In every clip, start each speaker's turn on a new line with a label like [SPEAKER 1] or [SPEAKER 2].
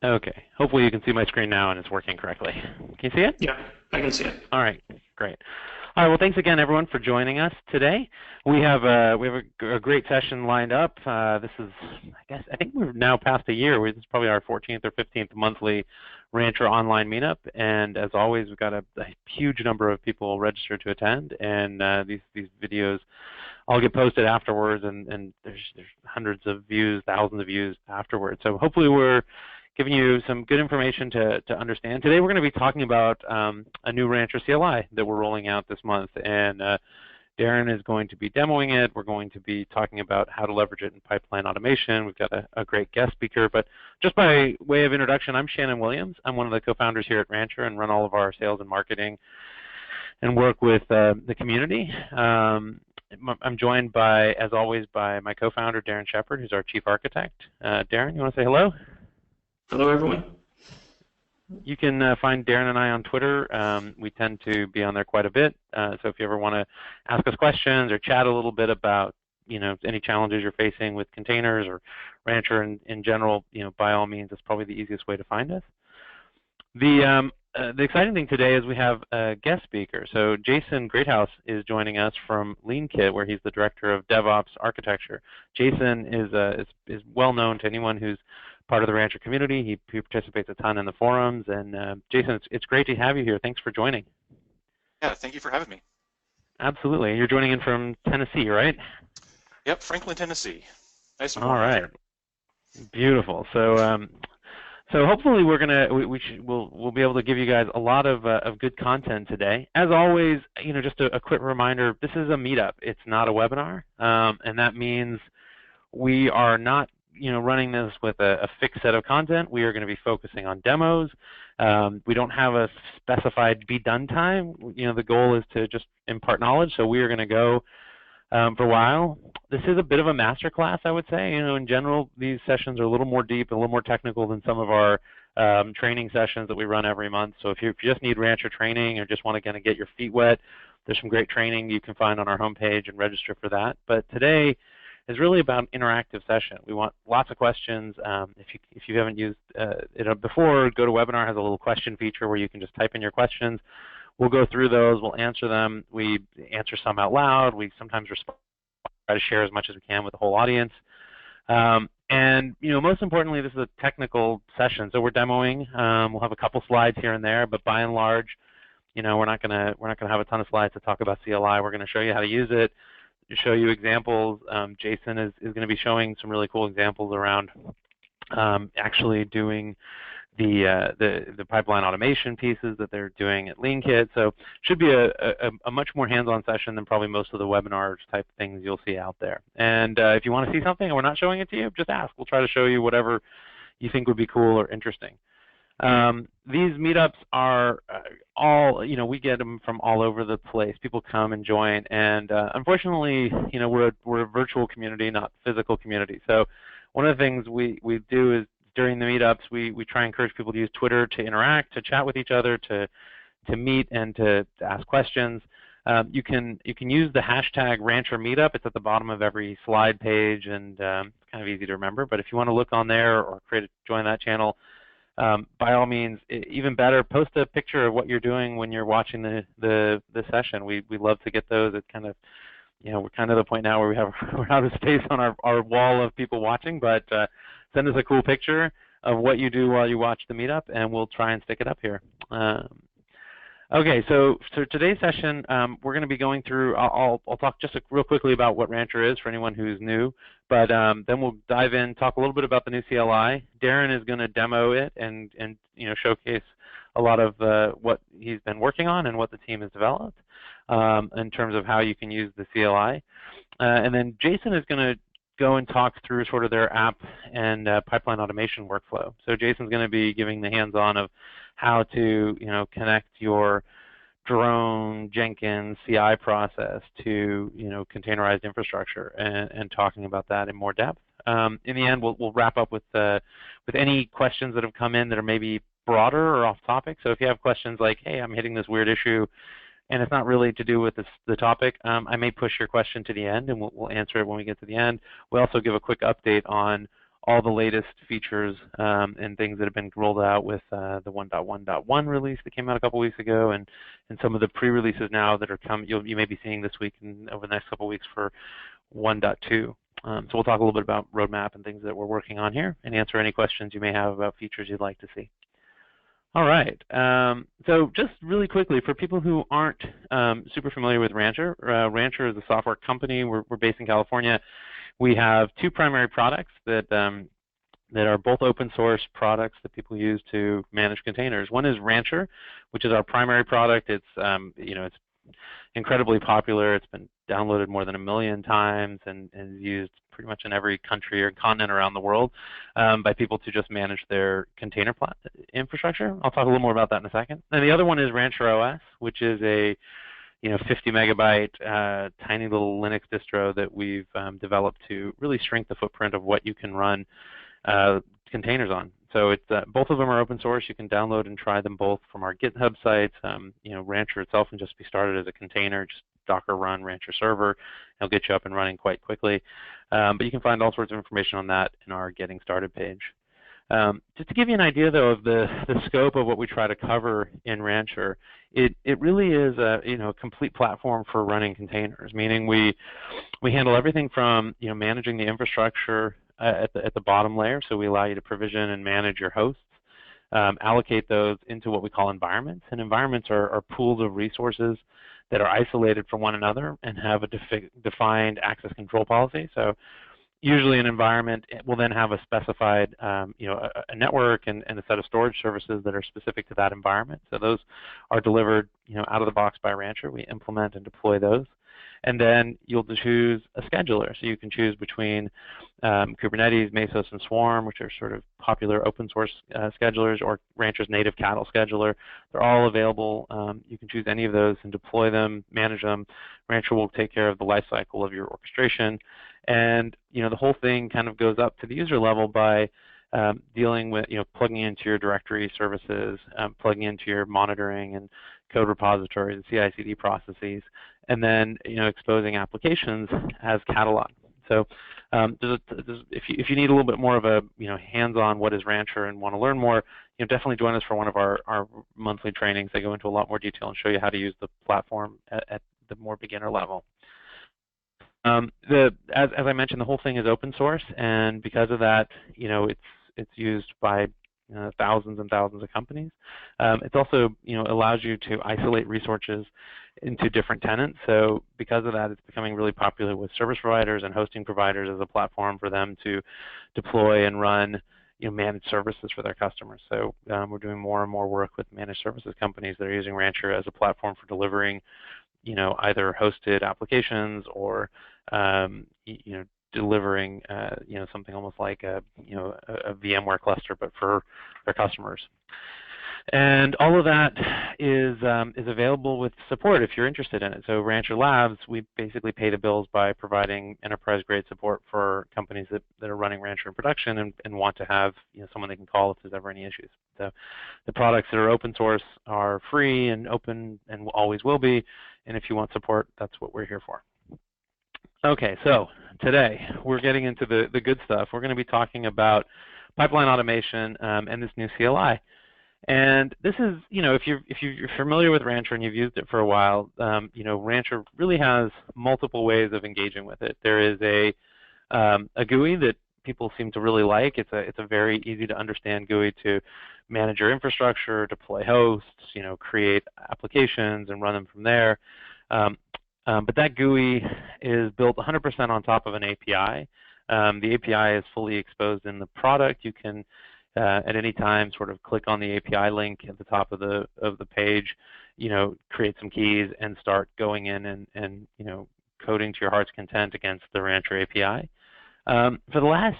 [SPEAKER 1] Okay. Hopefully you can see my screen now and it's working correctly. Can you see it?
[SPEAKER 2] Yeah, I can see it.
[SPEAKER 1] All right. Great. All right. Well, thanks again, everyone, for joining us today. We have a great session lined up. This is, I think we're now past a year. This is probably our 14th or 15th monthly Rancher online meetup, and as always, we've got a huge number of people registered to attend, and these videos all get posted afterwards, and there's hundreds of views, thousands of views afterwards. So hopefully we're giving you some good information to understand. Today we're going to be talking about a new Rancher CLI that we're rolling out this month, and Darren is going to be demoing it. We're going to be talking about how to leverage it in pipeline automation. We've got a great guest speaker, but just by way of introduction, I'm Shannon Williams. I'm one of the co-founders here at Rancher and run all of our sales and marketing and work with the community. I'm joined by, as always, by my co-founder, Darren Shepard, who's our chief architect. Darren, you want to say hello?
[SPEAKER 2] Hello, everyone.
[SPEAKER 1] You can find Darren and I on Twitter. We tend to be on there quite a bit. So if you ever want to ask us questions or chat a little bit about, any challenges you're facing with containers or Rancher in general, by all means, that's probably the easiest way to find us. The exciting thing today is we have a guest speaker. So Jason Greathouse is joining us from LeanKit, where he's the director of DevOps Architecture. Jason is well known to anyone who's part of the Rancher community. He participates a ton in the forums. And Jason, it's great to have you here. Thanks for joining.
[SPEAKER 3] Yeah, thank you for having me.
[SPEAKER 1] Absolutely. You're joining in from Tennessee, right?
[SPEAKER 3] Yep, Franklin, Tennessee. Nice and
[SPEAKER 1] warm.
[SPEAKER 3] All right.
[SPEAKER 1] Beautiful. So so hopefully we'll be able to give you guys a lot of good content today. As always, just a quick reminder: this is a meetup. It's not a webinar, and that means we are not running this with a fixed set of content. We are going to be focusing on demos. We don't have a specified be done time. The goal is to just impart knowledge. So we are going to go for a while. This is a bit of a master class, I would say. In general, these sessions are a little more deep, a little more technical than some of our training sessions that we run every month. So if you just need Rancher training or just want to kind of get your feet wet, there's some great training you can find on our homepage and register for that. But today is really about an interactive session. We want lots of questions. If you haven't used it before, GoToWebinar has a little question feature where you can just type in your questions. We'll go through those. We'll answer them. We answer some out loud. We sometimes respond, try to share as much as we can with the whole audience. And most importantly, this is a technical session. So we're demoing. We'll have a couple slides here and there, but by and large, we're not gonna have a ton of slides to talk about CLI. We're going to show you how to use it, show you examples. Jason is going to be showing some really cool examples around actually doing the pipeline automation pieces that they're doing at LeanKit. So should be a much more hands-on session than probably most of the webinars type things you'll see out there. And if you want to see something and we're not showing it to you, just ask. We'll try to show you whatever you think would be cool or interesting. These meetups are all, we get them from all over the place. People come and join, and unfortunately, we're a virtual community, not physical community. So one of the things we do is during the meetups, we try and encourage people to use Twitter to interact, to chat with each other, to meet, and to ask questions. You can use the hashtag Rancher Meetup. It's at the bottom of every slide page, and it's kind of easy to remember. But if you want to look on there or join that channel, by all means, even better, post a picture of what you're doing when you're watching the session. We love to get those. It's kind of, we're kind of at the point now where we're out of space on our wall of people watching, but send us a cool picture of what you do while you watch the meetup, and we'll try and stick it up here. Okay, so today's session, we're going to be going through, I'll talk just real quickly about what Rancher is for anyone who's new, but then we'll dive in, talk a little bit about the new CLI. Darren is going to demo it and showcase a lot of what he's been working on and what the team has developed in terms of how you can use the CLI. And then Jason is going to go and talk through sort of their app and pipeline automation workflow. So Jason's going to be giving the hands-on of how to connect your drone Jenkins CI process to containerized infrastructure and talking about that in more depth. In the end, we'll wrap up with any questions that have come in that are maybe broader or off topic. So if you have questions like, hey, I'm hitting this weird issue and it's not really to do with the topic, I may push your question to the end and we'll answer it when we get to the end. We'll also give a quick update on all the latest features and things that have been rolled out with the 1.1.1 release that came out a couple weeks ago, and some of the pre-releases now that are coming. You may be seeing this week and over the next couple weeks for 1.2. So we'll talk a little bit about roadmap and things that we're working on here, and answer any questions you may have about features you'd like to see. All right. So just really quickly, for people who aren't super familiar with Rancher, Rancher is a software company. We're based in California. We have two primary products that are both open source products that people use to manage containers. One is Rancher, which is our primary product. It's it's incredibly popular. It's been downloaded more than 1 million times and is used pretty much in every country or continent around the world by people to just manage their container infrastructure. I'll talk a little more about that in a second. And the other one is Rancher OS, which is a 50 megabyte tiny little Linux distro that we've developed to really shrink the footprint of what you can run containers on. So it's both of them are open source. You can download and try them both from our GitHub sites. Rancher itself can just be started as a container, just Docker run Rancher server. It'll get you up and running quite quickly. But you can find all sorts of information on that in our Getting Started page. Just to give you an idea, though, of the scope of what we try to cover in Rancher, it really is a complete platform for running containers. Meaning we handle everything from managing the infrastructure at the bottom layer. So we allow you to provision and manage your hosts, allocate those into what we call environments. And environments are pools of resources that are isolated from one another and have a defined access control policy. So usually an environment will then have a specified a network and a set of storage services that are specific to that environment. So those are delivered out of the box by Rancher. We implement and deploy those. And then you'll choose a scheduler. So you can choose between Kubernetes, Mesos, and Swarm, which are sort of popular open source schedulers, or Rancher's native cattle scheduler. They're all available. You can choose any of those and deploy them, manage them. Rancher will take care of the lifecycle of your orchestration. And the whole thing kind of goes up to the user level by dealing with plugging into your directory services, plugging into your monitoring and code repositories, CI/CD processes, and then exposing applications as catalog. So if you need a little bit more of a hands-on what is Rancher and want to learn more, definitely join us for one of our monthly trainings. They go into a lot more detail and show you how to use the platform at the more beginner level. As I mentioned, the whole thing is open source, and because of that, it's used by thousands and thousands of companies. It also allows you to isolate resources into different tenants. So because of that, it's becoming really popular with service providers and hosting providers as a platform for them to deploy and run managed services for their customers. So we're doing more and more work with managed services companies that are using Rancher as a platform for delivering either hosted applications or delivering something almost like a VMware cluster, but for their customers. And all of that is available with support if you're interested in it. So Rancher Labs, we basically pay the bills by providing enterprise-grade support for companies that are running Rancher in production and want to have someone they can call if there's ever any issues. So the products that are open source are free and open and always will be. And if you want support, that's what we're here for. Okay, so today we're getting into the good stuff. We're going to be talking about pipeline automation and this new CLI. And this is, if you're familiar with Rancher and you've used it for a while, Rancher really has multiple ways of engaging with it. There is a GUI that people seem to really like. It's a very easy to understand GUI to manage your infrastructure, deploy hosts, create applications and run them from there. But that GUI is built 100% on top of an API. The API is fully exposed in the product. You can at any time sort of click on the API link at the top of the page, create some keys and start going in and coding to your heart's content against the Rancher API. For the last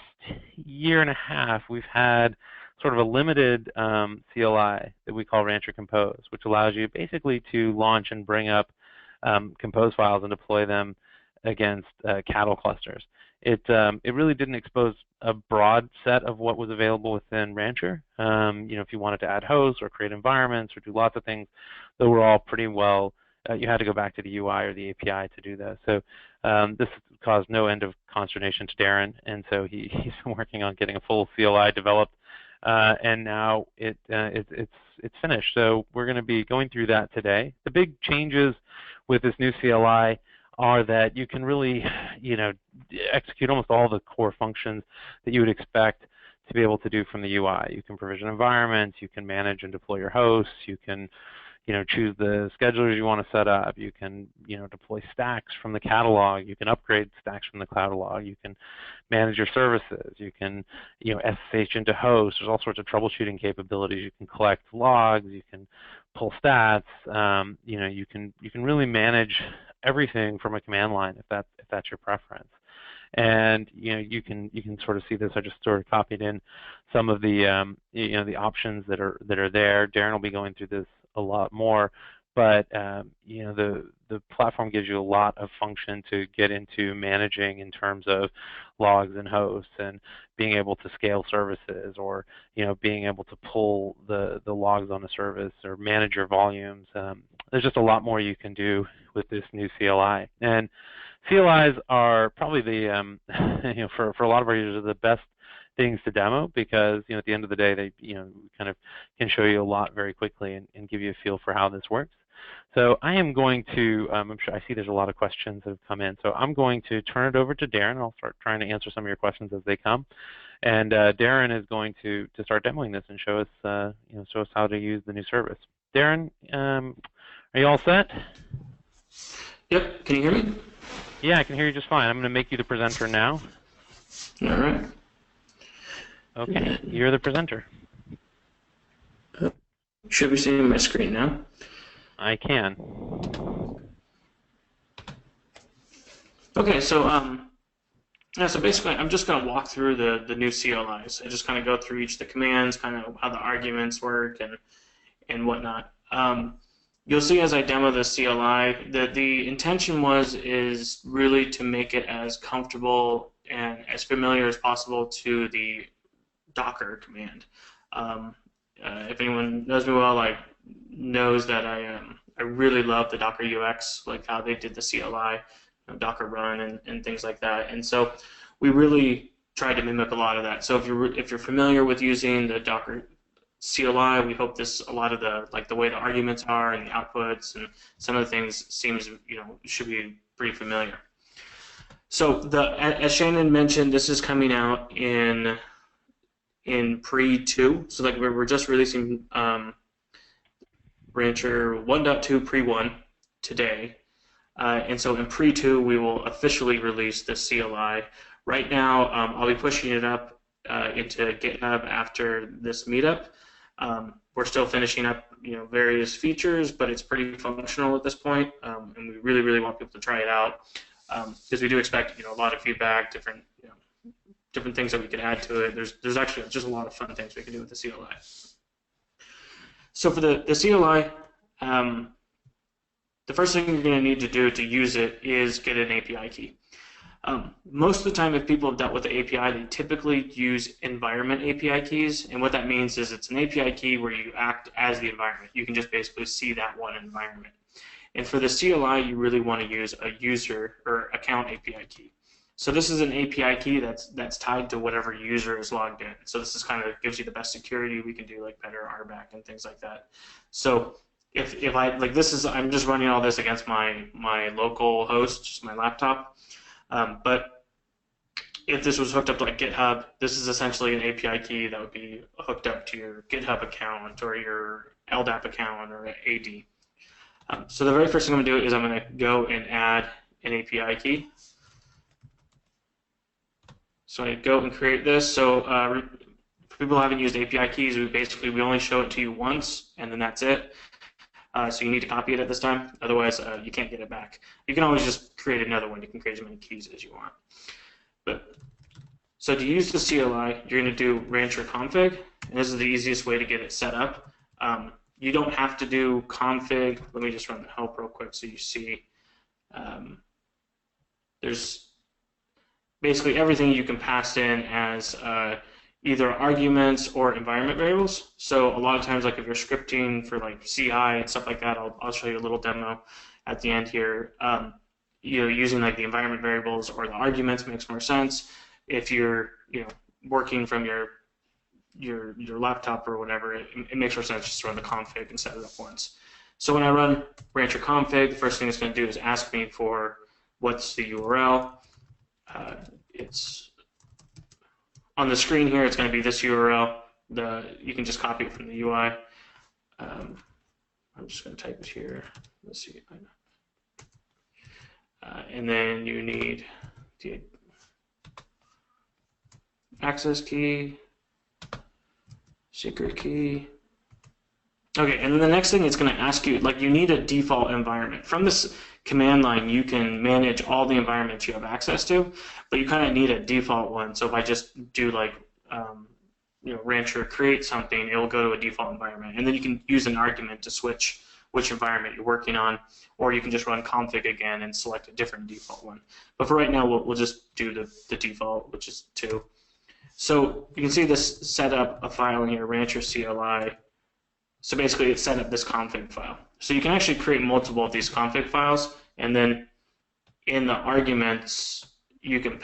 [SPEAKER 1] year and a half, we've had sort of a limited CLI that we call Rancher Compose, which allows you basically to launch and bring up Compose files and deploy them against cattle clusters. It really didn't expose a broad set of what was available within Rancher. If you wanted to add hosts or create environments or do lots of things, they were all pretty well you had to go back to the UI or the API to do that. So this caused no end of consternation to Darren, and so he's been working on getting a full CLI developed, and now it's finished. So we're going to be going through that today. The big changes with this new CLI are that you can really, execute almost all the core functions that you would expect to be able to do from the UI. You can provision environments, you can manage and deploy your hosts, you can, choose the schedulers you want to set up, you can, deploy stacks from the catalog, you can upgrade stacks from the catalog, you can manage your services, you can, SSH into hosts. There's all sorts of troubleshooting capabilities. You can collect logs, you can pull stats, you can really manage everything from a command line if that's your preference. And you can sort of see this. I just sort of copied in some of the the options that are there. Darren will be going through this a lot more, but the platform gives you a lot of function to get into managing in terms of logs and hosts and being able to scale services, or being able to pull the logs on a service or manage your volumes. There's just a lot more you can do with this new CLI. And CLIs are probably the for a lot of our users, the best things to demo, because at the end of the day they kind of can show you a lot very quickly and give you a feel for how this works. So I am going to, I'm sure I see there's a lot of questions that have come in, so I'm going to turn it over to Darren. I'll start trying to answer some of your questions as they come. And Darren is going to start demoing this and show us show us how to use the new service. Darren, are you all set?
[SPEAKER 2] Yep. Can you hear me?
[SPEAKER 1] Yeah, I can hear you just fine. I'm going to make you the presenter now.
[SPEAKER 2] All right.
[SPEAKER 1] Okay, you're the presenter.
[SPEAKER 2] Should be seeing my screen now.
[SPEAKER 1] I can.
[SPEAKER 2] Okay, so so basically I'm just going to walk through the new CLIs. I just kind of go through each of the commands, kind of how the arguments work and whatnot. You'll see as I demo the CLI that the intention is really to make it as comfortable and as familiar as possible to the Docker command. If anyone knows me well, knows that I really love the Docker UX, like how they did the CLI, Docker run and things like that. And so we really tried to mimic a lot of that. So if you're familiar with using the Docker CLI, we hope a lot of the way the arguments are and the outputs and some of the things seems should be pretty familiar. So as Shannon mentioned, this is coming out in pre 2. So we're just releasing Rancher 1.2 pre 1 today, and so in pre 2 we will officially release the CLI. Right now, I'll be pushing it up into GitHub after this meetup. We're still finishing up, various features, but it's pretty functional at this point, and we really, really want people to try it out because we do expect, a lot of feedback, different things that we could add to it. There's actually just a lot of fun things we can do with the CLI. So for the CLI, the first thing you're going to need to do to use it is get an API key. Most of the time, if people have dealt with the API, they typically use environment API keys, and what that means is it's an API key where you act as the environment. You can just basically see that one environment. And for the CLI, you really want to use a user or account API key. So this is an API key that's tied to whatever user is logged in. So this is kind of gives you the best security. We can do better RBAC and things like that. So if I'm just running all this against my local host, just my laptop. But if this was hooked up to GitHub, this is essentially an API key that would be hooked up to your GitHub account or your LDAP account or AD. So the very first thing I'm going to do is I'm going to go and add an API key. So I go and create this. So for people who haven't used API keys, we only show it to you once, and then that's it. So you need to copy it at this time. Otherwise, you can't get it back. You can always just create another one. You can create as many keys as you want. So to use the CLI, you're going to do rancher config, and this is the easiest way to get it set up. You don't have to do config. Let me just run the help real quick so you see. There's basically everything you can pass in as either arguments or environment variables. So a lot of times, if you're scripting for CI and stuff like that, I'll show you a little demo. at the end here, using like the environment variables or the arguments makes more sense. If you're working from your laptop or whatever, it makes more sense just to run the config and set it up once. So when I run Rancher config, the first thing it's going to do is ask me for what's the URL. It's on the screen here. It's going to be this URL. You can just copy it from the UI. I'm just going to type it here. Let's see. And then you need the access key, secret key. Okay, and then the next thing it's going to ask you, like, you need a default environment. From this command line, you can manage all the environments you have access to, but you kind of need a default one. So if I just do like, Rancher create something, it will go to a default environment, and then you can use an argument to switch which environment you're working on, or you can just run config again and select a different default one. But for right now, we'll just do the default, which is 2. So you can see this set up a file in here, Rancher CLI. So basically, it set up this config file. So you can actually create multiple of these config files, and then in the arguments, you can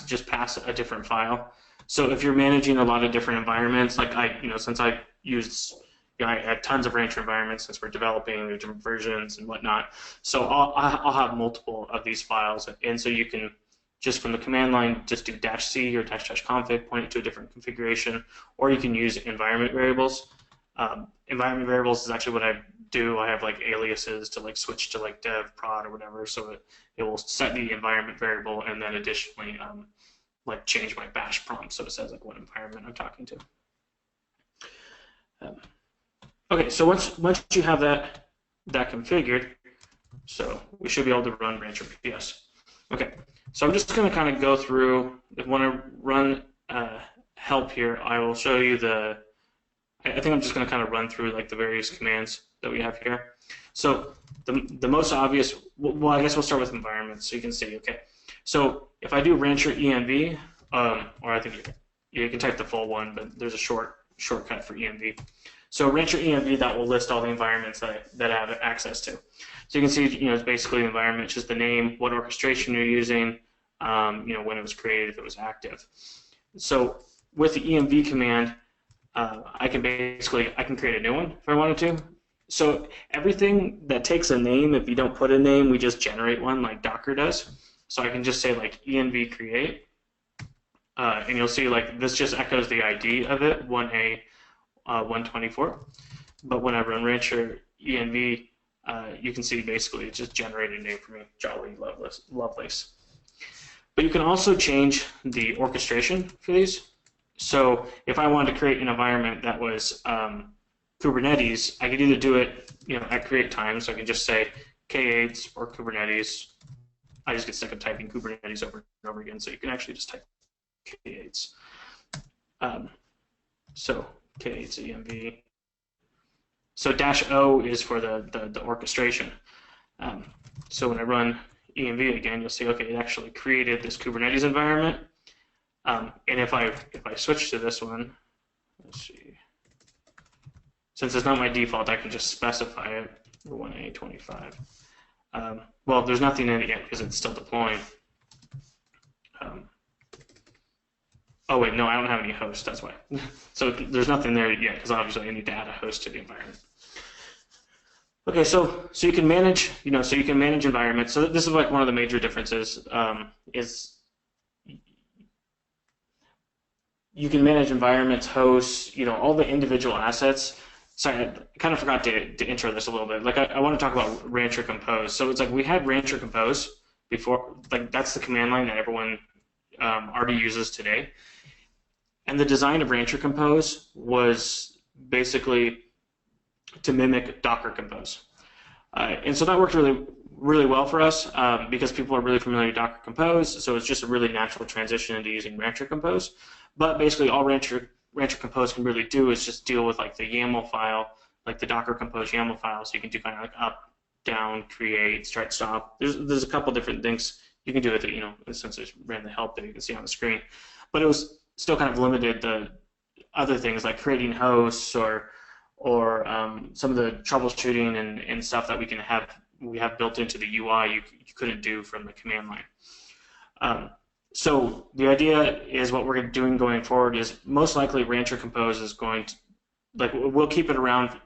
[SPEAKER 2] just pass a different file. So if you're managing a lot of different environments, like since I used, I had tons of Rancher environments since we're developing different versions and whatnot. So I'll have multiple of these files, and so you can just from the command line just do -c or --config, point it to a different configuration, or you can use environment variables. Environment variables is actually what I do. I have like aliases to like switch to like dev prod or whatever, so it will set the environment variable and then additionally like change my bash prompt so it says like what environment I'm talking to. Okay, so once you have that configured, so we should be able to run Rancher PS. Okay, so I'm just going to kind of go through. If I want to run help here, I will show you I think I'm just going to kind of run through like the various commands that we have here. So the most obvious, well, I guess we'll start with environments so you can see. Okay, so if I do Rancher env, or I think you can type the full one, but there's a shortcut for env. So Rancher env, that will list all the environments that I have access to. So you can see, it's basically the environment, just the name, what orchestration you're using, when it was created, if it was active. So with the env command, I can create a new one if I wanted to. So everything that takes a name, if you don't put a name, we just generate one like Docker does. So I can just say like env create, and you'll see like this just echoes the ID of it, 1A 124. But when I run Rancher env, you can see basically it just generated a name for me, Jolly Lovelace. But you can also change the orchestration for these. So if I wanted to create an environment that was Kubernetes, I could either do it at create time, so I can just say K8s or Kubernetes. I just get sick of typing Kubernetes over and over again, so you can actually just type K8s. So K8s env. So -O is for the orchestration. So when I run env again, you'll see, okay, it actually created this Kubernetes environment. And if I switch to this one, let's see. Since it's not my default, I can just specify it for 1A25. Well, there's nothing in it yet because it's still deploying. Oh wait, no, I don't have any hosts. That's why. So there's nothing there yet because obviously I need to add a host to the environment. Okay, so you can manage, so you can manage environments. So this is like one of the major differences is you can manage environments, hosts, all the individual assets. Sorry, I kind of forgot to intro this a little bit. Like I want to talk about Rancher Compose. So it's like we had Rancher Compose before, like that's the command line that everyone already uses today. And the design of Rancher Compose was basically to mimic Docker Compose. And so that worked really well for us because people are really familiar with Docker Compose, so it's just a really natural transition into using Rancher Compose. But basically all Rancher Compose can really do is just deal with like the YAML file, like the Docker Compose YAML file, so you can do kind of like up, down, create, start, stop. There's a couple different things you can do with it, since I ran the help that you can see on the screen. But it was still kind of limited to other things like creating hosts or some of the troubleshooting and stuff that we can have we have built into the UI you couldn't do from the command line. So the idea is what we're doing going forward is most likely Rancher Compose is going to, like, we'll keep it around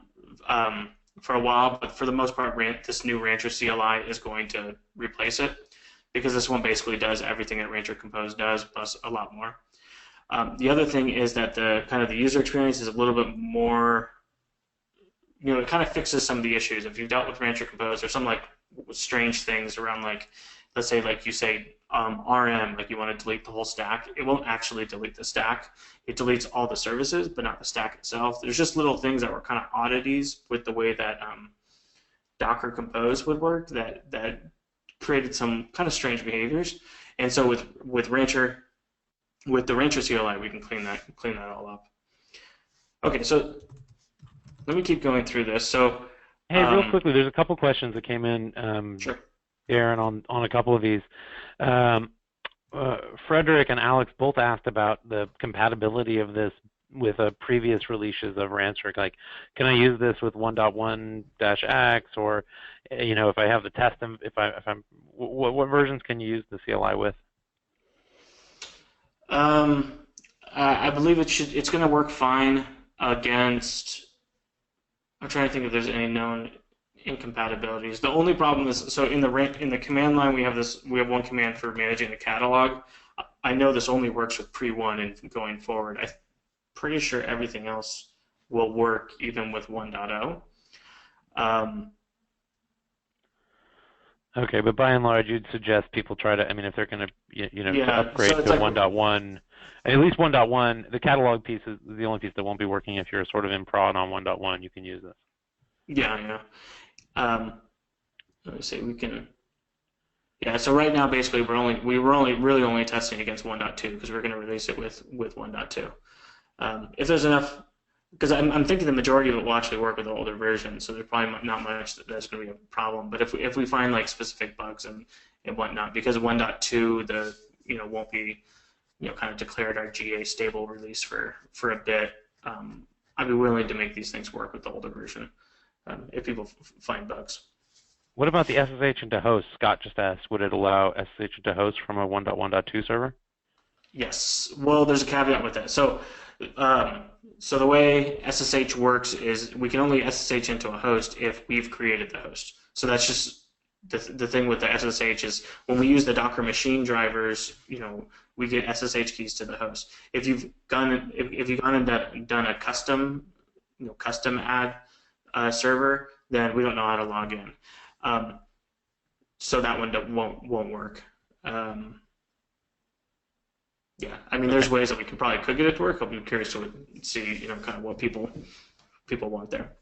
[SPEAKER 2] for a while, but for the most part, this new Rancher CLI is going to replace it, because this one basically does everything that Rancher Compose does, plus a lot more. The other thing is that the user experience is a little bit more, it kind of fixes some of the issues. If you've dealt with Rancher Compose, there's some like strange things around, like, let's say like you say RM, like you want to delete the whole stack. It won't actually delete the stack. It deletes all the services, but not the stack itself. There's just little things that were kind of oddities with the way that Docker Compose would work that created some kind of strange behaviors. And so with the Rancher CLI, we can clean that all up. Okay, so let me keep going through this. So,
[SPEAKER 1] hey, real quickly, there's a couple questions that came in,
[SPEAKER 2] sure.
[SPEAKER 1] Darren, on a couple of these. Frederick and Alex both asked about the compatibility of this with previous releases of Rancher. Like, can I use this with 1.1-X, or if I have the test, what versions can you use the CLI with?
[SPEAKER 2] I believe it's going to work fine against. I'm trying to think if there's any known incompatibilities. The only problem is, so in the command line we have one command for managing the catalog. I know this only works with pre-1 and going forward. I'm pretty sure everything else will work even with 1.0.
[SPEAKER 1] Okay, but by and large, you'd suggest people try to, if they're going to, to upgrade to 1.1, at least 1.1, the catalog piece is the only piece that won't be working. If you're sort of in prod on 1.1, you can use this.
[SPEAKER 2] Yeah. Let me see, we can. Yeah, so right now, basically, we were really only testing against 1.2 because we're going to release it with 1.2. If there's enough, because I'm thinking the majority of it will actually work with the older version, so there's probably not much that's going to be a problem. But if we find like specific bugs and whatnot, because 1.2 won't be kind of declared our GA stable release for a bit, I'd be willing to make these things work with the older version if people find bugs.
[SPEAKER 1] What about the SSH into host? Scott just asked, would it allow SSH into host from a 1.1.2 server?
[SPEAKER 2] Yes. Well, there's a caveat with that. So the way SSH works is we can only SSH into a host if we've created the host. So that's just the thing with the SSH is when we use the Docker machine drivers, we get SSH keys to the host. If you've gone and done a custom add server, then we don't know how to log in. So that one won't work. Yeah, there's ways that we could get it to work. I'll be curious to see, kind of what people want there.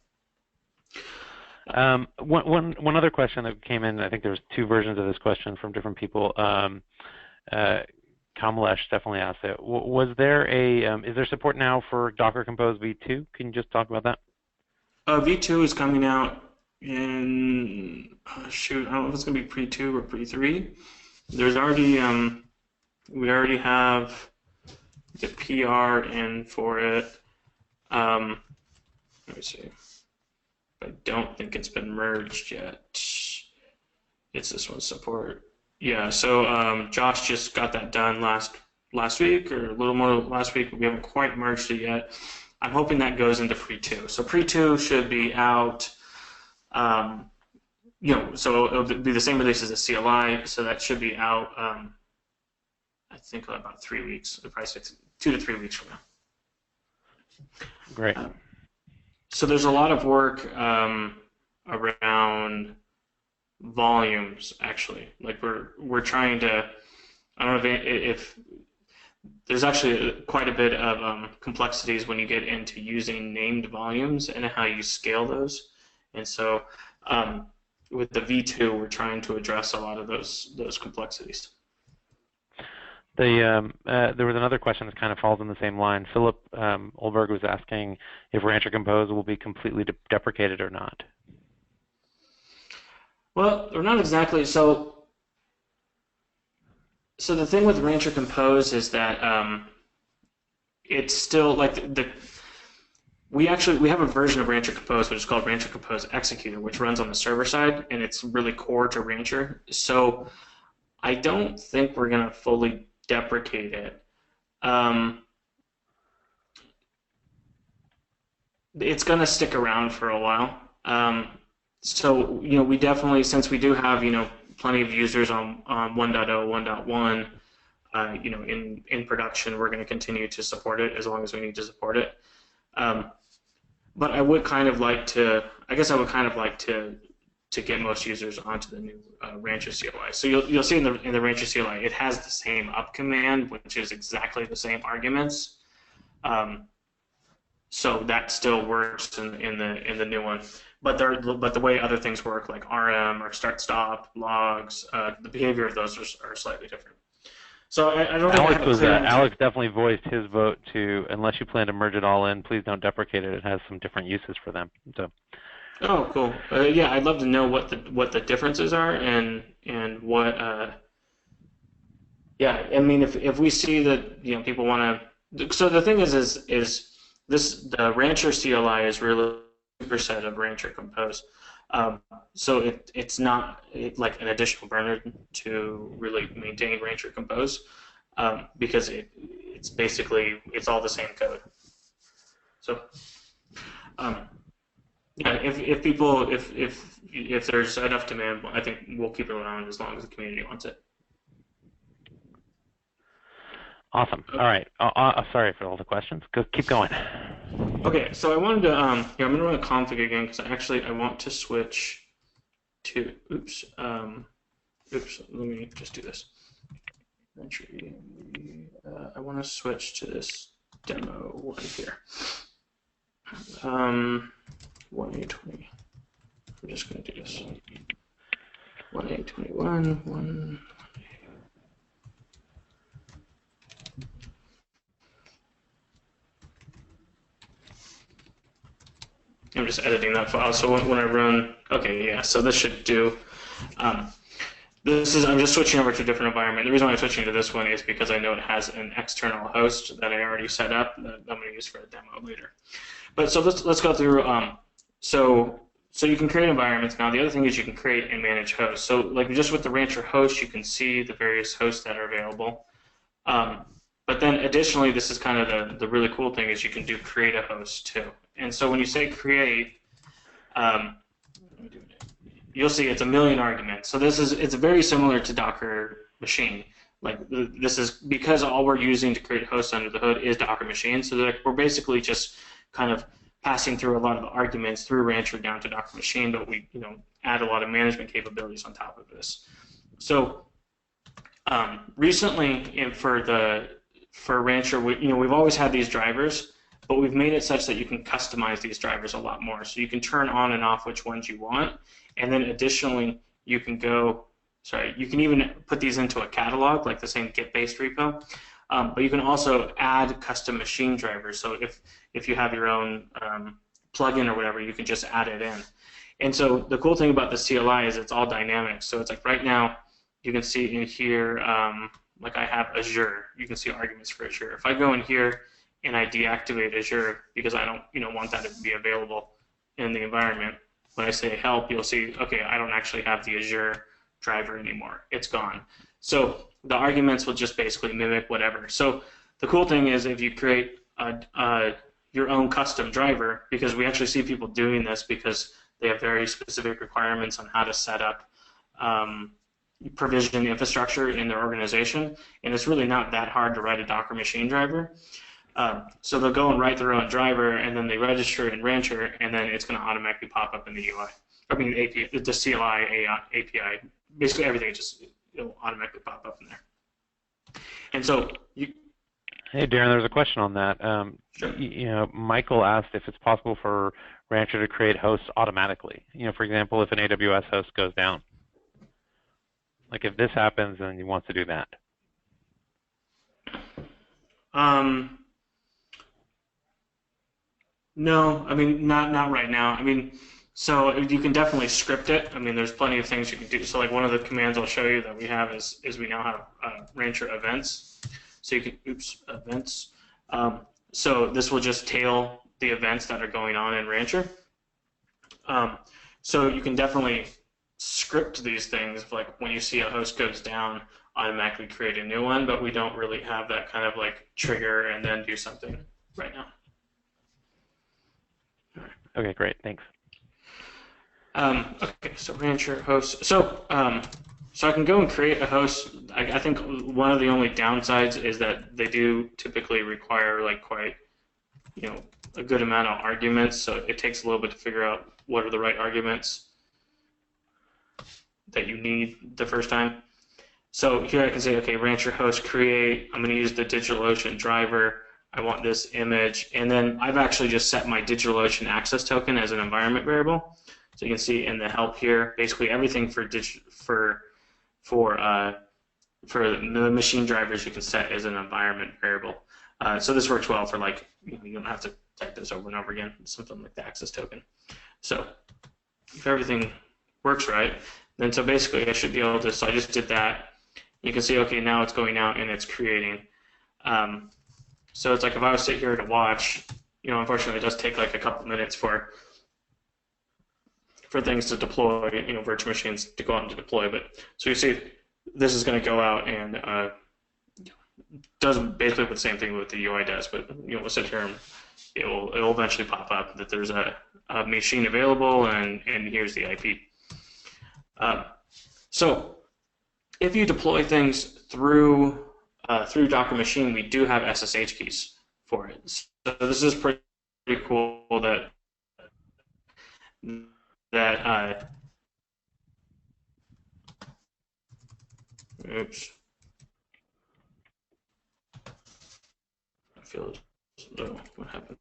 [SPEAKER 1] One other question that came in. I think there was two versions of this question from different people. Kamalesh definitely asked it. Was there is there support now for Docker Compose v2? Can you just talk about that?
[SPEAKER 2] V2 is coming out in I don't know if it's going to be pre-2 or pre-3. There's already we already have the PR in for it. Let me see. I don't think it's been merged yet. It's this one's support. Yeah, so Josh just got that done last week, or a little more last week. We haven't quite merged it yet. I'm hoping that goes into pre-2. So pre-2 should be out, so it'll be the same release as the CLI, so that should be out, I think about 3 weeks, probably 2 to 3 weeks from now.
[SPEAKER 1] Great.
[SPEAKER 2] So there's a lot of work around volumes, actually. Like we're trying to, I don't know if there's actually quite a bit of complexities when you get into using named volumes and how you scale those. And so with the V2, we're trying to address a lot of those complexities.
[SPEAKER 1] There was another question that kind of falls in the same line. Philip Olberg was asking if Rancher Compose will be completely deprecated or not.
[SPEAKER 2] Well, or not exactly. So the thing with Rancher Compose is that it's still like we have a version of Rancher Compose, which is called Rancher Compose Executor, which runs on the server side, and it's really core to Rancher. So I don't think we're going to fully deprecate it. It's going to stick around for a while. So we definitely, since we do have plenty of users on 1.0, 1.1, in production, we're going to continue to support it as long as we need to support it. But I would kind of like to, to get most users onto the new Rancher CLI. So you'll see in the Rancher CLI, it has the same up command, which is exactly the same arguments. So that still works in the new one. But the way other things work, like RM or start stop logs, the behavior of those are slightly different. So I don't think
[SPEAKER 1] Alex definitely voiced his vote to, unless you plan to merge it all in, please don't deprecate it. It has some different uses for them. So.
[SPEAKER 2] Oh, cool. Yeah, I'd love to know what the differences are and what. Yeah, I mean, if we see that people want to. So the thing is this the Rancher CLI is really a superset of Rancher Compose. So it's not like an additional burden to really maintain Rancher Compose because it's basically all the same code. So yeah, if there's enough demand, I think we'll keep it around as long as the community wants it.
[SPEAKER 1] Awesome. All right. Sorry for all the questions. Keep going.
[SPEAKER 2] Okay, so I wanted to, I'm going to run a config again because I want to switch to, let me just do this. I want to switch to this demo one here. 1.8.20. We're just going to do this. 1.8.21, 1. I'm just editing that file, so when I run, okay, yeah, so this should do, I'm just switching over to a different environment. The reason why I'm switching to this one is because I know it has an external host that I already set up that I'm going to use for a demo later. But so let's go through, so you can create environments. Now the other thing is you can create and manage hosts. So like just with the Rancher host, you can see the various hosts that are available. But then additionally, this is kind of the really cool thing is you can do create a host too. And so when you say create, you'll see it's a million arguments. So it's very similar to Docker machine. Like this is because all we're using to create hosts under the hood is Docker machine. So we're basically just kind of passing through a lot of the arguments through Rancher down to Docker machine, but we add a lot of management capabilities on top of this. So recently, for Rancher, we've always had these drivers, but we've made it such that you can customize these drivers a lot more. So you can turn on and off which ones you want, and then additionally, you can you can even put these into a catalog, like the same Git-based repo. But you can also add custom machine drivers. So if you have your own plugin or whatever, you can just add it in. And so the cool thing about the CLI is it's all dynamic. So it's like right now, you can see in here, like I have Azure. You can see arguments for Azure. If I go in here and I deactivate Azure because I don't want that to be available in the environment, when I say help, you'll see, okay, I don't actually have the Azure driver anymore. It's gone. So the arguments will just basically mimic whatever. So the cool thing is if you create your own custom driver, because we actually see people doing this because they have very specific requirements on how to set up provision infrastructure in their organization, and it's really not that hard to write a Docker machine driver. So they'll go and write their own driver, and then they register in Rancher, and then it's going to automatically pop up in the UI. I mean, the CLI API, basically everything it'll automatically pop up in there. And so
[SPEAKER 1] Hey, Darren, there's a question on that.
[SPEAKER 2] Sure.
[SPEAKER 1] Michael asked if it's possible for Rancher to create hosts automatically. For example, if an AWS host goes down. Like if this happens, then he wants to do that.
[SPEAKER 2] No, I mean not right now. I mean, so you can definitely script it. I mean, there's plenty of things you can do. So like one of the commands I'll show you that we have is we now have Rancher events. So you can events. So this will just tail the events that are going on in Rancher. So you can definitely script these things, like when you see a host goes down, automatically create a new one, but we don't really have that kind of like trigger and then do something right now.
[SPEAKER 1] Okay, great, thanks.
[SPEAKER 2] Okay, so Rancher host. So I can go and create a host. I think one of the only downsides is that they do typically require like quite, a good amount of arguments. So it takes a little bit to figure out what are the right arguments that you need the first time. So here I can say, okay, Rancher host create. I'm going to use the DigitalOcean driver. I want this image, and then I've actually just set my DigitalOcean access token as an environment variable. So you can see in the help here, basically everything for the machine drivers you can set as an environment variable. So this works well for like, you don't have to type this over and over again, something like the access token. So if everything works right, then so basically I should be able to, so I just did that. You can see, okay, now it's going out and it's creating. So it's like if I was sit here to watch, unfortunately it does take like a couple minutes for things to deploy, virtual machines to go out and to deploy. But so you see, this is going to go out and does basically the same thing with the UI does. But we'll sit here and it'll eventually pop up that there's a machine available and here's the IP. So if you deploy things through Docker Machine, we do have SSH keys for it. So this is pretty cool that oops. I feel as though what happened?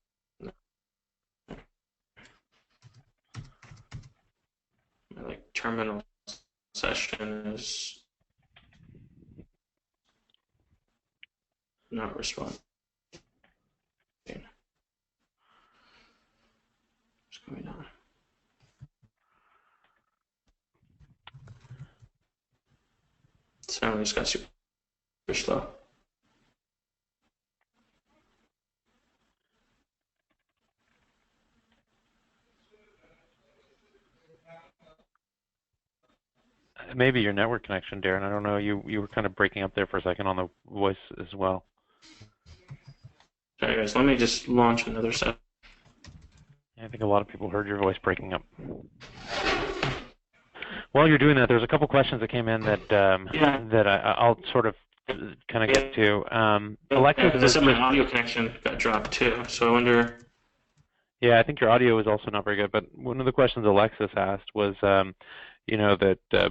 [SPEAKER 2] My terminal session is not responding. What's going on? Suddenly just got super slow.
[SPEAKER 1] Maybe your network connection, Darren. I don't know. You were kind of breaking up there for a second on the voice as well.
[SPEAKER 2] Sorry, guys. Let me just launch another set.
[SPEAKER 1] I think a lot of people heard your voice breaking up. While you're doing that, there's a couple questions that came in that I'll sort of kind of get to. Alexa,
[SPEAKER 2] my audio connection got dropped too, so I wonder.
[SPEAKER 1] Yeah, I think your audio is also not very good. But one of the questions Alexis asked was, that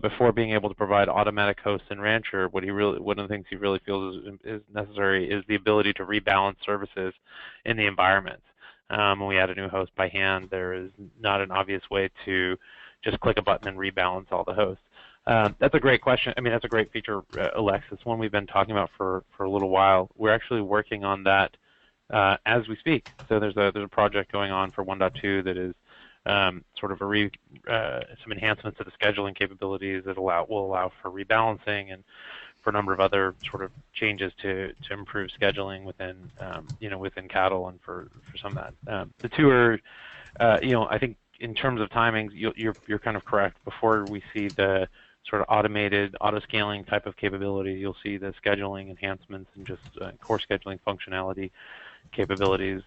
[SPEAKER 1] before being able to provide automatic hosts in Rancher, one of the things he really feels is necessary is the ability to rebalance services in the environment. When we add a new host by hand, there is not an obvious way to just click a button and rebalance all the hosts. That's a great question. I mean, that's a great feature, Alexis, one we've been talking about for a little while. We're actually working on that as we speak. So there's a project going on for 1.2 that is sort of some enhancements to the scheduling capabilities that will allow for rebalancing and for a number of other sort of changes to improve scheduling within within Cattle and for some of that. The two are, I think in terms of timings, you're kind of correct. Before we see the sort of automated auto-scaling type of capability, you'll see the scheduling enhancements and just core scheduling functionality capabilities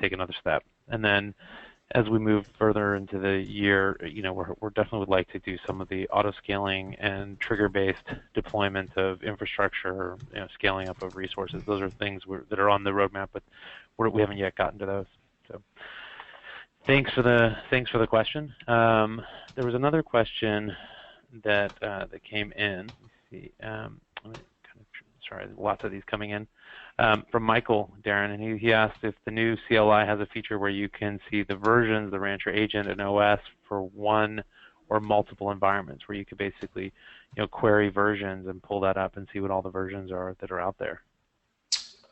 [SPEAKER 1] take another step. And then as we move further into the year, we're definitely would like to do some of the auto-scaling and trigger-based deployment of infrastructure, scaling up of resources. Those are things that are on the roadmap, but we haven't yet gotten to those. So, thanks for the question. There was another question that came in. Let's see. Sorry, lots of these coming in. From Michael, Darren, and he asked if the new CLI has a feature where you can see the versions, the Rancher agent and OS for one or multiple environments, where you could basically, query versions and pull that up and see what all the versions are that are out there.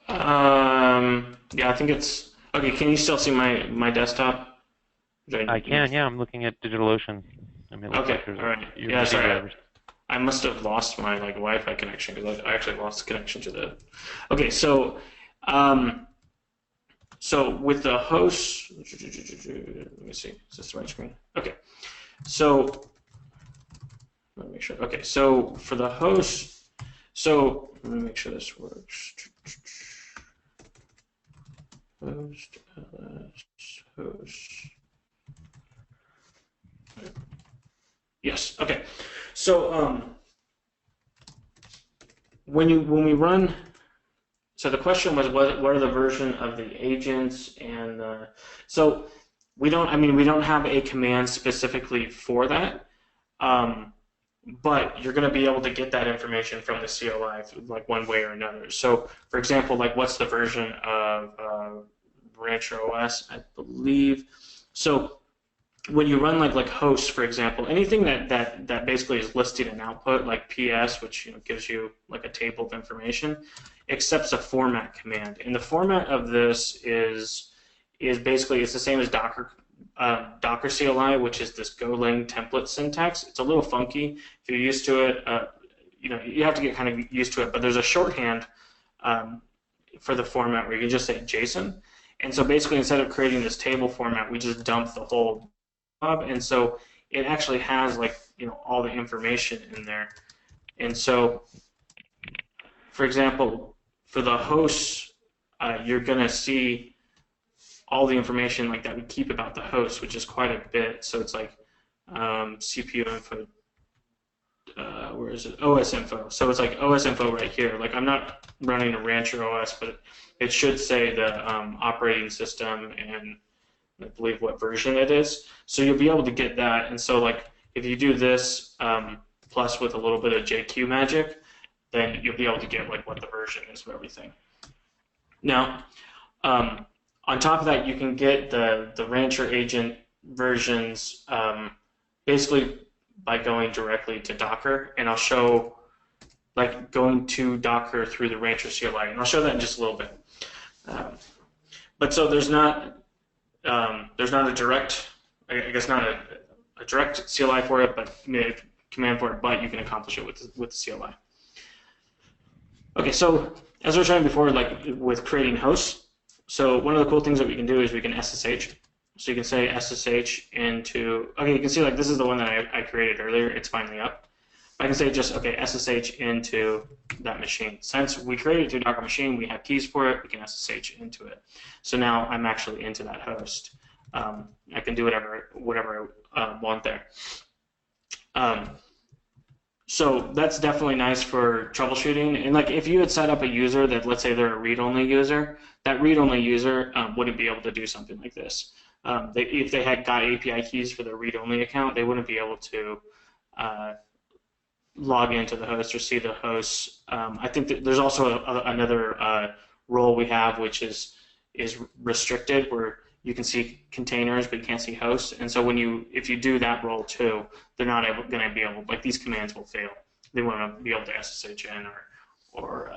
[SPEAKER 2] Yeah, I think it's okay. Can you still see my desktop?
[SPEAKER 1] I can. Yeah, I'm looking at DigitalOcean. I mean,
[SPEAKER 2] okay. All right. Yeah, sorry.
[SPEAKER 1] Drivers.
[SPEAKER 2] I must have lost my Wi-Fi connection because I actually lost the connection to the. Okay, so So with the host, let me see, is this the right screen? Okay, so let me make sure. Okay, so for the host, so let me make sure this works. Host, ls, host. Yes. Okay. So when we run, so the question was what are the version of the agents and so we don't have a command specifically for that, but you're going to be able to get that information from the CLI like one way or another. So for example, like what's the version of Rancher OS, I believe. So when you run like hosts, for example, anything that basically is listing an output like PS, which gives you like a table of information, accepts a format command. And the format of this is basically it's the same as Docker CLI, which is this Golang template syntax. It's a little funky. If you're used to it, you have to get kind of used to it. But there's a shorthand for the format where you can just say JSON. And so basically, instead of creating this table format, we just dump the whole job. And so it actually has like all the information in there. And so, for example, for the hosts, you're gonna see all the information like that we keep about the host, which is quite a bit. So it's like CPU info, where is it? OS info. So it's like OS info right here. Like I'm not running a Rancher OS, but it should say the operating system and I believe what version it is. So you'll be able to get that. And so like if you do this plus with a little bit of JQ magic, then you'll be able to get like what the version is of everything. Now, on top of that, you can get the Rancher agent versions basically by going directly to Docker, and I'll show like going to Docker through the Rancher CLI, and I'll show that in just a little bit. But so there's not a direct, I guess not a direct CLI for it, but a command for it, but you can accomplish it with the CLI. Okay, so as I was showing before, like with creating hosts, so one of the cool things that we can do is we can SSH. So you can say SSH into, okay, you can see like this is the one that I created earlier. It's finally up. I can say just, okay, SSH into that machine. Since we created it to a Docker machine, we have keys for it, we can SSH into it. So now I'm actually into that host. I can do whatever I want there. So that's definitely nice for troubleshooting. And like if you had set up a user that, let's say they're a read-only user, that read-only user wouldn't be able to do something like this. If they had got API keys for their read-only account, they wouldn't be able to log into the host or see the hosts. I think that there's also another role we have, which is restricted, where you can see containers but you can't see hosts. And so if you do that role too, they're not going to be able, like these commands will fail. They want to be able to SSH in or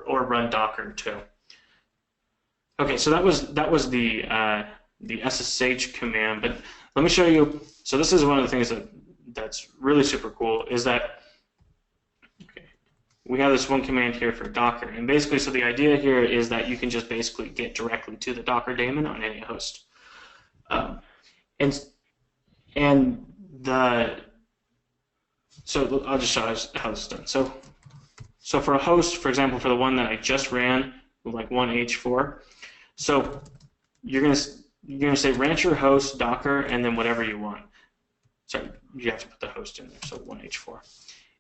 [SPEAKER 2] run Docker too. Okay, so that was the SSH command. But let me show you. So this is one of the things that's really super cool is that we have this one command here for Docker, and basically, so the idea here is that you can just basically get directly to the Docker daemon on any host, so I'll just show how this is done. So for a host, for example, for the one that I just ran, like 1H4, so you're gonna say Rancher host Docker and then whatever you want. Sorry, you have to put the host in there. So 1H4.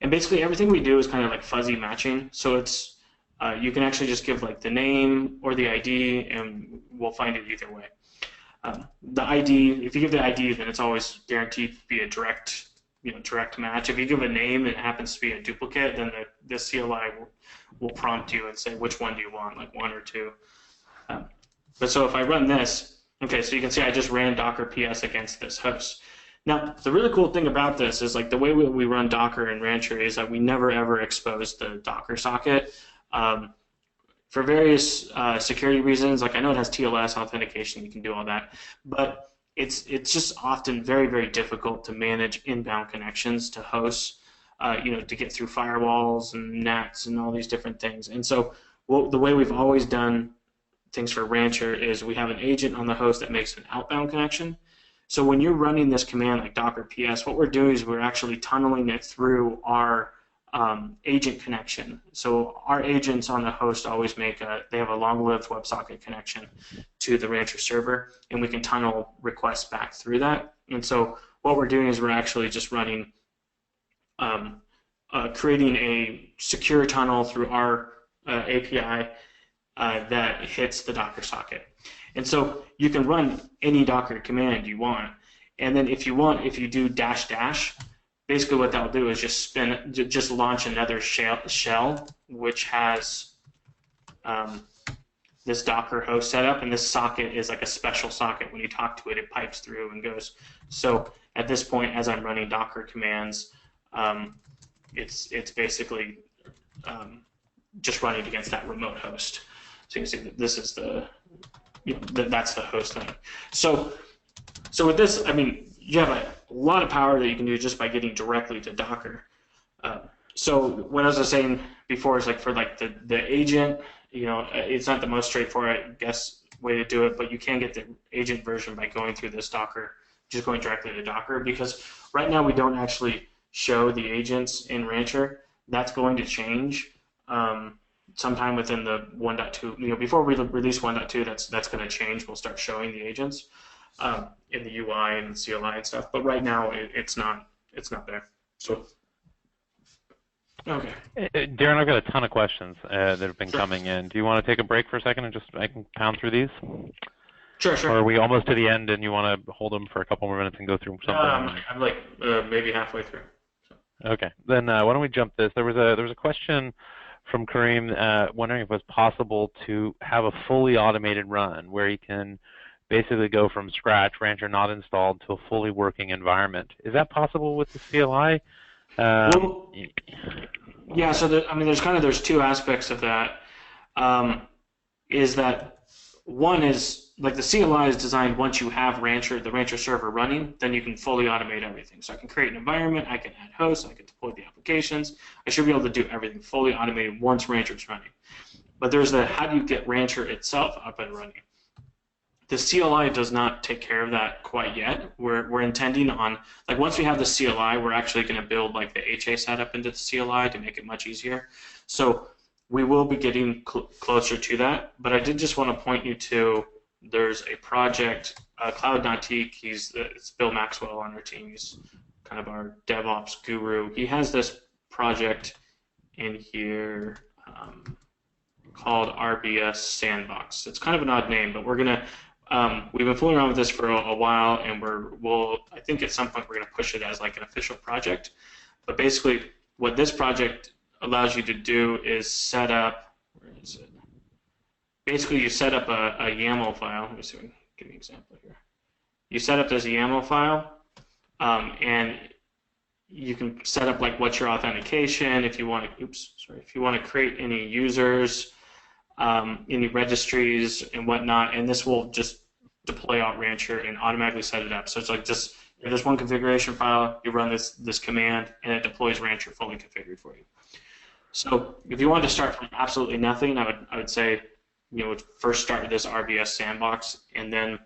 [SPEAKER 2] And basically everything we do is kind of like fuzzy matching. So it's you can actually just give like the name or the ID, and we'll find it either way. The ID, if you give the ID, then it's always guaranteed to be a direct match. If you give a name and it happens to be a duplicate, then the CLI will prompt you and say which one do you want, like 1 or 2. But so if I run this, okay, so you can see I just ran Docker PS against this host. Now, the really cool thing about this is like the way we run Docker and Rancher is that we never ever expose the Docker socket. For various security reasons, like I know it has TLS authentication, you can do all that, but it's just often very, very difficult to manage inbound connections to hosts, to get through firewalls and NATs and all these different things. And so the way we've always done things for Rancher is we have an agent on the host that makes an outbound connection. So when you're running this command like docker ps, what we're doing is we're actually tunneling it through our agent connection. So our agents on the host always they have a long-lived WebSocket connection to the Rancher server, and we can tunnel requests back through that. And so what we're doing is we're actually just running, creating a secure tunnel through our API that hits the Docker socket. And so you can run any Docker command you want. And then if you do --, basically what that will do is just launch another shell which has this Docker host setup, and this socket is like a special socket. When you talk to it, it pipes through and goes. So at this point, as I'm running Docker commands, it's basically just running against that remote host. So you can see that this is that's the host thing. So with this, I mean, you have a lot of power that you can do just by getting directly to Docker. So what I was saying before is like for like the agent, it's not the most straightforward, I guess, way to do it, but you can get the agent version by going through this Docker, just going directly to Docker, because right now we don't actually show the agents in Rancher. That's going to change sometime within the 1.2. Before we release 1.2, that's going to change. We'll start showing the agents in the UI and the CLI and stuff. But right now, it's not there. So. Okay.
[SPEAKER 1] Darren, I've got a ton of questions that have been coming in. Do you want to take a break for a second and I can pound through these?
[SPEAKER 2] Sure.
[SPEAKER 1] Or are we almost to the end and you want to hold them for a couple more minutes and go through something?
[SPEAKER 2] I'm like maybe halfway through. So.
[SPEAKER 1] Okay. Then why don't we jump this? There was a question from Kareem wondering if it was possible to have a fully automated run where you can basically go from scratch, Rancher not installed, to a fully working environment. Is that possible with the CLI?
[SPEAKER 2] Yeah, so there's two aspects of that. Is that one is like the CLI is designed once you have the Rancher server running, then you can fully automate everything. So I can create an environment, I can add hosts, I can deploy the applications. I should be able to do everything fully automated once Rancher's running. But there's how do you get Rancher itself up and running? The CLI does not take care of that quite yet. We're intending on, like, once we have the CLI, we're actually going to build like the HA setup into the CLI to make it much easier. So we will be getting closer to that. But I did just want to point you to, there's a project, Cloud Nautique. It's Bill Maxwell on our team. He's kind of our DevOps guru. He has this project in here called RBS Sandbox. It's kind of an odd name, but we're gonna. We've been fooling around with this for a while, and I think at some point we're going to push it as like an official project. But basically, what this project allows you to do is set up. Where is it? Basically, you set up a YAML file. Let me see. Give me an example here. You set up this YAML file, and you can set up like what's your authentication. If you want to create any users. Any registries and whatnot, and this will just deploy out Rancher and automatically set it up. So it's like just there's one configuration file, you run this command, and it deploys Rancher fully configured for you. So if you wanted to start from absolutely nothing, I would say first start with this RBS sandbox, and then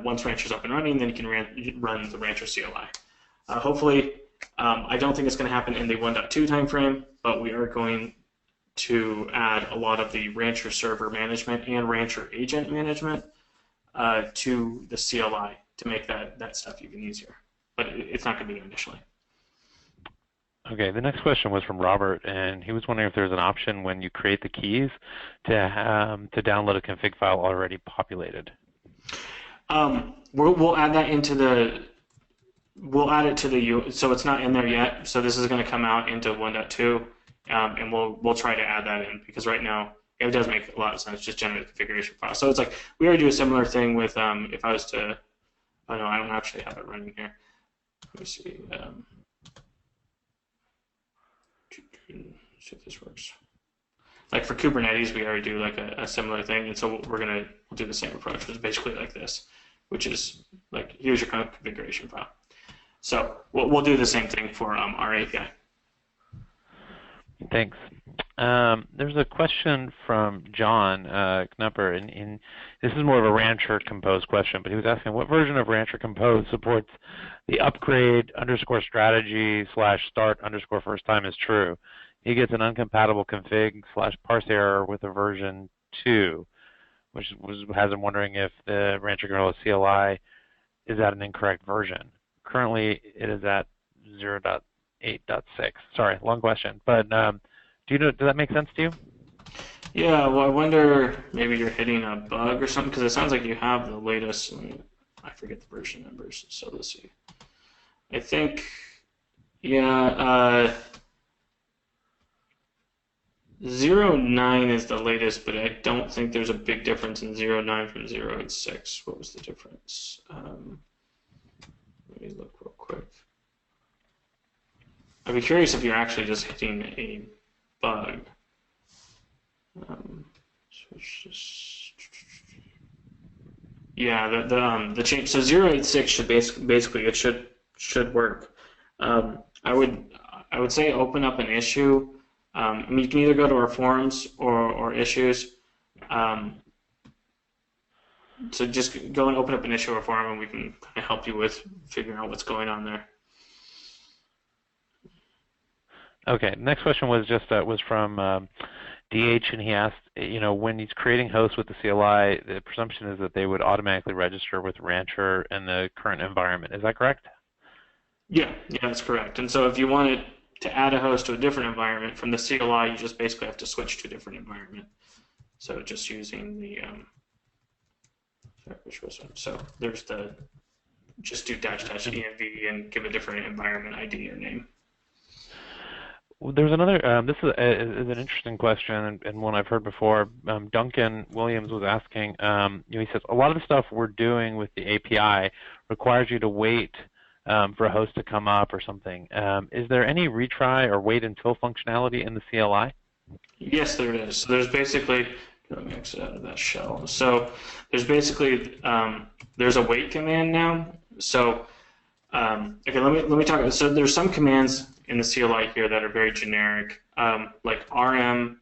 [SPEAKER 2] once Rancher's up and running, then you can run the Rancher CLI. Hopefully, I don't think it's going to happen in the 1.2 timeframe, but we are going to add a lot of the Rancher server management and Rancher agent management to the CLI to make that stuff even easier. But it's not going to be initially.
[SPEAKER 1] Okay, the next question was from Robert, and he was wondering if there's an option when you create the keys to download a config file already populated.
[SPEAKER 2] We'll add that into the. We'll add it to the so it's not in there yet. So this is going to come out into 1.2. And we'll try to add that in, because right now it does make a lot of sense, just generate the configuration file. So it's like we already do a similar thing with if I was to, oh no, I don't actually have it running here. Let me see. See if this works. Like for Kubernetes, we already do like a similar thing, and so we'll do the same approach, which is basically like this, which is like here's your configuration file. So we'll do the same thing for our API.
[SPEAKER 1] Thanks. There's a question from John Knupper, and this is more of a Rancher Compose question, but he was asking what version of Rancher Compose supports the upgrade _ strategy / start _ first time is true. He gets an uncompatible config / parse error with a version 2, which has him wondering if the Rancher CLI is at an incorrect version. Currently, it is at 0.8.6. Sorry, long question, but does that make sense to you?
[SPEAKER 2] Yeah, well, I wonder maybe you're hitting a bug or something, because it sounds like you have the latest, I forget the version numbers, so let's see. I think, yeah, 0.9 is the latest, but I don't think there's a big difference in 0.9 from 0.8.6. What was the difference? Let me look real quick. I'd be curious if you're actually just hitting a bug. Yeah, the change. So 0.8.6 should basically it should work. I would say open up an issue. I mean, you can either go to our forums or issues. So just go and open up an issue or forum, and we can kind of help you with figuring out what's going on there.
[SPEAKER 1] Okay. Next question was from DH, and he asked, when he's creating hosts with the CLI, the presumption is that they would automatically register with Rancher in the current environment. Is that correct?
[SPEAKER 2] Yeah, that's correct. And so if you wanted to add a host to a different environment from the CLI, you just basically have to switch to a different environment. So just using the which was one? So there's just do --env and give a different environment ID or name.
[SPEAKER 1] There's another, this is an interesting question and one I've heard before. Duncan Williams was asking, he says, a lot of the stuff we're doing with the API requires you to wait for a host to come up or something. Is there any retry or wait until functionality in the CLI?
[SPEAKER 2] Yes, there is. So there's basically, let me exit out of that shell. So there's basically, there's a wait command now. So, okay, let me talk. So there's some commands in the CLI here that are very generic, like rm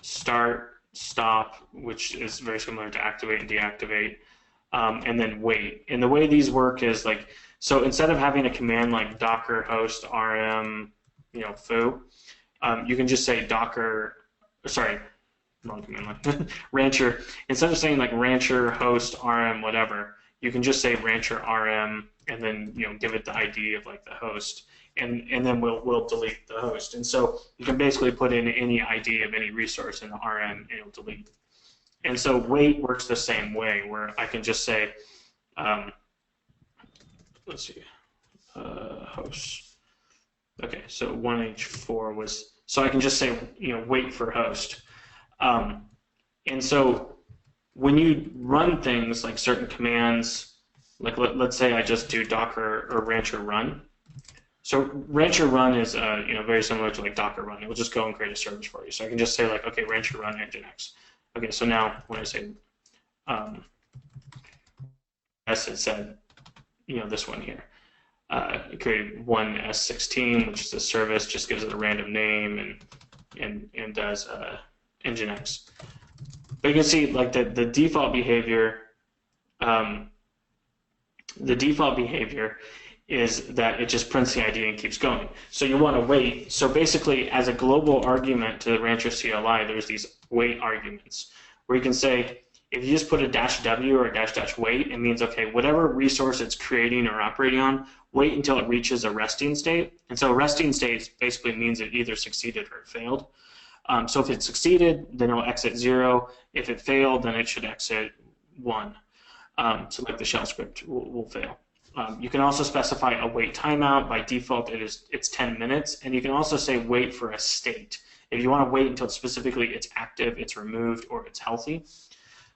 [SPEAKER 2] start stop, which is very similar to activate and deactivate, and then wait. And the way these work is like, so instead of having a command like docker host rm, foo, you can just say wrong command line, rancher. Instead of saying like rancher host rm whatever, you can just say rancher rm and then give it the ID of like the host. And then we'll delete the host. And so you can basically put in any ID of any resource in the RM and it'll delete. And so wait works the same way, where I can just say, let's see, host. Okay, so 1H4 was, so I can just say, wait for host. And so when you run things like certain commands, like let's say I just do docker or rancher run. So Rancher run is very similar to like Docker run. It will just go and create a service for you. So I can just say like, okay, Rancher run Nginx. Okay, so now when I say S, it said this one here. It created one S16, which is a service, just gives it a random name and does Nginx. But you can see like the default behavior. The default behavior is that it just prints the ID and keeps going. So you want to wait. So basically, as a global argument to the Rancher CLI, there's these wait arguments where you can say, if you just put a -w or a --wait, it means, okay, whatever resource it's creating or operating on, wait until it reaches a resting state. And so a resting state basically means it either succeeded or it failed. So if it succeeded, then it'll exit 0. If it failed, then it should exit 1. So like the shell script will fail. You can also specify a wait timeout. By default, it's 10 minutes, and you can also say wait for a state. If you want to wait until specifically it's active, it's removed, or it's healthy.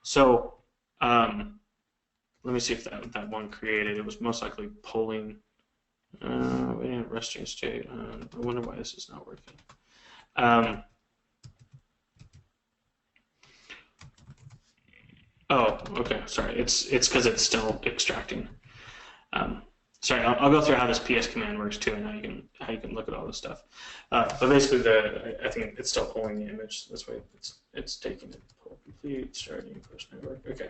[SPEAKER 2] So let me see if that one created. It was most likely pulling. Waiting at resting state. I wonder why this is not working. Oh, okay. Sorry. It's because it's still extracting. sorry, I'll go through how this PS command works too, and how you can look at all this stuff. But basically, I think it's still pulling the image. This way, it's taking it pull complete starting post network. Okay.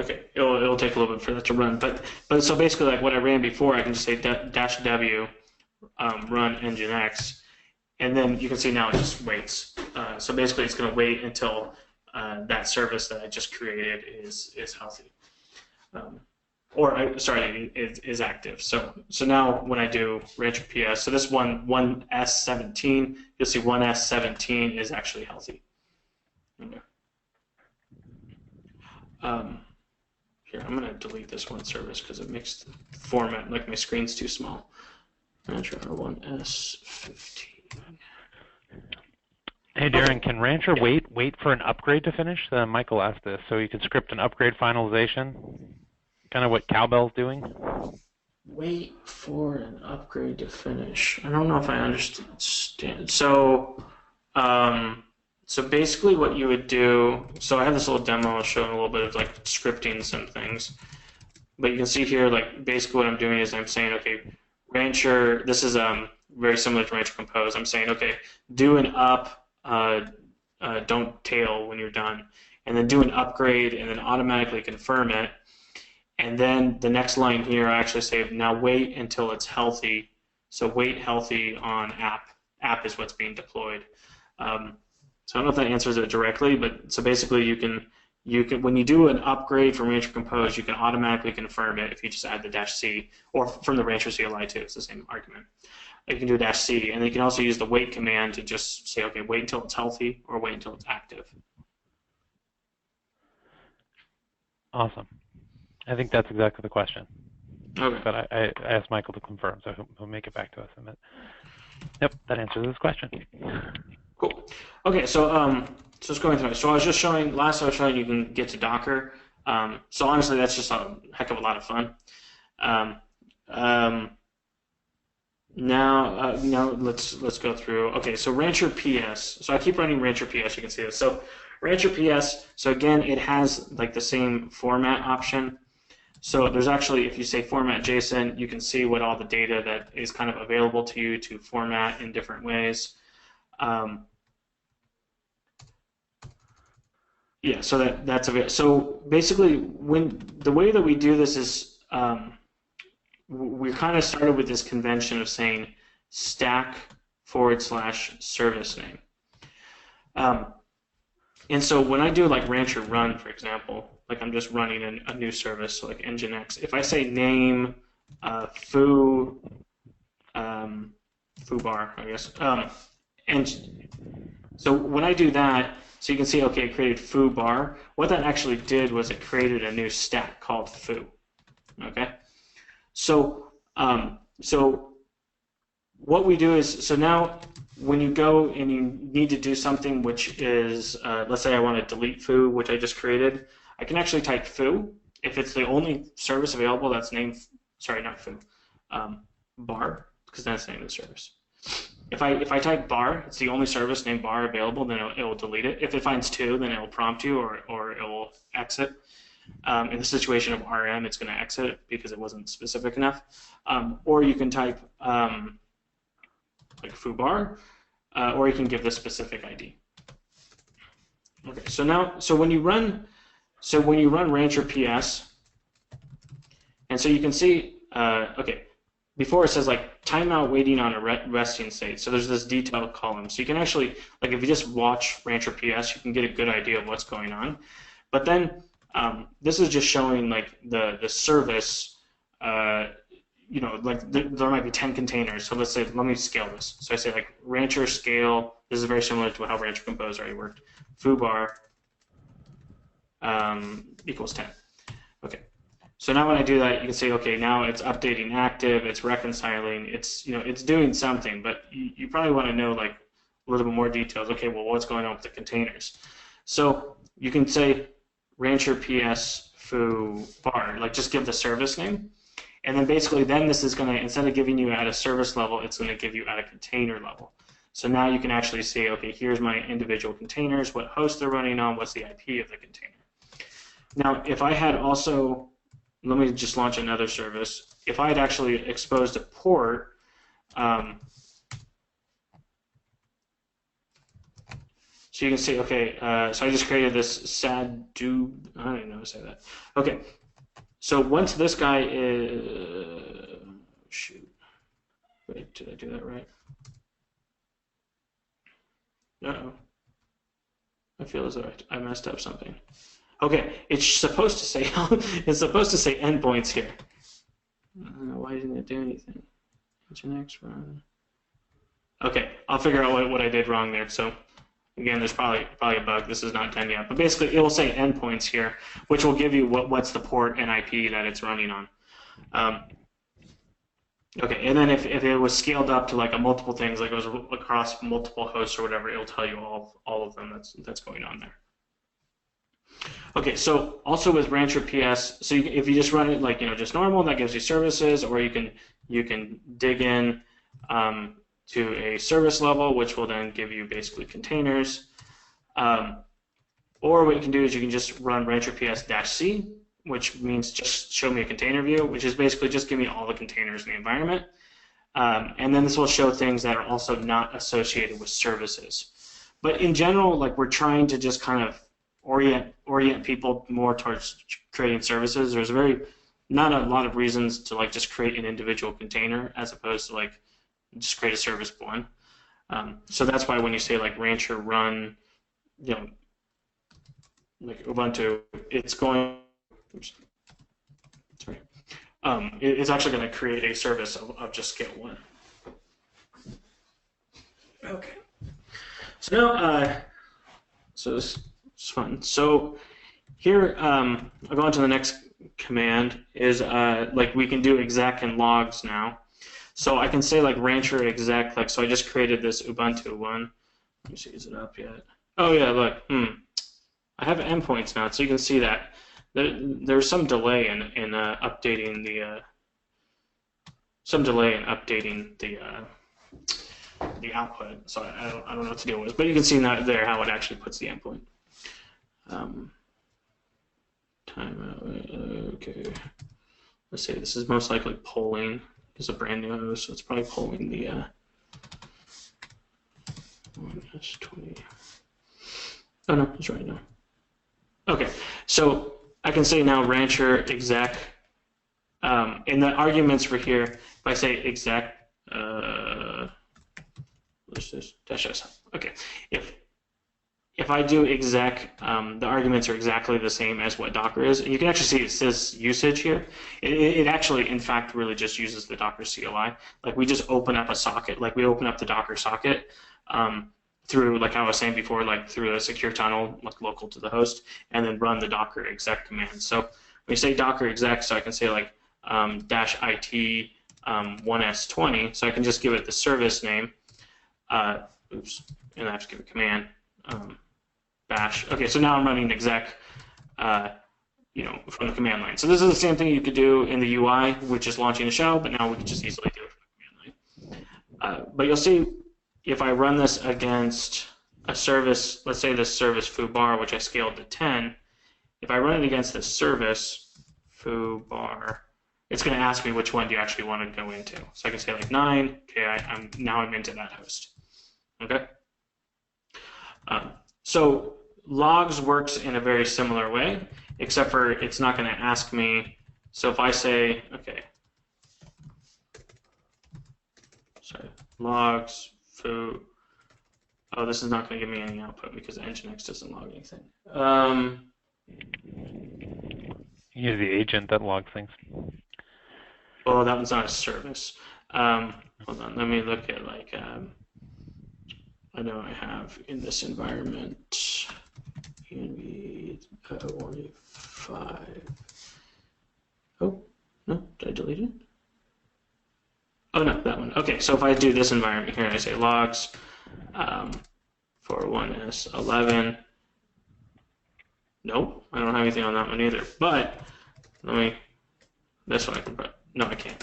[SPEAKER 2] Okay, it'll take a little bit for that to run, but so basically, like what I ran before, I can just say -w run nginx, and then you can see now it just waits. So basically, it's going to wait until that service that I just created is healthy, is active. So now when I do Rancher PS, so this 1S17, you'll see 1S17 is actually healthy. Okay. Here, I'm going to delete this one service because it makes the format, like my screen's too small. Rancher R1S15.
[SPEAKER 1] Hey, Darren, can Rancher wait for an upgrade to finish? Michael asked this, so you can script an upgrade finalization, kind of what Cowbell's doing.
[SPEAKER 2] Wait for an upgrade to finish. I don't know if I understand. So, so basically what you would do, so I have this little demo showing a little bit of like scripting some things, but you can see here, like basically what I'm doing is I'm saying, okay, Rancher, this is very similar to Rancher Compose. I'm saying, okay, do an up, don't tail when you're done, and then do an upgrade and then automatically confirm it. And then the next line here, I actually say, now wait until it's healthy. So wait healthy on app. App is what's being deployed. So I don't know if that answers it directly, but so basically you can when you do an upgrade from Rancher Compose, you can automatically confirm it if you just add the -c, or from the Rancher CLI too. It's the same argument. You can do a -c, and then you can also use the wait command to just say, okay, wait until it's healthy or wait until it's active.
[SPEAKER 1] Awesome. I think that's exactly the question.
[SPEAKER 2] Okay.
[SPEAKER 1] But I asked Michael to confirm, so he'll make it back to us in a minute. Yep, that answers this question.
[SPEAKER 2] Cool. Okay, so just going through it. So I was just showing, last I was showing you can get to Docker. So honestly, that's just a heck of a lot of fun. Now let's go through. Okay, so Rancher PS. So I keep running Rancher PS. You can see this. So Rancher PS. So again, it has like the same format option. So there's actually, if you say format JSON, you can see what all the data that is kind of available to you to format in different ways. Yeah, so that's available. So basically, the way that we do this is we kind of started with this convention of saying stack/service name. And so when I do like Rancher run, for example, like I'm just running a new service, so like nginx. If I say name foo bar, I guess, and so when I do that, so you can see, okay, it created foo bar. What that actually did was it created a new stack called foo. Okay, so so what we do is, so now when you go and you need to do something which is, let's say I want to delete foo, which I just created, I can actually type foo if it's the only service available that's named, sorry, not foo, bar, because that's the name of the service. If I type bar, it's the only service named bar available, then it will delete it. If it finds two, then it will prompt you or it will exit. In the situation of RM, it's going to exit because it wasn't specific enough. Or you can type like foo bar, or you can give the specific ID. Okay, so now, so when you run Rancher PS, and so you can see, okay, before it says like timeout waiting on a resting state. So there's this detailed column. So you can actually, like if you just watch Rancher PS, you can get a good idea of what's going on. But then this is just showing like the service, you know, like there might be 10 containers. So let's say, let me scale this. So I say like Rancher scale, this is very similar to how Rancher Compose already worked. Foobar equals 10. Okay. So now when I do that, you can say, okay, now it's updating active, it's reconciling, it's, you know, it's doing something, but you probably want to know like a little bit more details. Okay, well, what's going on with the containers? So you can say Rancher PS foo bar, like just give the service name. And then basically then this is going to, instead of giving you at a service level, it's going to give you at a container level. So now you can actually see, okay, here's my individual containers, what host they're running on, what's the IP of the container. Now, if I had also let me just launch another service. If I had actually exposed a port, so you can see, okay, so I just created this sad do, I don't even know how to say that. Okay, so once this guy is, shoot, wait, did I do that right? Uh-oh. I feel as though I messed up something. Okay, it's supposed to say it's supposed to say endpoints here. Why didn't it do anything? Nginx run. Okay, I'll figure out what I did wrong there. So again, there's probably a bug. This is not done yet, but basically it will say endpoints here, which will give you what's the port and IP that it's running on. Okay, and then if it was scaled up to like a multiple things, like it was across multiple hosts or whatever, it'll tell you all of them that's going on there. Okay, so also with Rancher PS, so if you just run it like just normal, that gives you services, or you can dig in to a service level, which will then give you basically containers. Or what you can do is you can just run Rancher PS-C, which means just show me a container view, which is basically just give me all the containers in the environment. And then this will show things that are also not associated with services. But in general, like we're trying to just kind of orient people more towards creating services. There's not a lot of reasons to like just create an individual container as opposed to like just create a service one. So that's why when you say like Rancher run, like Ubuntu, it's going. Oops, sorry. It's actually going to create a service of just scale 1. Okay. So now, so this is fun. So here, I'll go on to the next command. Is like we can do exec and logs now. So I can say like Rancher exec. Like so, I just created this Ubuntu one. Let me see, is it up yet? Oh yeah, look. I have endpoints now, so you can see that. There's some delay in updating the output. So I don't know what to deal with, but you can see there how it actually puts the endpoint. Timeout. Okay. Let's see. This is most likely polling. It's a brand new host, so it's probably polling the 1S20. Oh no, it's right now. Okay, so I can say now Rancher exec, and the arguments for here, if I say exec, let's just dash s. Okay, if I do exec, the arguments are exactly the same as what Docker is. And you can actually see it says usage here. It actually, in fact, really just uses the Docker CLI. Like we just open up a socket, like we open up the Docker socket, through, like I was saying before, like through a secure tunnel, like local to the host, and then run the Docker exec command. So when you say Docker exec, so I can say like -it 1s20, so I can just give it the service name. Oops, and I have to give a command. Bash. Okay, so now I'm running exec, from the command line. So this is the same thing you could do in the UI, which is launching a shell, but now we can just easily do it from the command line. But you'll see, if I run this against a service, let's say this service foobar, which I scaled to 10, if I run it against this service foobar, it's going to ask me which one do you actually want to go into. So I can say like 9. Okay, I'm into that host. Okay. So logs works in a very similar way, except for it's not going to ask me. So if I say, okay, sorry, logs. Oh, this is not going to give me any output because Nginx doesn't log anything.
[SPEAKER 1] Use the agent that logs things.
[SPEAKER 2] Oh, that one's not a service. Hold on, let me look at like, I know I have in this environment, env 25. Oh, no, did I delete it? Oh no, that one. Okay, so if I do this environment here and I say logs for 1s11, nope, I don't have anything on that one either. But this one I can put. No, I can't.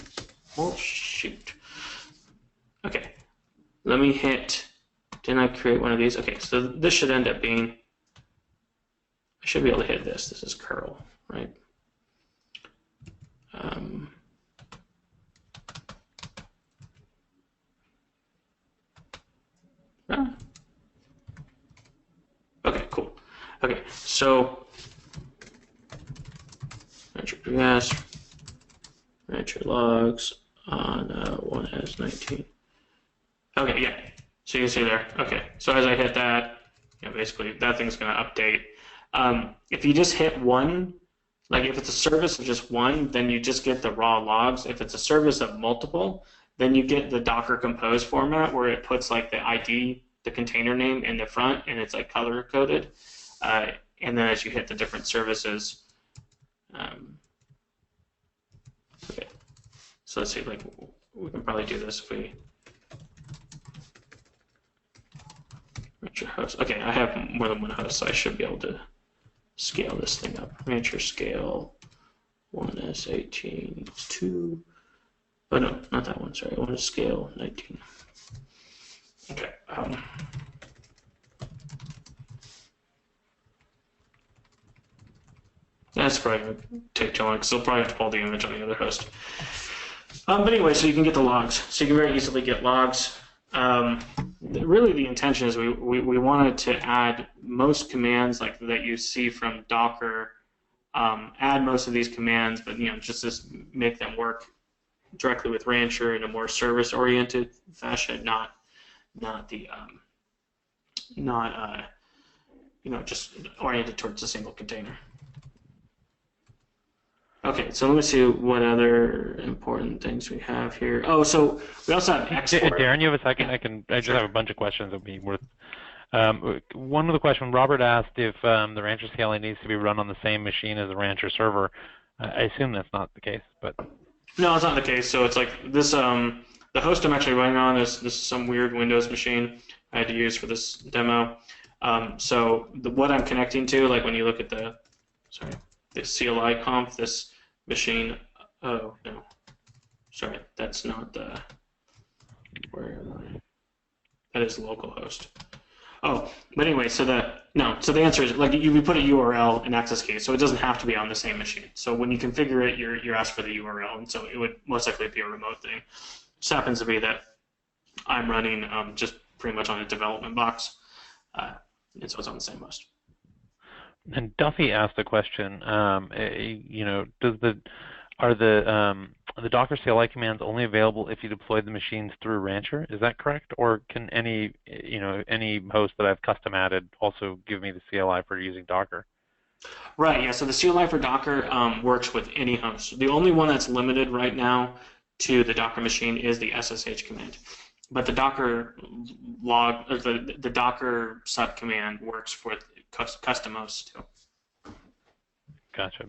[SPEAKER 2] Oh shoot. Okay, let me hit. Didn't I create one of these? Okay, so this should end up being. I should be able to hit this. This is curl, right? Okay, cool. Okay, so Rancher PS, Rancher logs on 1S19. Okay, yeah. So you can see there. Okay, so as I hit that, basically that thing's going to update. If you just hit one, like if it's a service of just one, then you just get the raw logs. If it's a service of multiple, then you get the Docker Compose format where it puts like the ID, the container name in the front, and it's like color coded. And then as you hit the different services, okay. So let's see, like we can probably do this if we. Rancher host. Okay, I have more than one host, so I should be able to scale this thing up. Rancher scale 1S18 2. Oh no, not that one. Sorry, I want to scale 19. Okay. That's probably going to take too long because they'll probably have to pull the image on the other host. But anyway, so you can get the logs. So you can very easily get logs. Really, the intention is we wanted to add most commands like that you see from Docker. Add most of these commands, but just to make them work directly with Rancher in a more service-oriented fashion, not just oriented towards a single container. Okay, so let me see what other important things we have here. Oh, so we also have export.
[SPEAKER 1] Darren, you have a second? I just have a bunch of questions that would be worth. One of the questions, Robert asked if the Rancher CLI needs to be run on the same machine as the Rancher server. I assume that's not the case, but.
[SPEAKER 2] No, it's not the case. So it's like this. The host I'm actually running on is some weird Windows machine I had to use for this demo. So what I'm connecting to, like when you look at the CLI conf, this machine. Oh no, sorry, that's not the. Where am I? That is localhost. Oh, but anyway, so the answer is like we put a URL and access key, so it doesn't have to be on the same machine. So when you configure it, you're asked for the URL, and so it would most likely be a remote thing. It just happens to be that I'm running just pretty much on a development box, and so it's on the same host.
[SPEAKER 1] And Duffy asked a question. Are the Docker CLI commands only available if you deploy the machines through Rancher? Is that correct, or can any host that I've custom added also give me the CLI for using Docker?
[SPEAKER 2] Right. Yeah. So the CLI for Docker works with any host. The only one that's limited right now to the Docker machine is the SSH command. But the Docker log, or the Docker sub command works with custom hosts too.
[SPEAKER 1] Gotcha.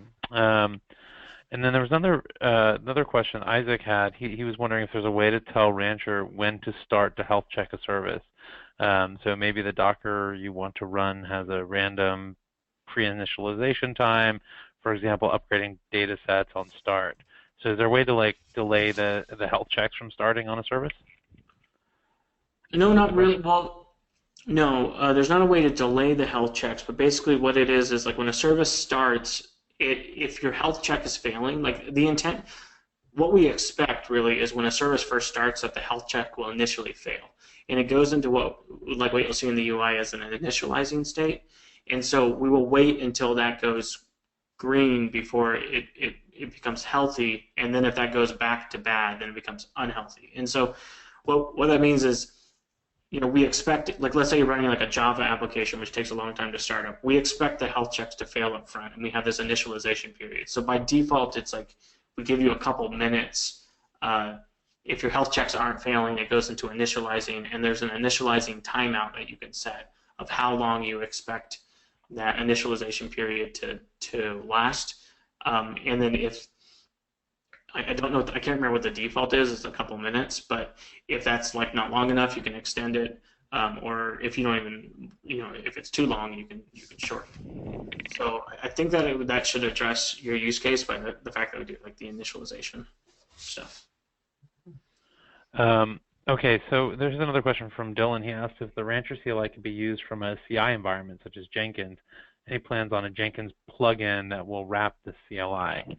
[SPEAKER 1] And then there was another question Isaac had. He was wondering if there's a way to tell Rancher when to start to health check a service. So maybe the Docker you want to run has a random pre-initialization time, for example, upgrading data sets on start. So is there a way to delay the health checks from starting on a service?
[SPEAKER 2] No, not really. Well, no, there's not a way to delay the health checks, but basically what it is like when a service starts, if your health check is failing, like the intent, what we expect really is when a service first starts that the health check will initially fail. And it goes into what you'll see in the UI as an initializing state. And so we will wait until that goes green before it becomes healthy. And then if that goes back to bad, then it becomes unhealthy. And so what that means is, we expect, like let's say you're running like a Java application, which takes a long time to start up. We expect the health checks to fail up front, and we have this initialization period. So by default, it's like we give you a couple minutes. If your health checks aren't failing, it goes into initializing, and there's an initializing timeout that you can set of how long you expect that initialization period to last. And then if I don't know, I can't remember what the default is. It's a couple minutes, but if that's like not long enough, you can extend it, or if you don't even, if it's too long, you can shorten. So I think that should address your use case by the fact that we do like the initialization stuff.
[SPEAKER 1] Okay, so there's another question from Dylan. He asked if the Rancher CLI can be used from a CI environment such as Jenkins. Any plans on a Jenkins plugin that will wrap the CLI?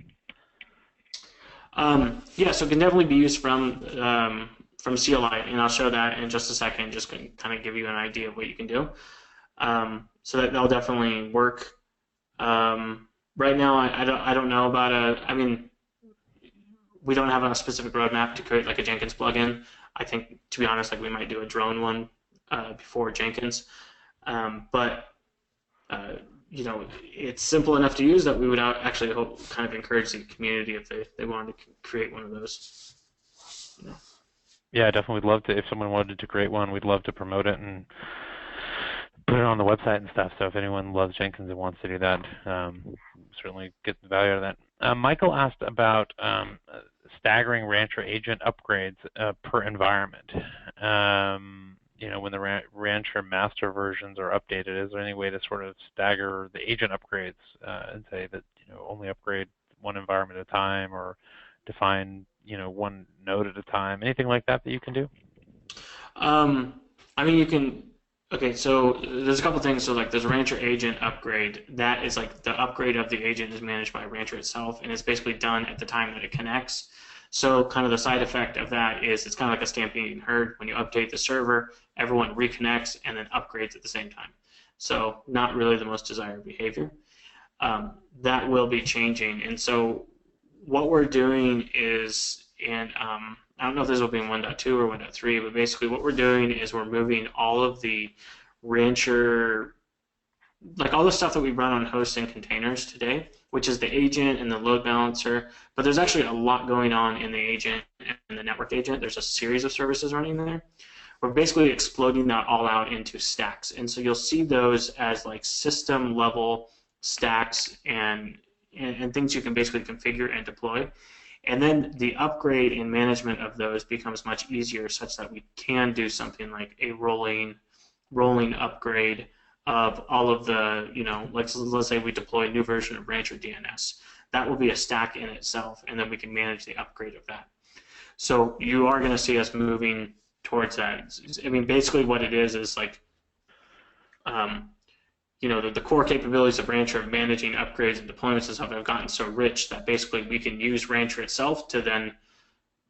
[SPEAKER 2] Yeah, so it can definitely be used from CLI, and I'll show that in just a second, just to kind of give you an idea of what you can do. So that'll definitely work. Right now, I don't know about I mean, we don't have a specific roadmap to create like a Jenkins plugin. I think, to be honest, like we might do a drone one before Jenkins. But you know, it's simple enough to use that we would actually kind of encourage the community if they wanted to create one of those. You know.
[SPEAKER 1] Yeah, definitely. We'd love to. If someone wanted to create one, we'd love to promote it and put it on the website and stuff. So if anyone loves Jenkins and wants to do that, certainly get the value out of that. Michael asked about staggering Rancher agent upgrades per environment. You know, when the Rancher master versions are updated, is there any way to sort of stagger the agent upgrades and say that, you know, only upgrade one environment at a time, or define, you know, one node at a time? Anything like that you can do?
[SPEAKER 2] I mean, you can. Okay, so there's a couple things. So like there's a Rancher agent upgrade. That is like the upgrade of the agent is managed by Rancher itself, and it's basically done at the time that it connects. So kind of the side effect of that is it's kind of like a stampeding herd. When you update the server, everyone reconnects and then upgrades at the same time. So not really the most desired behavior. That will be changing. And so what we're doing is, and I don't know if this will be in 1.2 or 1.3, but basically what we're doing is we're moving all of the Rancher, like all the stuff that we run on hosts and containers today, which is the agent and the load balancer, but there's actually a lot going on in the agent and the network agent. There's a series of services running there. We're basically exploding that all out into stacks. And so you'll see those as like system level stacks and things you can basically configure and deploy. And then the upgrade and management of those becomes much easier, such that we can do something like a rolling upgrade of all of the, you know, like let's say we deploy a new version of Rancher DNS. That will be a stack in itself, and then we can manage the upgrade of that. So you are going to see us moving towards that. I mean, basically what it is like, you know, the core capabilities of Rancher of managing upgrades and deployments and stuff have gotten so rich that basically we can use Rancher itself to then,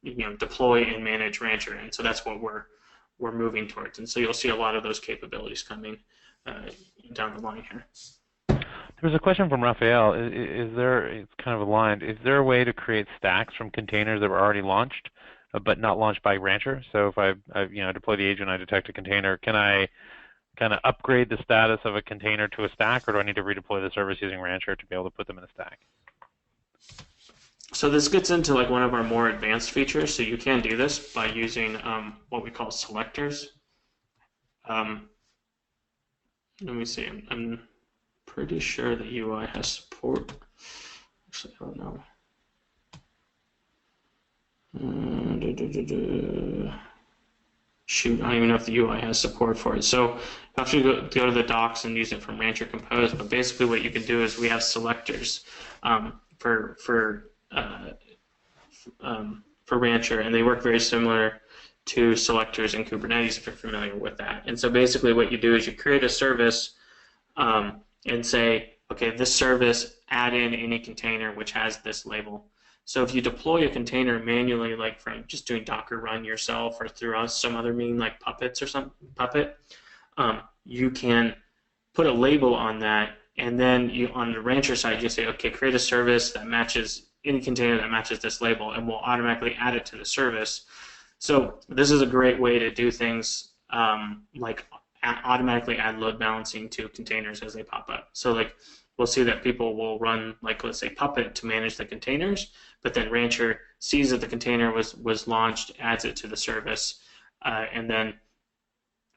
[SPEAKER 2] you know, deploy and manage Rancher. And so that's what we're moving towards. And so you'll see a lot of those capabilities coming down the line here.
[SPEAKER 1] There's a question from Raphael. Is there, it's kind of aligned, is there a way to create stacks from containers that were already launched but not launched by Rancher? So if I you know, deploy the agent, I detect a container, can I kind of upgrade the status of a container to a stack, or do I need to redeploy the service using Rancher to be able to put them in a stack?
[SPEAKER 2] So this gets into like one of our more advanced features. So you can do this by using what we call selectors. Let me see. I'm pretty sure that UI has support. Actually, I don't know. Shoot, I don't even know if the UI has support for it. So you have to go to the docs and use it from Rancher Compose. But basically, what you can do is we have selectors for Rancher, and they work very similar to selectors in Kubernetes if you're familiar with that. And so basically, what you do is you create a service and say, okay, this service, add in any container which has this label. So if you deploy a container manually, like from just doing Docker run yourself or through some other mean like Puppet, you can put a label on that, and then you on the Rancher side, you say, okay, create a service that matches any container that matches this label, and we'll automatically add it to the service. So this is a great way to do things like automatically add load balancing to containers as they pop up. So like we'll see that people will run, like, let's say Puppet to manage the containers, but then Rancher sees that the container was launched, adds it to the service, and then,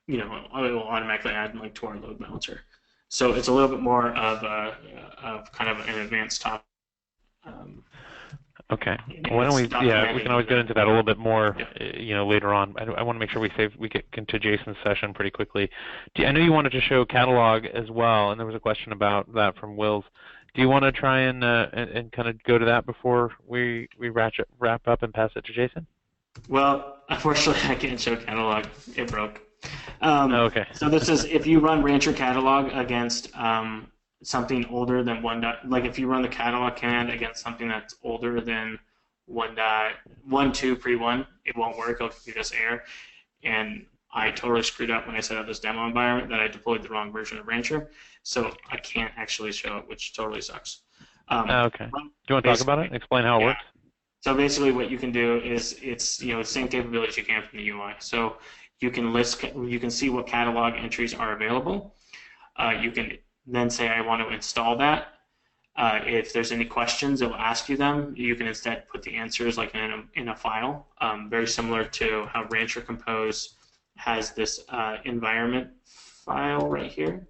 [SPEAKER 2] you know, it will automatically add like to our load balancer. So it's a little bit more of kind of an advanced topic.
[SPEAKER 1] Okay. Why don't we? Yeah, we can always get into that a little bit more, you know, later on. I want to make sure we get into Jason's session pretty quickly. I know you wanted to show catalog as well, and there was a question about that from Wills. Do you want to try and kind of go to that before we wrap up and pass it to Jason?
[SPEAKER 2] Well, unfortunately, I can't show catalog. It broke.
[SPEAKER 1] Okay.
[SPEAKER 2] So this is if you run Rancher catalog against something older than like if you run the catalog command against something that's older than 1.12 pre-1, it won't work. It'll give us error. And I totally screwed up when I set up this demo environment that I deployed the wrong version of Rancher, so I can't actually show it, which totally sucks.
[SPEAKER 1] Okay. Do you want to talk about it? Explain how it works?
[SPEAKER 2] So basically, what you can do is it's the same capabilities you can from the UI. So you can see what catalog entries are available. You can then say I want to install that. If there's any questions, it will ask you them. You can instead put the answers like in a file, very similar to how Rancher Compose has this environment file right here.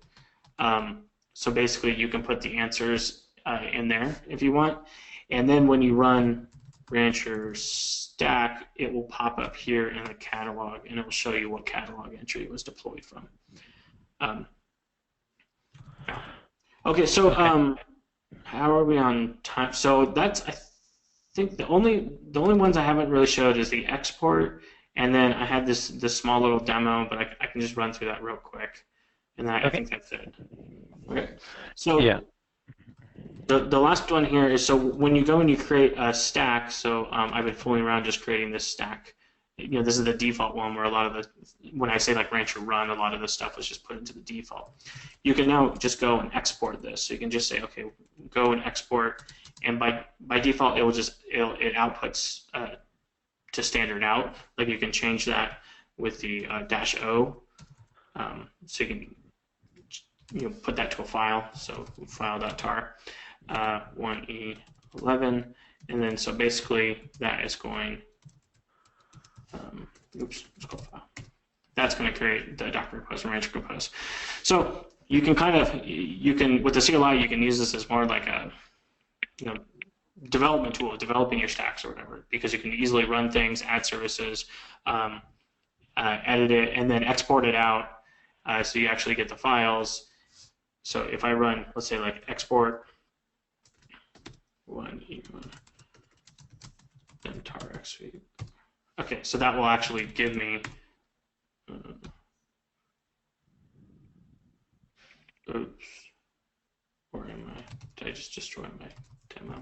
[SPEAKER 2] So basically, you can put the answers in there if you want, and then when you run Rancher stack, it will pop up here in the catalog, and it will show you what catalog entry it was deployed from. Okay, so how are we on time? So that's, I think the only ones I haven't really showed is the export, and then I had this small little demo, but I can just run through that real quick, and I think that's it. Okay, so
[SPEAKER 1] yeah.
[SPEAKER 2] The last one here is, so when you go and you create a stack, so I've been fooling around just creating this stack. This is the default one where a lot of when I say like Rancher run, a lot of the stuff was just put into the default. You can now just go and export this. So you can just say, okay, go and export, and by default it outputs to standard out. Like you can change that with the -O, so you can put that to a file. So file.tar 1E11, and then so basically that is going. Let's go file. That's going to create the Docker request and Rancher Compose. So you can with the CLI you can use this as more like a development tool, developing your stacks or whatever, because you can easily run things, add services, edit it, and then export it out, so you actually get the files. So if I run, let's say like export 1E1 then tar xv. Okay, so that will actually give me. Oops. Where am I? Did I just destroy my demo?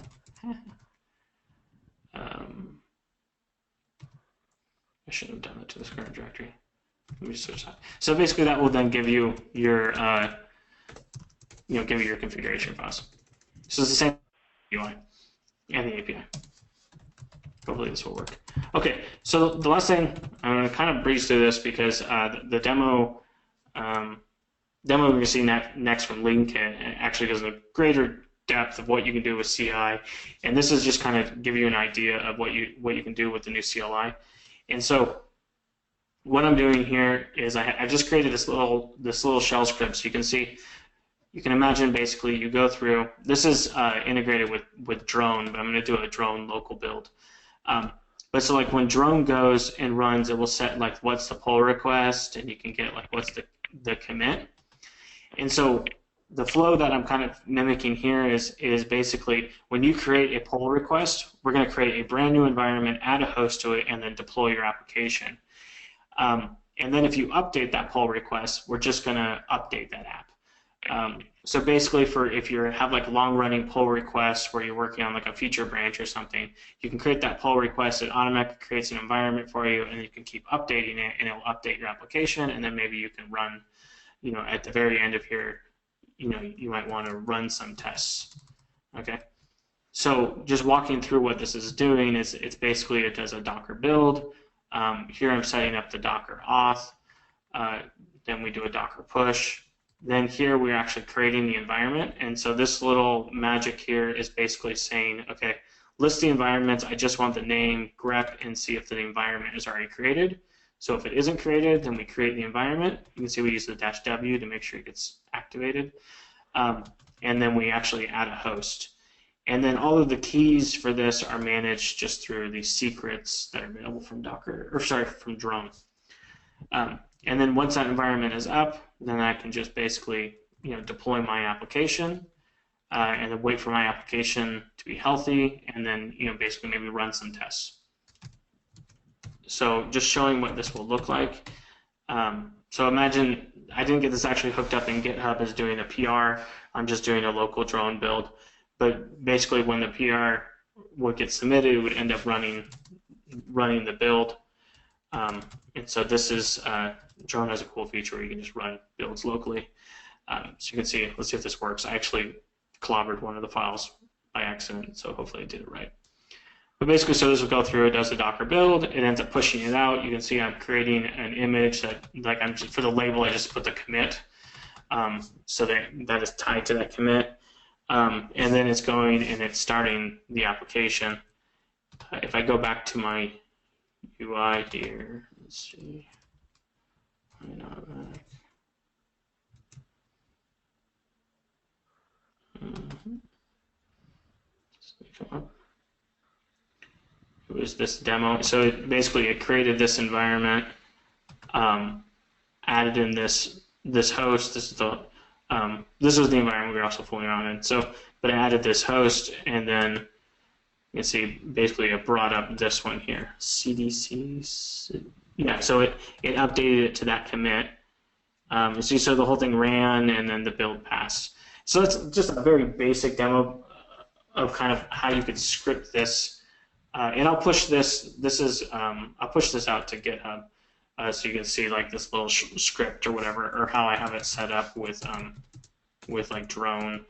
[SPEAKER 2] I should have done it to this current directory. Let me just switch that. So basically, that will then give you your, give you your configuration files. So it's the same UI and the API. Hopefully this will work. Okay, so the last thing, I'm going to kind of breeze through this because the demo we're going to see next from LeanKit actually goes into greater depth of what you can do with CLI, and this is just kind of give you an idea of what you can do with the new CLI. And so what I'm doing here is I just created this little shell script, so you can see. You can imagine basically you go through. This is integrated with drone, but I'm going to do a drone local build. But so like when drone goes and runs, it will set like what's the pull request, and you can get like what's the commit. And so the flow that I'm kind of mimicking here is basically when you create a pull request, we're going to create a brand new environment, add a host to it, and then deploy your application. And then if you update that pull request, we're just going to update that app. So basically, if you have like long-running pull requests where you're working on like a feature branch or something, you can create that pull request. It automatically creates an environment for you, and you can keep updating it, and it will update your application. And then maybe you can run, at the very end of here, you might want to run some tests. Okay. So just walking through what this is doing is it's basically it does a Docker build. Here I'm setting up the Docker auth. Then we do a Docker push. Then here we're actually creating the environment, and so this little magic here is basically saying, okay, list the environments, I just want the name, grep, and see if the environment is already created. So if it isn't created, then we create the environment. You can see we use the -W to make sure it gets activated. And then we actually add a host. And then all of the keys for this are managed just through these secrets that are available from from drone. And then once that environment is up, then I can just basically, deploy my application, and then wait for my application to be healthy, and then, basically maybe run some tests. So just showing what this will look like. So imagine I didn't get this actually hooked up in GitHub as doing a PR. I'm just doing a local drone build. But basically, when the PR would get submitted, it would end up running the build. And so this is, Drone has a cool feature where you can just run builds locally. So you can see, let's see if this works. I actually clobbered one of the files by accident, so hopefully I did it right. But basically, so this will go through, it does the Docker build, it ends up pushing it out. You can see I'm creating an image that, like, I'm just, for the label, I just put the commit. So that is tied to that commit. And then it's going and it's starting the application. If I go back to my UI here, let's see. It was this demo. So it created this environment, added in this host. This was the environment we were also fooling around in. So, but I added this host, and then you can see basically it brought up this one here, CDC. Yeah, so it updated it to that commit. So the whole thing ran, and then the build passed. So that's just a very basic demo of kind of how you could script this. And I'll push this. I'll push this out to GitHub, so you can see like this little script or whatever, or how I have it set up with like drone.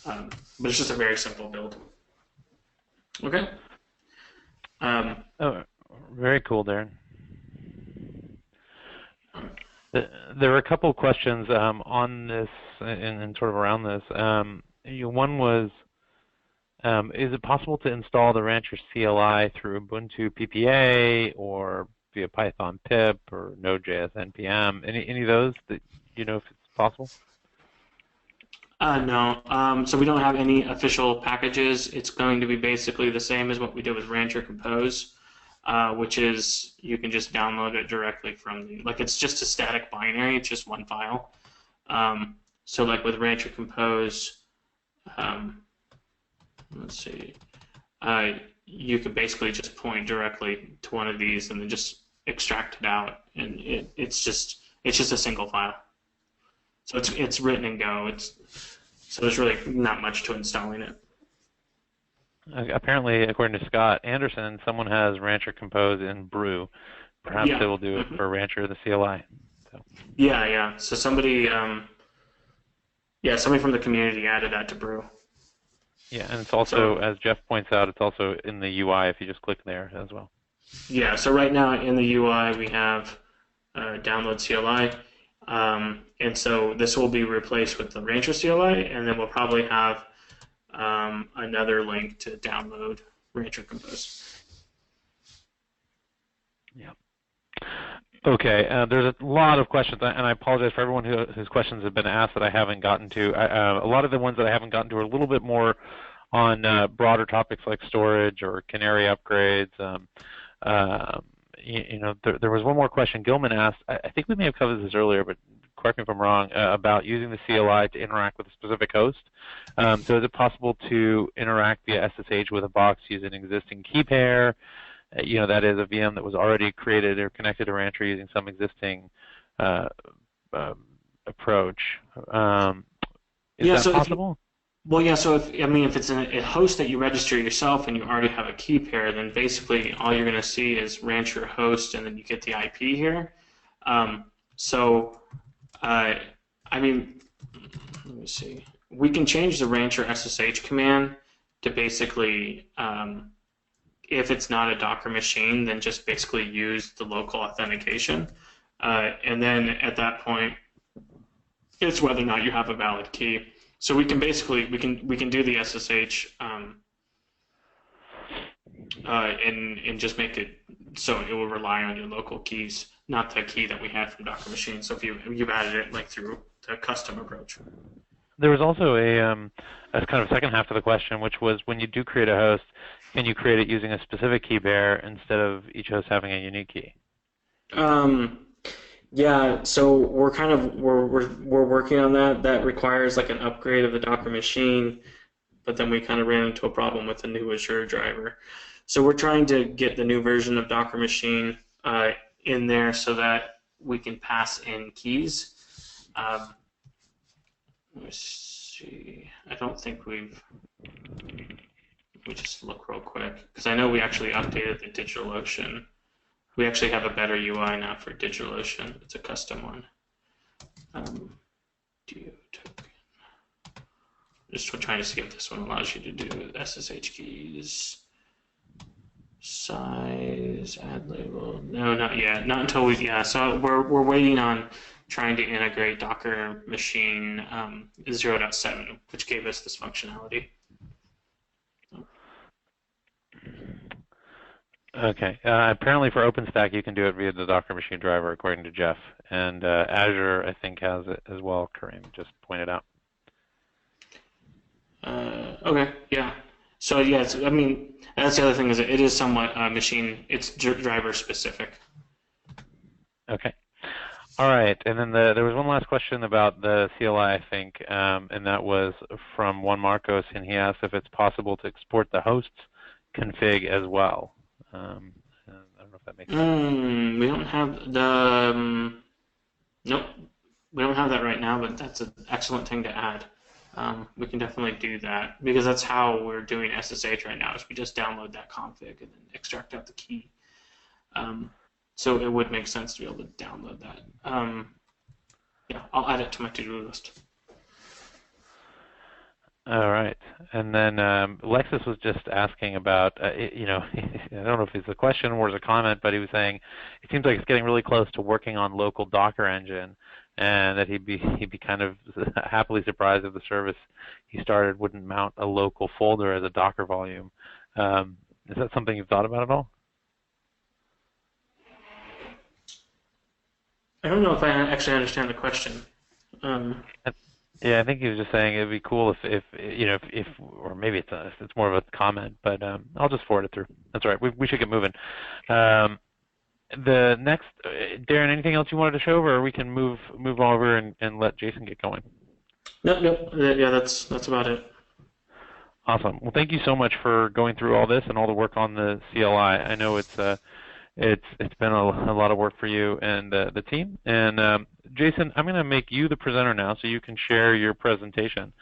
[SPEAKER 2] But it's just a very simple build. Okay.
[SPEAKER 1] Oh, very cool, Darren. There are a couple of questions on this and sort of around this. One was, is it possible to install the Rancher CLI through Ubuntu PPA or via Python pip or Node.js npm? Any of those that you know if it's possible?
[SPEAKER 2] No. So we don't have any official packages. It's going to be basically the same as what we did with Rancher Compose, which is you can just download it directly from it's just a static binary. It's just one file. So like with Rancher Compose, let's see, you could basically just point directly to one of these and then just extract it out, and it's just a single file. So it's written in Go. So there's really not much to installing it.
[SPEAKER 1] Apparently, according to Scott Anderson, someone has Rancher Compose in Brew. Perhaps they will do it for Rancher the CLI. So.
[SPEAKER 2] Yeah. So somebody from the community added that to Brew. Yeah,
[SPEAKER 1] and it's also, as Jeff points out, it's also in the UI if you just click there as well.
[SPEAKER 2] Yeah, so right now in the UI we have download CLI, and so this will be replaced with the Rancher CLI, and then we'll probably have another link to download Rancher Compose.
[SPEAKER 1] Yeah. Okay, there's a lot of questions, and I apologize for everyone whose questions have been asked that I haven't gotten to. A lot of the ones that I haven't gotten to are a little bit more on broader topics like storage or canary upgrades. There was one more question Gilman asked. I think we may have covered this earlier, but correct me if I'm wrong, about using the CLI to interact with a specific host. So is it possible to interact via SSH with a box using an existing key pair? That is a VM that was already created or connected to Rancher using some existing approach. Is that possible?
[SPEAKER 2] So if it's a host that you register yourself and you already have a key pair, then basically all you're going to see is Rancher host, and then you get the IP here. Let me see. We can change the Rancher SSH command to basically, if it's not a Docker machine, then just basically use the local authentication. And then at that point, it's whether or not you have a valid key. So we can basically, we can do the SSH and just make it so it will rely on your local keys, not the key that we had from Docker machine. So if you've added it like through the custom approach.
[SPEAKER 1] There was also a kind of second half to the question, which was when you do create a host, can you create it using a specific key pair instead of each host having a unique key?
[SPEAKER 2] Yeah, so we're working on that. That requires like an upgrade of the Docker machine, but then we kind of ran into a problem with the new Azure driver. So we're trying to get the new version of Docker machine in there so that we can pass in keys. Let me see. I don't think we've. Let me just look real quick, because I know we actually updated the DigitalOcean. We actually have a better UI now for DigitalOcean. It's a custom one. DO token. Just trying to see if this one allows you to do SSH keys, size, add label. No, not yet. Not until we. Yeah. So we're waiting on trying to integrate Docker machine 0.7, which gave us this functionality.
[SPEAKER 1] Okay. Apparently for OpenStack, you can do it via the Docker machine driver, according to Jeff. And Azure, I think, has it as well, Kareem just pointed out.
[SPEAKER 2] Okay, yeah. So, yeah, I mean, that's the other thing, is it is somewhat machine, it's driver specific.
[SPEAKER 1] Okay. All right. And then there was one last question about the CLI, I think, and that was from one Marcos, and he asked if it's possible to export the host's config as well. I don't know if that makes sense.
[SPEAKER 2] We don't have the, nope, we don't have that right now, but that's an excellent thing to add. We can definitely do that, because that's how we're doing SSH right now, is we just download that config and then extract out the key. So it would make sense to be able to download that. Yeah, I'll add it to my to-do list.
[SPEAKER 1] All right. And then Lexus was just asking about, I don't know if it's a question or it's a comment, but he was saying it seems like it's getting really close to working on local Docker engine, and that he'd be kind of happily surprised if the service he started wouldn't mount a local folder as a Docker volume. Is that something you've thought about at all?
[SPEAKER 2] I don't know if I actually understand the question.
[SPEAKER 1] Yeah, I think he was just saying it'd be cool if or maybe it's more of a comment, but I'll just forward it through. That's all right. We should get moving. The next, Darren, anything else you wanted to show, or we can move over and let Jason get going?
[SPEAKER 2] Nope. Yeah, that's about it.
[SPEAKER 1] Awesome. Well, thank you so much for going through all this and all the work on the CLI. I know it's been a lot of work for you and the team. And Jason, I'm going to make you the presenter now, so you can share your presentation.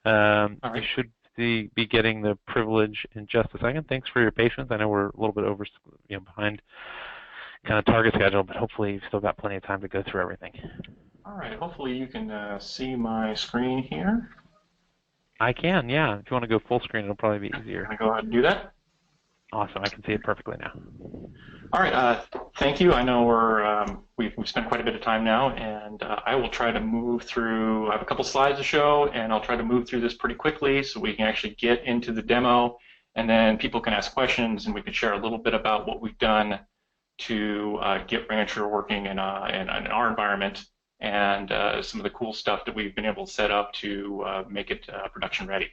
[SPEAKER 3] All right.
[SPEAKER 1] You should be getting the privilege in just a second. Thanks for your patience. I know we're a little bit behind kind of target schedule, but hopefully you've still got plenty of time to go through everything.
[SPEAKER 3] All right. Hopefully you can see my screen here.
[SPEAKER 1] I can, yeah. If you want to go full screen, it'll probably be easier.
[SPEAKER 3] Can I go ahead and do that?
[SPEAKER 1] Awesome. I can see it perfectly now.
[SPEAKER 3] All right. Thank you. I know we've spent quite a bit of time now, and I will try to move through. I have a couple slides to show, and I'll try to move through this pretty quickly so we can actually get into the demo, and then people can ask questions, and we can share a little bit about what we've done to get Rancher working in our environment, and some of the cool stuff that we've been able to set up to make it production ready.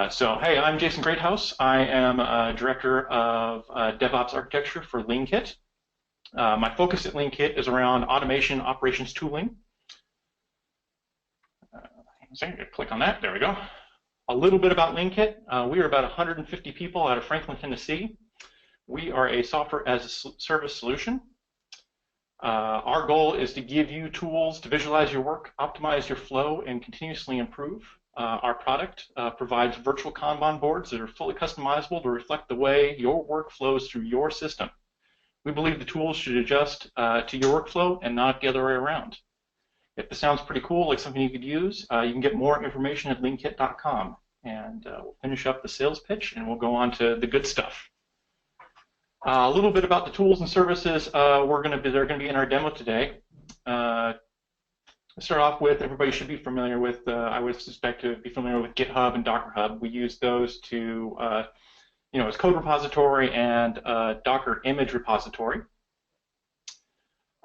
[SPEAKER 3] So, hey, I'm Jason Greathouse. I am Director of DevOps Architecture for LeanKit. My focus at LeanKit is around automation operations tooling. Click on that. There we go. A little bit about LeanKit. We are about 150 people out of Franklin, Tennessee. We are a software as a service solution. Our goal is to give you tools to visualize your work, optimize your flow, and continuously improve. Our product provides virtual Kanban boards that are fully customizable to reflect the way your work flows through your system. We believe the tools should adjust to your workflow and not the other way around. If this sounds pretty cool, like something you could use, you can get more information at leankit.com. And we'll finish up the sales pitch, and we'll go on to the good stuff. A little bit about the tools and services they're going to be in our demo today. To start off with, everybody should be familiar with, I would suspect to be familiar with GitHub and Docker Hub. We use those to, as code repository and Docker image repository.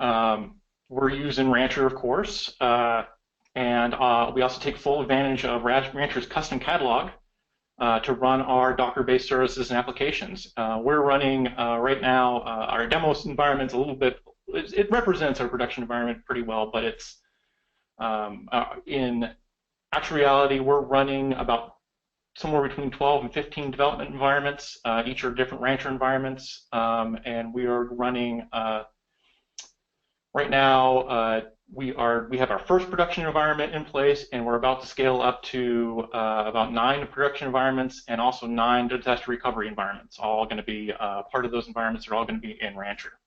[SPEAKER 3] We're using Rancher, of course, and we also take full advantage of Rancher's custom catalog to run our Docker-based services and applications. We're running right now, our demo environment's a little bit, it represents our production environment pretty well, but it's, in actual reality, we're running about somewhere between 12 and 15 development environments. Each are different Rancher environments, and we are running Right now, we have our first production environment in place, and we're about to scale up to about 9 production environments and also 9 disaster recovery environments. All going to be part of those environments are all going to be in Rancher.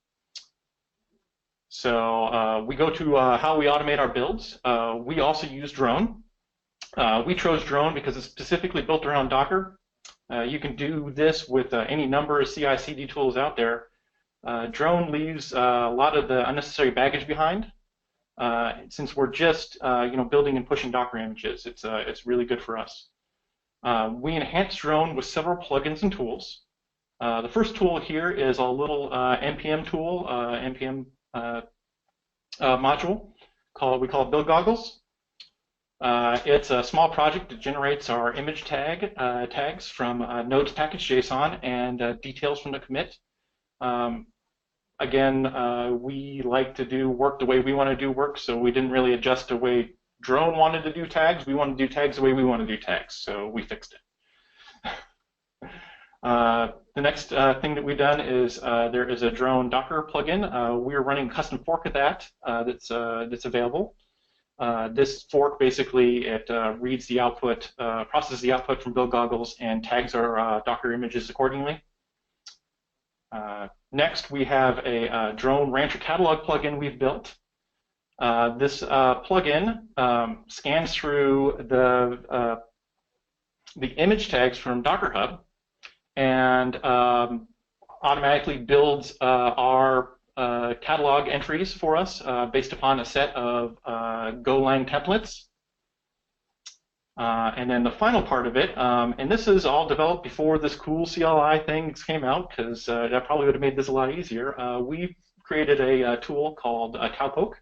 [SPEAKER 3] So we go to how we automate our builds. We also use Drone. We chose Drone because it's specifically built around Docker. You can do this with any number of CI/CD tools out there. Drone leaves a lot of the unnecessary baggage behind. Since we're just building and pushing Docker images, it's really good for us. We enhance Drone with several plugins and tools. The first tool here is a little npm tool, npm module we call it Build Goggles. It's a small project that generates our image tags from nodes package JSON and details from the commit. Again, we like to do work the way we want to do work, so we didn't really adjust the way Drone wanted to do tags. We want to do tags the way we want to do tags, so we fixed it. The next thing that we've done is there is a Drone Docker plugin. We're running a custom fork of that that's available. This fork basically reads the output, processes the output from Build Goggles, and tags our Docker images accordingly. Next, we have a Drone Rancher catalog plugin we've built. This plugin scans through the image tags from Docker Hub and automatically builds our catalog entries for us based upon a set of Golang templates. And then the final part of it, and this is all developed before this cool CLI thing came out, because that probably would have made this a lot easier. We created a tool called Cowpoke.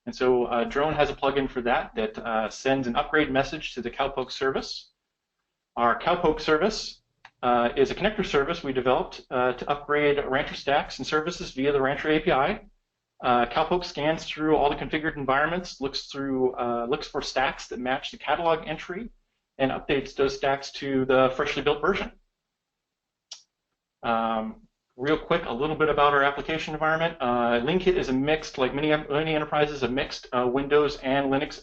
[SPEAKER 3] And so Drone has a plugin for that sends an upgrade message to the Cowpoke service. Our Cowpoke service is a connector service we developed to upgrade Rancher stacks and services via the Rancher API. Cowpoke scans through all the configured environments, looks for stacks that match the catalog entry, and updates those stacks to the freshly built version. Real quick, a little bit about our application environment. LeanKit is a mixed, like many enterprises, a mixed Windows and Linux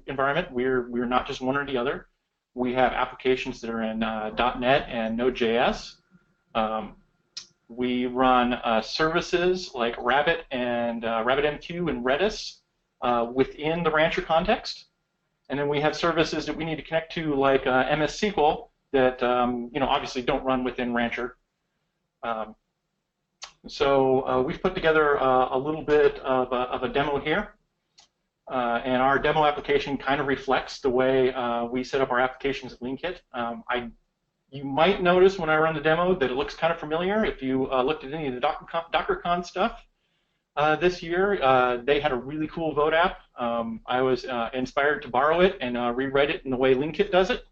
[SPEAKER 3] environment. We're not just one or the other. We have applications that are in .NET and Node.js. We run services like Rabbit and RabbitMQ and Redis within the Rancher context, and then we have services that we need to connect to like MS SQL that obviously don't run within Rancher. So we've put together a little bit of a demo here, and our demo application kind of reflects the way we set up our applications at LeanKit. You might notice when I run the demo that it looks kind of familiar. If you looked at any of the DockerCon stuff this year, they had a really cool vote app. I was inspired to borrow it and rewrite it in the way LeanKit does it.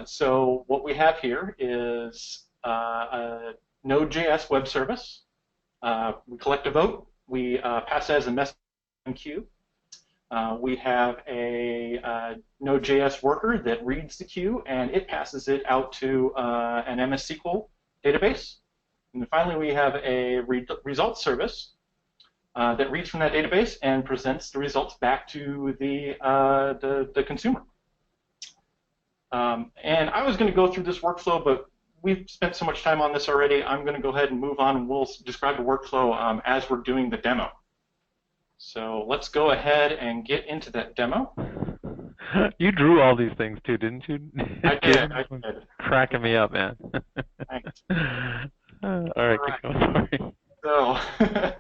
[SPEAKER 3] So what we have here is a Node.js web service. We collect a vote. We pass that as a message queue. We have a Node.js worker that reads the queue, and it passes it out to an MS SQL database. And then finally, we have a results service that reads from that database and presents the results back to the consumer. And I was going to go through this workflow, but we've spent so much time on this already. I'm going to go ahead and move on, and we'll describe the workflow as we're doing the demo. So let's go ahead and get into that demo.
[SPEAKER 1] You drew all these things too, didn't you?
[SPEAKER 3] I did.
[SPEAKER 1] Cracking me up, man.
[SPEAKER 3] Thanks.
[SPEAKER 1] All right, keep going. Sorry.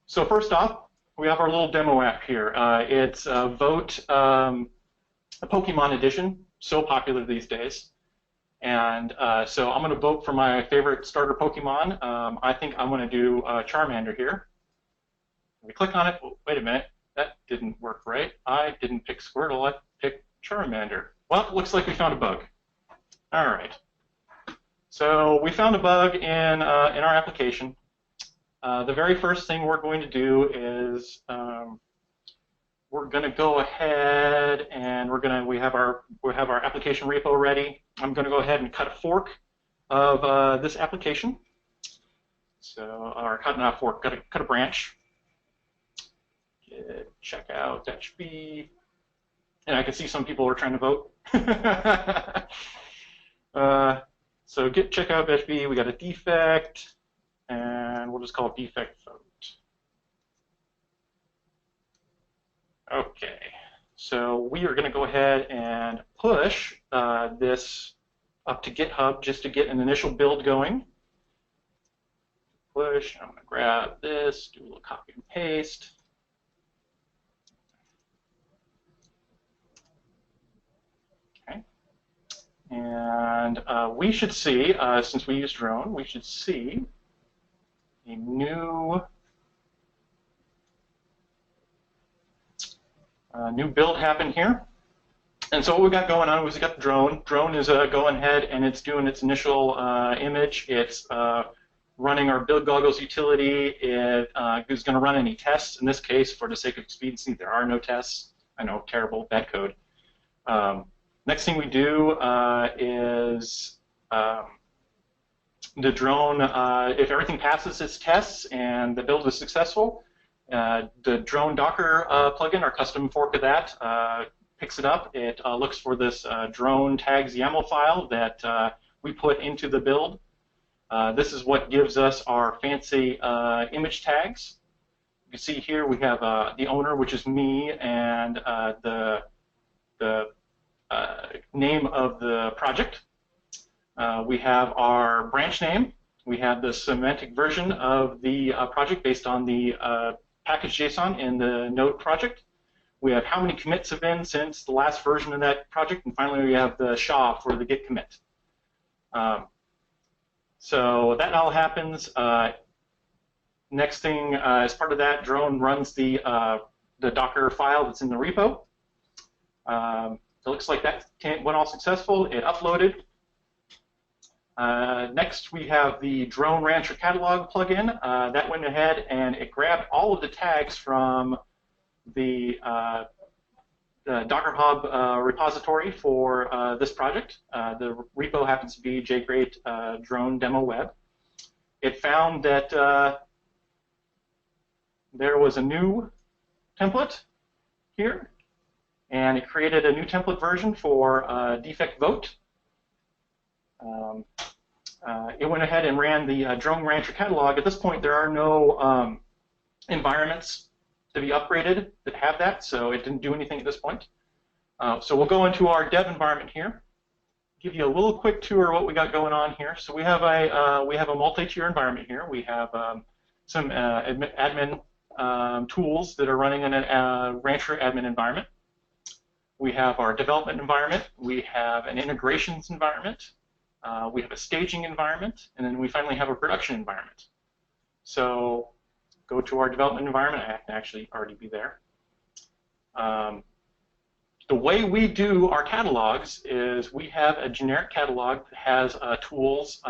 [SPEAKER 3] So first off, we have our little demo app here. It's Vote a Pokemon edition, so popular these days. And so I'm going to vote for my favorite starter Pokemon. I think I'm going to do Charmander here. We click on it. Oh, wait a minute, that didn't work right. I didn't pick Squirtle. I picked Charmander. Well, it looks like we found a bug. All right. So we found a bug in our application. The very first thing we're going to do is we're going to go ahead and we have our application repo ready. I'm going to go ahead and cut a fork of this application. So, or cut not a fork, cut a branch. Git checkout -b, and I can see some people are trying to vote. So git checkout -b, we got a defect, and we'll just call it defect vote. Okay, so we are going to go ahead and push this up to GitHub just to get an initial build going. Push, I'm going to grab this, do a little copy and paste. Okay, and we should see, since we use drone, we should see a new build happen here. And so what we got going on is we got the drone. Drone is going ahead and it's doing its initial image. It's running our build goggles utility. It is going to run any tests. In this case, for the sake of expediency, there are no tests. I know, terrible, bad code. Next thing we do is the drone, if everything passes its tests and the build is successful, the drone Docker plugin, our custom fork of that, picks it up. It looks for this drone tags YAML file that we put into the build. This is what gives us our fancy image tags. You can see here we have the owner, which is me, and the name of the project. We have our branch name. We have the semantic version of the project based on the package JSON in the node project. We have how many commits have been since the last version of that project, and finally we have the SHA for the git commit. So that all happens. Next thing, as part of that, drone runs the Docker file that's in the repo. It looks like that went all successful. It uploaded. Next, we have the drone Rancher catalog plugin. That went ahead and it grabbed all of the tags from the Docker Hub repository for this project. The repo happens to be JGreat drone demo web. It found that there was a new template here, and it created a new template version for defect vote. It went ahead and ran the drone Rancher catalog. At this point, there are no environments to be upgraded that have that, so it didn't do anything at this point. So we'll go into our dev environment here. Give you a little quick tour of what we got going on here. So we have a multi-tier environment here. We have some admin tools that are running in a Rancher admin environment. We have our development environment. We have an integrations environment. We have a staging environment, and then we finally have a production environment. So go to our development environment. I can actually already be there. The way we do our catalogs is we have a generic catalog that has tools,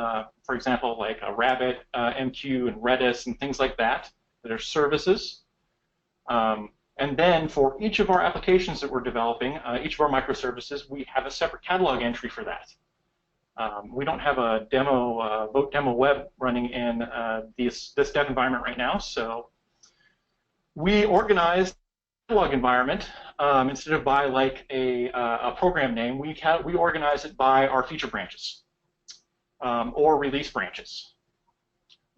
[SPEAKER 3] for example, like Rabbit, MQ, and Redis, and things like that are services. And then for each of our applications that we're developing, each of our microservices, we have a separate catalog entry for that. We don't have a demo, vote demo web running in this dev environment right now, so we organized the catalog environment instead of by like a program name. We organize it by our feature branches or release branches.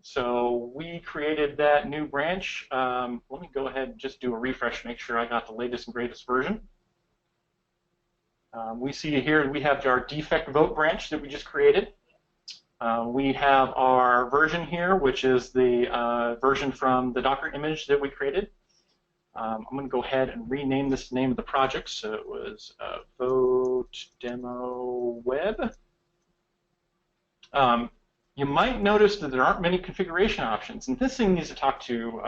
[SPEAKER 3] So we created that new branch. Let me go ahead and just do a refresh, make sure I got the latest and greatest version. We see here we have our defect vote branch that we just created. We have our version here, which is the version from the Docker image that we created. I'm going to go ahead and rename this name of the project. So it was Vote Demo Web. You might notice that there aren't many configuration options, and this thing needs to talk to,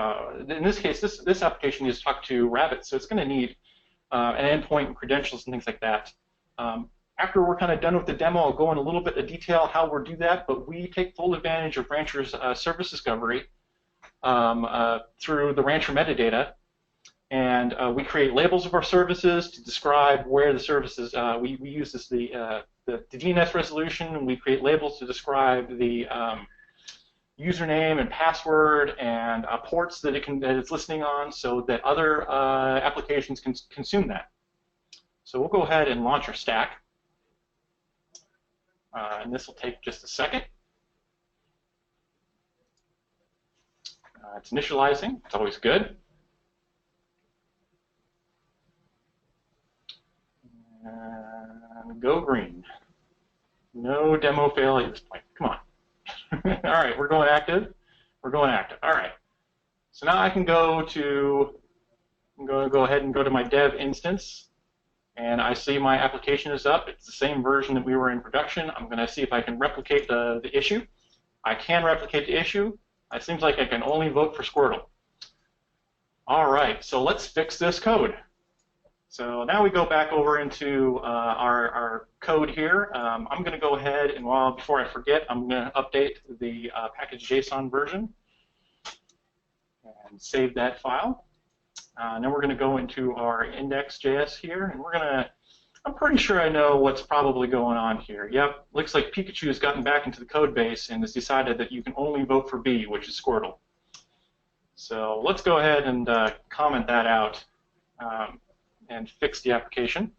[SPEAKER 3] in this case, this application needs to talk to Rabbit, so it's going to need an endpoint and credentials and things like that. After we're kind of done with the demo, I'll go in a little bit of detail how we'll do that, but we take full advantage of Rancher's service discovery through the Rancher metadata, and we create labels of our services to describe where the services, we use this, the DNS resolution, and we create labels to describe the username and password and ports that it's listening on, so that other applications can consume that. So we'll go ahead and launch our stack, and this will take just a second. It's initializing. It's always good. And go green. No demo fail at this point. Come on. All right, we're going active. We're going active. All right. So now I can go to, I'm going to go ahead and go to my dev instance, and I see my application is up. It's the same version that we were in production. I'm going to see if I can replicate the issue. I can replicate the issue. It seems like I can only vote for Squirtle. All right, so let's fix this code. So now we go back over into our code here. I'm going to go ahead and, before I forget, I'm going to update the package.json version and save that file. And then we're going to go into our index.js here, and we're going to, I'm pretty sure I know what's probably going on here. Yep, looks like Pikachu has gotten back into the code base and has decided that you can only vote for B, which is Squirtle. So let's go ahead and comment that out. And fix the application.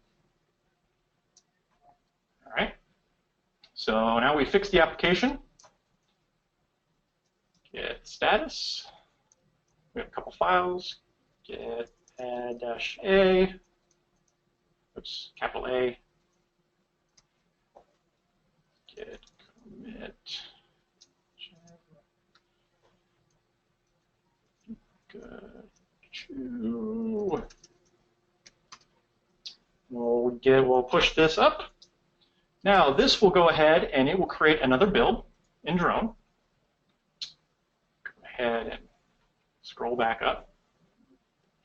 [SPEAKER 3] All right. So now we fixed the application. Get status. We have a couple files. Get pad-a. Oops, capital A. Get commit. Go to. We'll push this up. Now this will go ahead and it will create another build in Drone. Go ahead and scroll back up.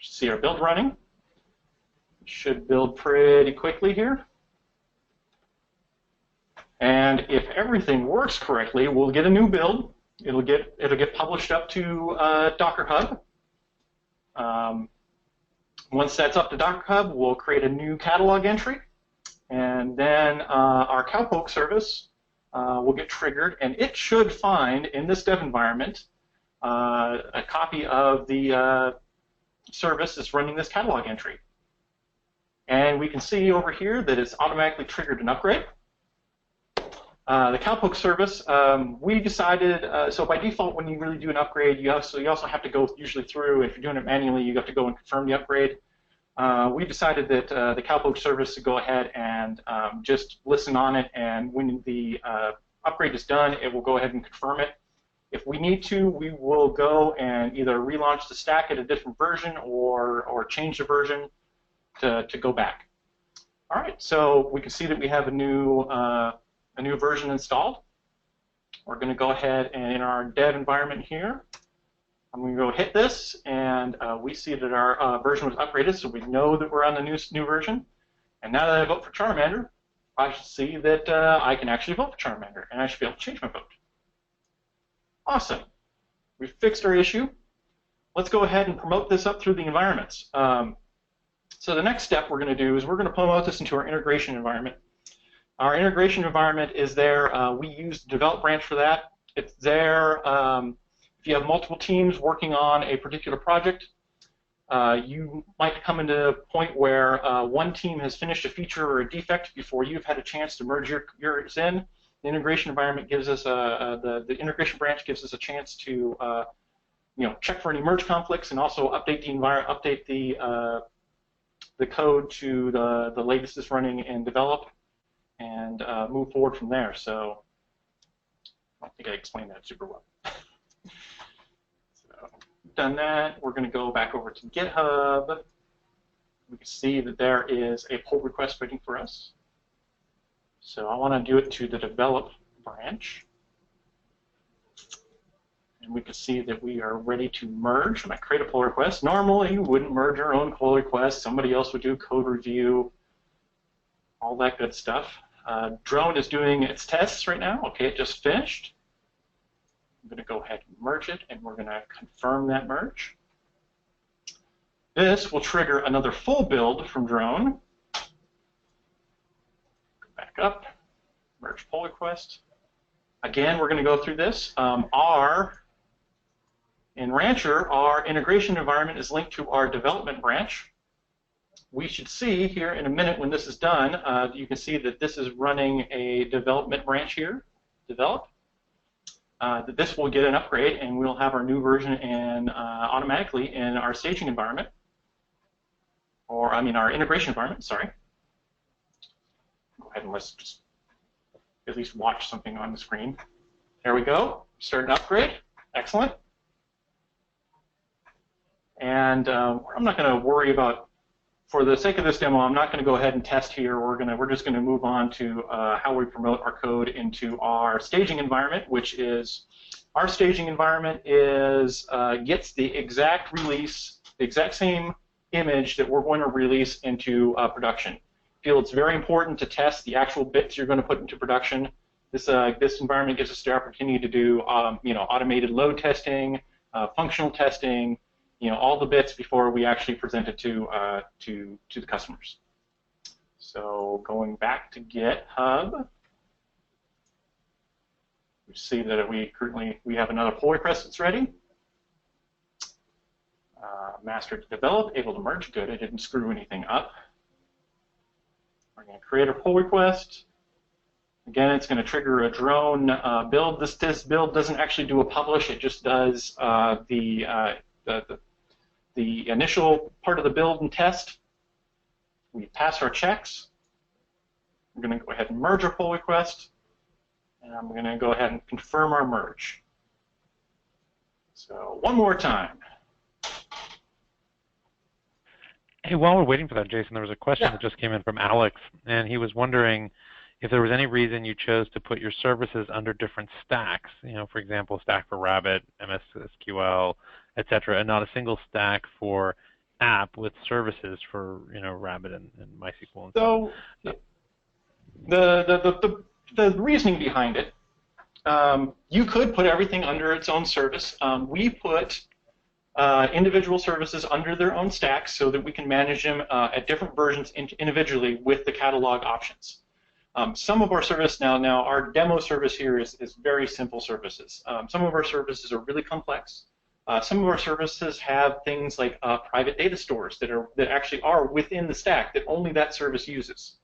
[SPEAKER 3] See our build running. It should build pretty quickly here. And if everything works correctly, we'll get a new build. It'll get published up to Docker Hub. Once that's up to Docker Hub, we'll create a new catalog entry, and then our Cowpoke service will get triggered, and it should find in this dev environment a copy of the service that's running this catalog entry. And we can see over here that it's automatically triggered an upgrade. The Cowpoke service, we decided, so by default when you really do an upgrade, you also have to go usually through, if you're doing it manually, you have to go and confirm the upgrade. We decided that the Cowpoke service to go ahead and just listen on it, and when the upgrade is done, it will go ahead and confirm it. If we need to, we will go and either relaunch the stack at a different version or change the version to go back. All right, so we can see that we have a new version installed. We're going to go ahead and in our dev environment here, I'm going to go hit this, and we see that our version was upgraded, so we know that we're on the new version. And now that I vote for Charmander, I should see that I can actually vote for Charmander, and I should be able to change my vote. Awesome. We've fixed our issue. Let's go ahead and promote this up through the environments. So the next step we're going to do is we're going to promote this into our integration environment. Our integration environment is there. We use the develop branch for that. It's there. If you have multiple teams working on a particular project, you might come into a point where one team has finished a feature or a defect before you've had a chance to merge yours in. The integration environment gives us the integration branch gives us a chance to check for any merge conflicts and also update the code to the latest that's running and develop, and move forward from there. So I don't think I explained that super well. So we've done that. We're going to go back over to GitHub. We can see that there is a pull request waiting for us. So I want to do it to the develop branch. And we can see that we are ready to merge. I'm going to create a pull request. Normally, you wouldn't merge your own pull request. Somebody else would do code review, all that good stuff. Drone is doing its tests right now. Okay, it just finished. I'm going to go ahead and merge it, and we're going to confirm that merge. This will trigger another full build from Drone. Go back up, merge pull request. Again, we're going to go through this. In Rancher, our integration environment is linked to our development branch. We should see here in a minute when this is done, you can see that this is running a development branch here, develop. That this will get an upgrade, and we'll have our new version in, automatically in our staging environment, or I mean our integration environment, sorry. Go ahead and let's just at least watch something on the screen. There we go, start an upgrade, excellent. And I'm not going to worry about, for the sake of this demo, I'm not going to go ahead and test here. We're just going to move on to how we promote our code into our staging environment, which is our staging environment is gets the exact release, the exact same image that we're going to release into production. I feel it's very important to test the actual bits you're going to put into production. This environment gives us the opportunity to do automated load testing, functional testing, all the bits before we actually present it to the customers. So going back to GitHub, we see that we have another pull request that's ready. Master to develop, able to merge. Good, I didn't screw anything up. We're going to create a pull request. Again, it's going to trigger a drone build. This build doesn't actually do a publish. It just does the initial part of the build and test. We pass our checks. We're going to go ahead and merge our pull request, and I'm going to go ahead and confirm our merge. So one more time.
[SPEAKER 1] Hey, while we're waiting for that, Jason, there was a question that just came in from Alex, and he was wondering if there was any reason you chose to put your services under different stacks. For example, stack for Rabbit, MS SQL, etc., and not a single stack for app with services for Rabbit and MySQL. And
[SPEAKER 3] the reasoning behind it, you could put everything under its own service. We put individual services under their own stacks so that we can manage them at different versions individually with the catalog options. Some of our service now our demo service here is very simple services. Some of our services are really complex. Some of our services have things like private data stores that actually are within the stack that only that service uses.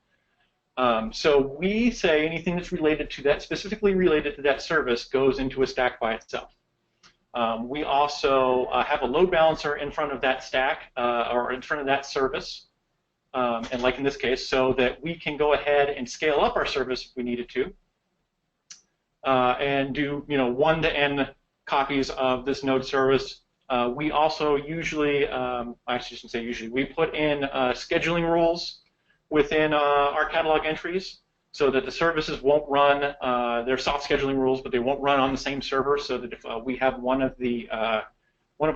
[SPEAKER 3] So we say anything that's related to that, specifically related to that service, goes into a stack by itself. We also have a load balancer in front of that stack or in front of that service, and like in this case, so that we can go ahead and scale up our service if we needed to, and do 1 to n copies of this node service. We also usually, I actually shouldn't say usually, we put in scheduling rules within our catalog entries so that the services won't run, they're soft scheduling rules, but they won't run on the same server, so that if we have one of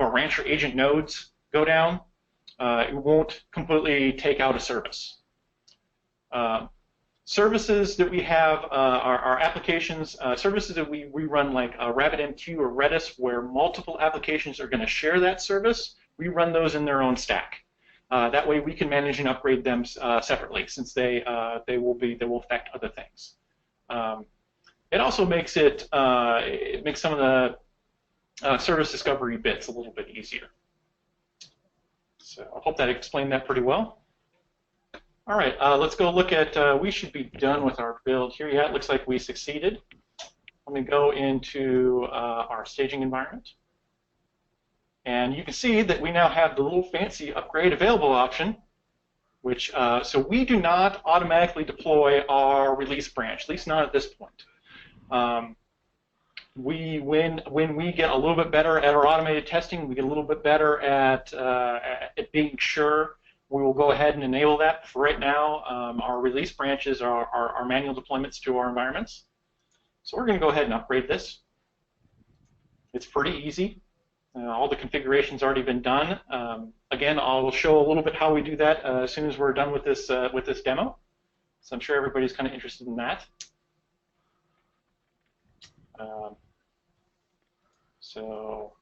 [SPEAKER 3] our Rancher agent nodes go down, it won't completely take out a service. Services that we have are applications, services that we run like RabbitMQ or Redis, where multiple applications are going to share that service. We run those in their own stack. That way we can manage and upgrade them separately, since they will affect other things. It also makes it makes some of the service discovery bits a little bit easier. So I hope that explained that pretty well. All right, let's go look at, we should be done with our build here. Yeah, it looks like we succeeded. Let me go into our staging environment. And you can see that we now have the little fancy upgrade available option, which, so we do not automatically deploy our release branch, at least not at this point. When we get a little bit better at our automated testing, we get a little bit better at being sure, we will go ahead and enable that. For right now, our release branches are our manual deployments to our environments. So we're going to go ahead and upgrade this. It's pretty easy. All the configuration's already been done. Again, I'll show a little bit how we do that as soon as we're done with this demo. So I'm sure everybody's kind of interested in that. So,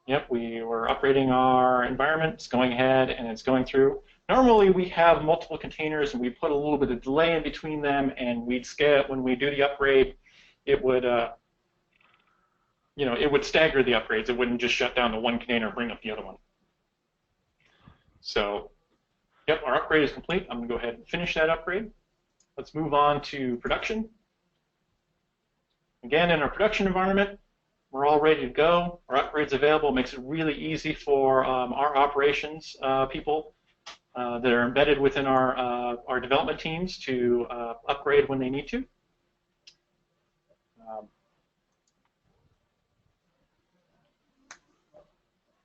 [SPEAKER 3] yep, we were upgrading our environment. It's going ahead and it's going through. Normally we have multiple containers and we put a little bit of delay in between them, and we'd scale when we do the upgrade. It would it would stagger the upgrades. It wouldn't just shut down the one container and bring up the other one. So, yep, our upgrade is complete. I'm going to go ahead and finish that upgrade. Let's move on to production. Again, in our production environment, we're all ready to go. Our upgrade's available. It makes it really easy for our operations people that are embedded within our development teams to upgrade when they need to.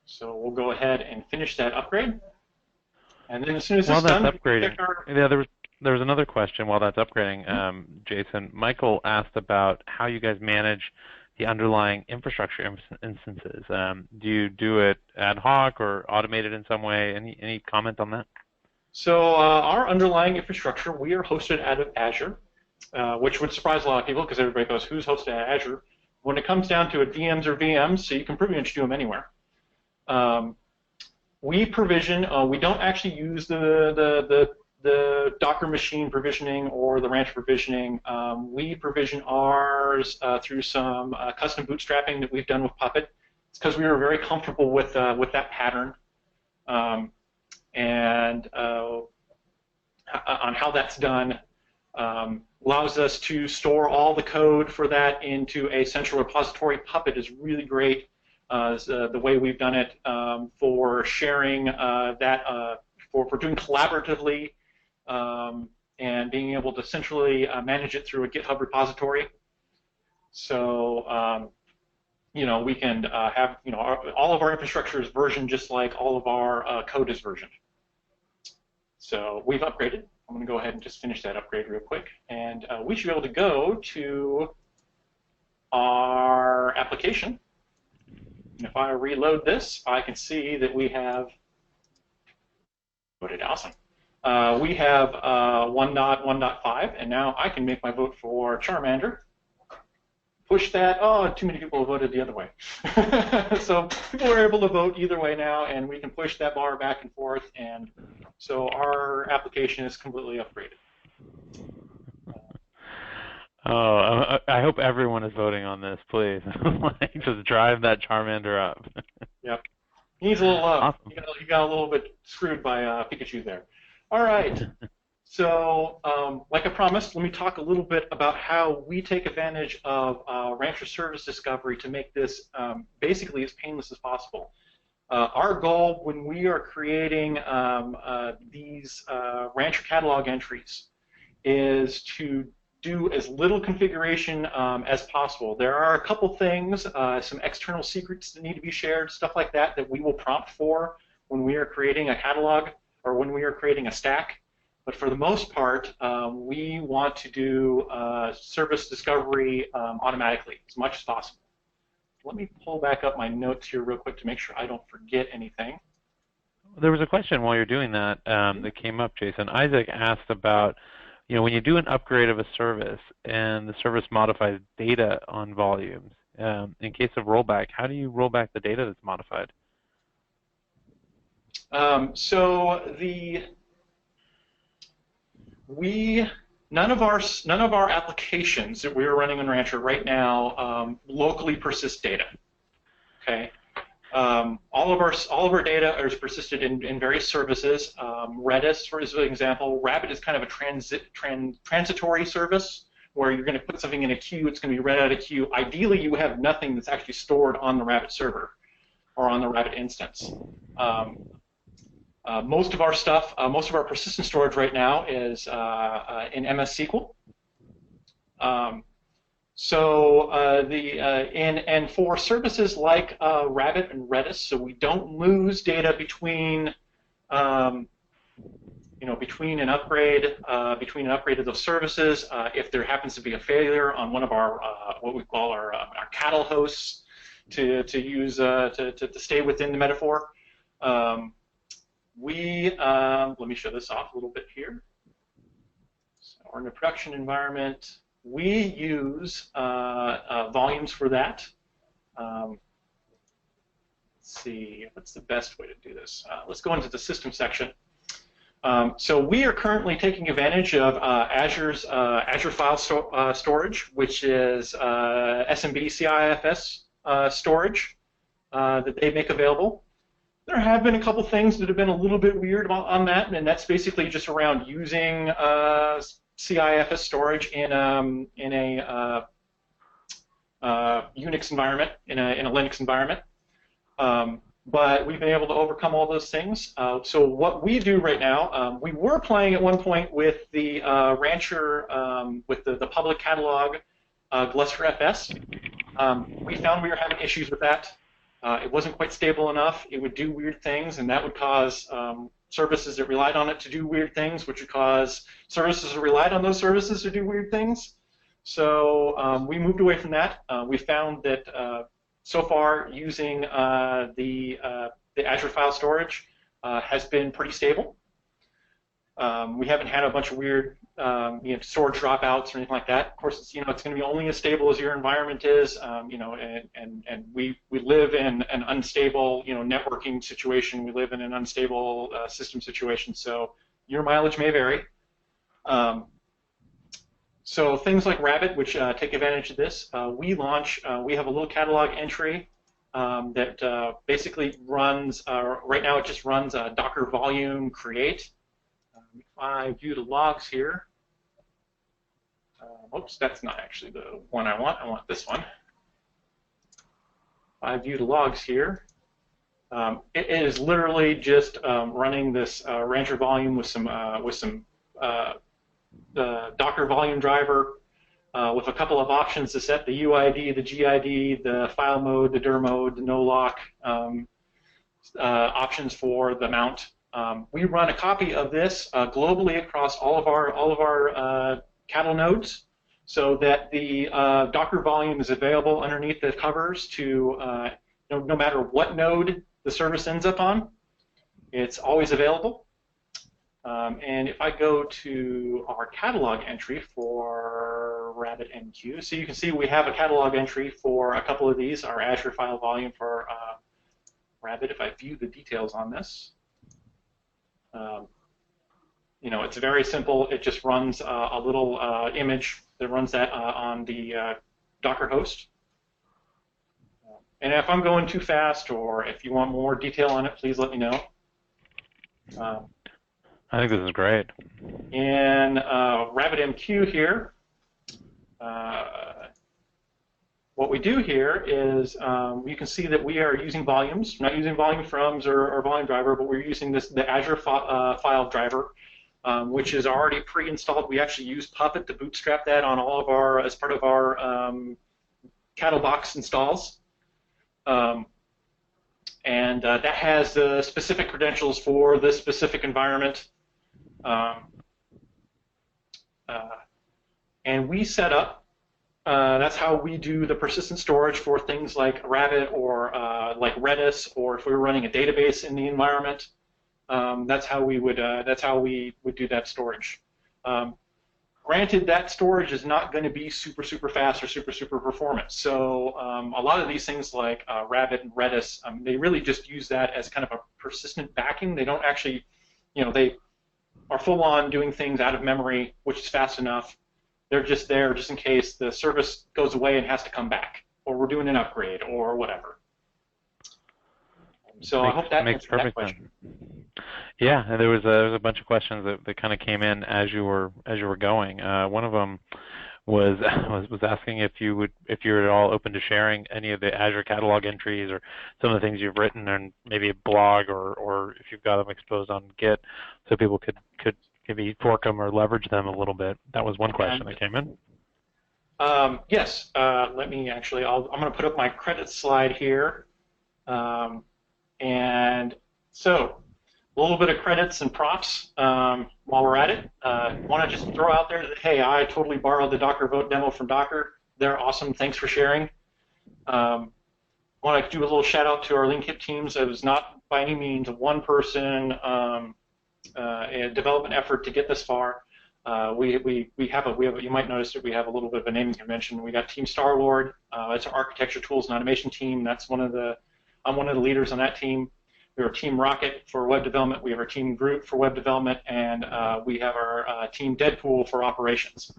[SPEAKER 3] So we'll go ahead and finish that upgrade. And then as soon as it's done,
[SPEAKER 1] upgrading, yeah, there was another question while that's upgrading, Jason. Michael asked about how you guys manage the underlying infrastructure instances. Do you do it ad hoc or automated in some way? Any comment on that?
[SPEAKER 3] So our underlying infrastructure, we are hosted out of Azure, which would surprise a lot of people because everybody goes, who's hosted out of Azure? When it comes down to it, VMs are VMs, so you can pretty much do them anywhere. We provision, we don't actually use the Docker machine provisioning or the Rancher provisioning. We provision ours through some custom bootstrapping that we've done with Puppet. It's because we were very comfortable with that pattern and on how that's done. Allows us to store all the code for that into a central repository. Puppet is really great. The way we've done it for sharing that, for doing collaboratively and being able to centrally manage it through a GitHub repository. So, we can have, all of our infrastructure is versioned just like all of our code is versioned. So we've upgraded. I'm going to go ahead and just finish that upgrade real quick. And we should be able to go to our application. And if I reload this, I can see that we have voted awesome. We have 1.1.5, and now I can make my vote for Charmander. Push that. Oh, too many people voted the other way. So people are able to vote either way now, and we can push that bar back and forth, and so our application is completely upgraded.
[SPEAKER 1] Oh, I hope everyone is voting on this, please. Just drive that Charmander up.
[SPEAKER 3] Yep. He needs a little love.
[SPEAKER 1] Awesome.
[SPEAKER 3] He got a little bit screwed by Pikachu there. All right. So, like I promised, let me talk a little bit about how we take advantage of Rancher Service Discovery to make this basically as painless as possible. Our goal when we are creating these Rancher catalog entries is to do as little configuration as possible. There are a couple things, some external secrets that need to be shared, stuff like that, that we will prompt for when we are creating a catalog or when we are creating a stack. But for the most part, we want to do service discovery automatically as much as possible. Let me pull back up my notes here real quick to make sure I don't forget anything.
[SPEAKER 1] There was a question while you're doing that that came up, Jason. Isaac asked about, when you do an upgrade of a service and the service modifies data on volumes, in case of rollback, how do you roll back the data that's modified?
[SPEAKER 3] None of our applications that we are running on Rancher right now locally persist data. Okay, all of our data is persisted in various services. Redis, for example, Rabbit is kind of a transitory service where you're going to put something in a queue. It's going to be read out of queue. Ideally, you have nothing that's actually stored on the Rabbit server or on the Rabbit instance. Most of our stuff, most of our persistent storage right now is in MS SQL. And for services like Rabbit and Redis, so we don't lose data between between an upgrade of those services. If there happens to be a failure on one of our what we call our cattle hosts, to stay within the metaphor. Let me show this off a little bit here. So we're in a production environment. We use volumes for that. Let's see, what's the best way to do this? Let's go into the system section. So we are currently taking advantage of Azure file storage, which is SMB CIFS storage that they make available. There have been a couple things that have been a little bit weird on that, and that's basically just around using CIFS storage in a Unix environment, in a Linux environment. But we've been able to overcome all those things. So what we do right now, we were playing at one point with the Rancher, with the public catalog Gluster FS. We found we were having issues with that. It wasn't quite stable enough. It would do weird things, and that would cause services that relied on it to do weird things, which would cause services that relied on those services to do weird things. So we moved away from that. We found that so far using the Azure file storage has been pretty stable. We haven't had a bunch of weird storage dropouts or anything like that. Of course, it's it's going to be only as stable as your environment is. And we live in an unstable networking situation. We live in an unstable system situation. So your mileage may vary. So things like Rabbit, which take advantage of this, we have a little catalog entry that basically runs, right now it just runs Docker volume create. If I view the logs here, oops, that's not actually the one I want this one. If I view the logs here, it is literally just running this Rancher volume with some the Docker volume driver with a couple of options to set the UID, the GID, the file mode, the dir mode, the no lock options for the mount. We run a copy of this globally across all of our cattle nodes, so that the Docker volume is available underneath the covers to no matter what node the service ends up on, it's always available. And if I go to our catalog entry for RabbitMQ, so you can see we have a catalog entry for a couple of these, our Azure file volume for Rabbit. If I view the details on this, it's very simple. It just runs a little image that runs that on the Docker host. And if I'm going too fast, or if you want more detail on it, please let me know.
[SPEAKER 1] I think this is great.
[SPEAKER 3] In RabbitMQ here, what we do here is you can see that we are using volumes. We're not using volume froms or volume driver, but we're using the Azure file driver, which is already pre-installed. We actually use Puppet to bootstrap that on all of our, as part of our cattle box installs. And that has the specific credentials for this specific environment. And we set up, that's how we do the persistent storage for things like Rabbit or like Redis, or if we were running a database in the environment. That's how we would do that storage. Granted, that storage is not going to be super fast or super performant. So a lot of these things like Rabbit and Redis, they really just use that as kind of a persistent backing. They don't actually, they are full on doing things out of memory, which is fast enough. They're just there just in case the service goes away and has to come back, or we're doing an upgrade, or whatever. So I hope that
[SPEAKER 1] makes perfect
[SPEAKER 3] that
[SPEAKER 1] sense. Yeah, and there was a bunch of questions that kind of came in as you were going. One of them was asking if you're at all open to sharing any of the Azure catalog entries or some of the things you've written, and maybe a blog, or if you've got them exposed on Git, so people could maybe fork them or leverage them a little bit. That was one question that came in.
[SPEAKER 3] Yes. Let me actually. I'm going to put up my credits slide here, and so. A little bit of credits and props while we're at it. Want to just throw out there that, hey, I totally borrowed the Docker Vote demo from Docker. They're awesome. Thanks for sharing. Want to do a little shout out to our LeanKit teams. It was not by any means a one-person development effort to get this far. We have you might notice that we have a little bit of a naming convention. We got Team Starlord. It's our architecture tools and automation team. I'm one of the leaders on that team. We have our Team Rocket for web development, we have our Team Groot for web development, and we have our Team Deadpool for operations.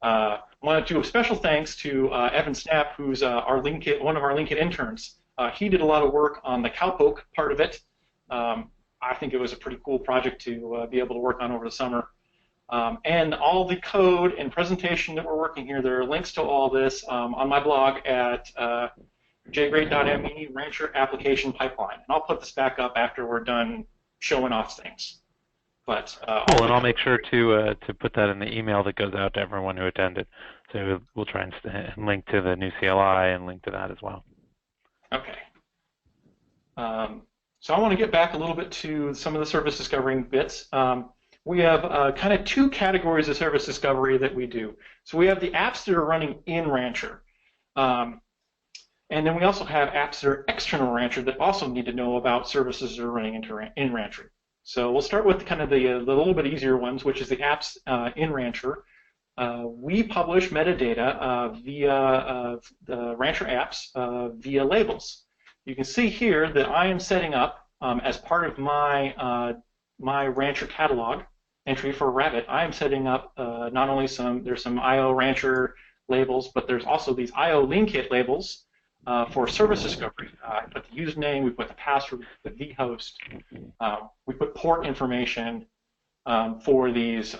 [SPEAKER 3] I want to do a special thanks to Evan Snap, who's one of our LeanKit interns. He did a lot of work on the cowpoke part of it. I think it was a pretty cool project to be able to work on over the summer. And all the code and presentation that we're working here, there are links to all this on my blog at jgreat.me, Rancher Application Pipeline. And I'll put this back up after we're done showing off things. But
[SPEAKER 1] cool, and I'll make sure to put that in the email that goes out to everyone who attended. So we'll try and link to the new CLI and link to that as well.
[SPEAKER 3] Okay. So I want to get back a little bit to some of the service discovery bits. We have kind of two categories of service discovery that we do. So we have the apps that are running in Rancher. And then we also have apps that are external Rancher that also need to know about services that are running in Rancher. So we'll start with kind of the little bit easier ones, which is the apps in Rancher. We publish metadata via the Rancher apps via labels. You can see here that I am setting up, as part of my my Rancher catalog entry for Rabbit, I am setting up not only there's some IO Rancher labels, but there's also these IO LeanKit labels for service discovery. I put the username, we put the password, the vhost, we put port information for these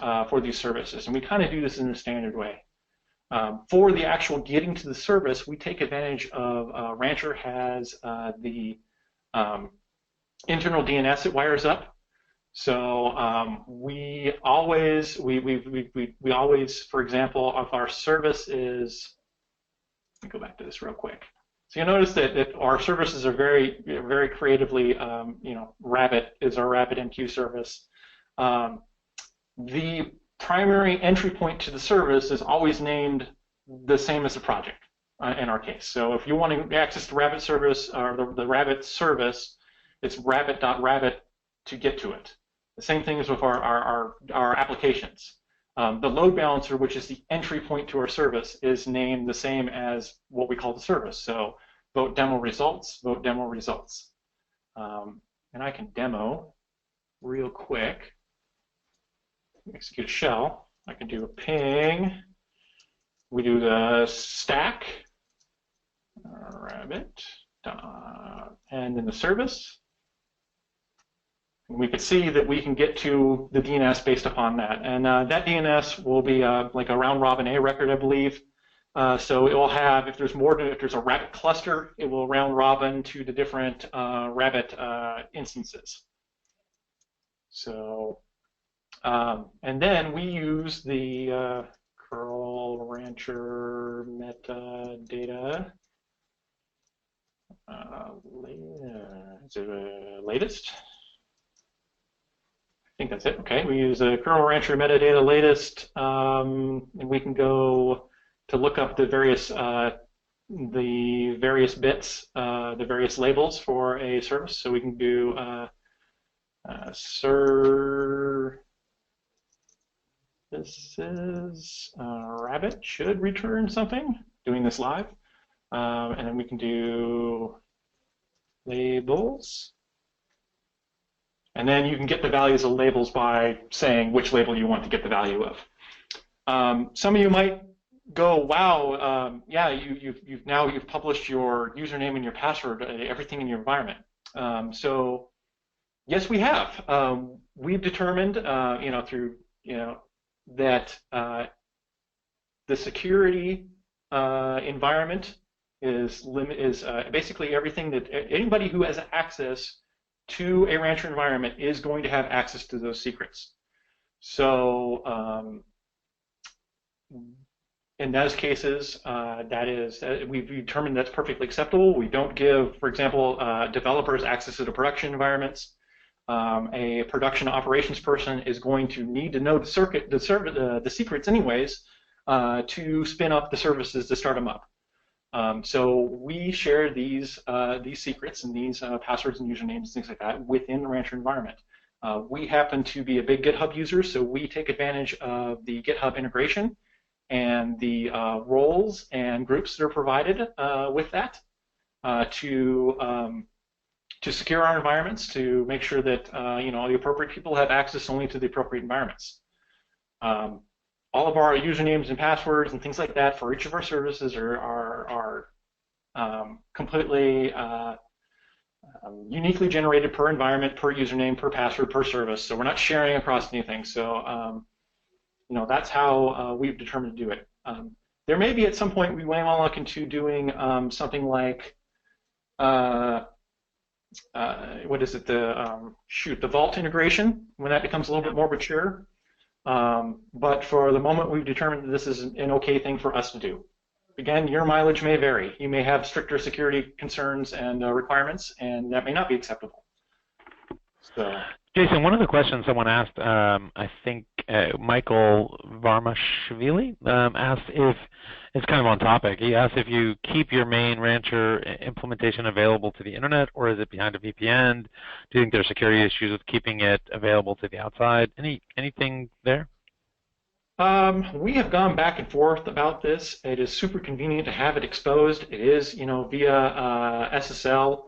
[SPEAKER 3] services, and we kind of do this in a standard way. For the actual getting to the service, we take advantage of Rancher has the internal DNS it wires up. So we always, for example, if our service is, let me go back to this real quick. So you'll notice that our services are very, very creatively, Rabbit is our RabbitMQ service. The primary entry point to the service is always named the same as the project in our case. So if you want to access the Rabbit service or the Rabbit service, it's rabbit.rabbit to get to it. The same thing is with our applications. The load balancer, which is the entry point to our service, is named the same as what we call the service. So vote demo results, vote demo results. And I can demo real quick. Execute a shell. I can do a ping. We do the stack, rabbit, and then the service. And we can see that we can get to the DNS based upon that. And that DNS will be like a round robin A record, I believe. So it will have, if there's a Rabbit cluster, it will round robin to the different Rabbit instances. So, and then we use the curl Rancher metadata. Is it latest? I think that's it. Okay, we use the curl Rancher metadata latest, and we can go to look up the various bits, the various labels for a service. So we can do this is Rabbit should return something. Doing this live, and then we can do labels. And then you can get the values of labels by saying which label you want to get the value of. Some of you might go, wow, yeah, you've published your username and your password, everything in your environment. So yes, we have. We've determined, that the security environment is basically everything that anybody who has access to a Rancher environment is going to have access to those secrets. So in those cases, we've determined that's perfectly acceptable. We don't give, for example, developers access to the production environments. A production operations person is going to need to know the secrets anyways to spin up the services to start them up. So we share these secrets and these passwords and usernames and things like that within the Rancher environment. We happen to be a big GitHub user, so we take advantage of the GitHub integration and the roles and groups that are provided with that to secure our environments, to make sure that the appropriate people have access only to the appropriate environments. all of our usernames and passwords and things like that for each of our services are completely uniquely generated per environment, per username, per password, per service. So we're not sharing across anything. So that's how we've determined to do it. There may be at some point we may want to look into doing something like what is it? The Vault integration when that becomes a little bit more mature. But for the moment, we've determined that this is an okay thing for us to do. Again, your mileage may vary. You may have stricter security concerns and requirements, and that may not be acceptable. So,
[SPEAKER 1] Jason, one of the questions someone asked, I think Michael Varmashvili asked if, it's kind of on topic, he asked if you keep your main Rancher implementation available to the internet, or is it behind a VPN? Do you think there are security issues with keeping it available to the outside? Anything there?
[SPEAKER 3] We have gone back and forth about this. It is super convenient to have it exposed. It is, via SSL.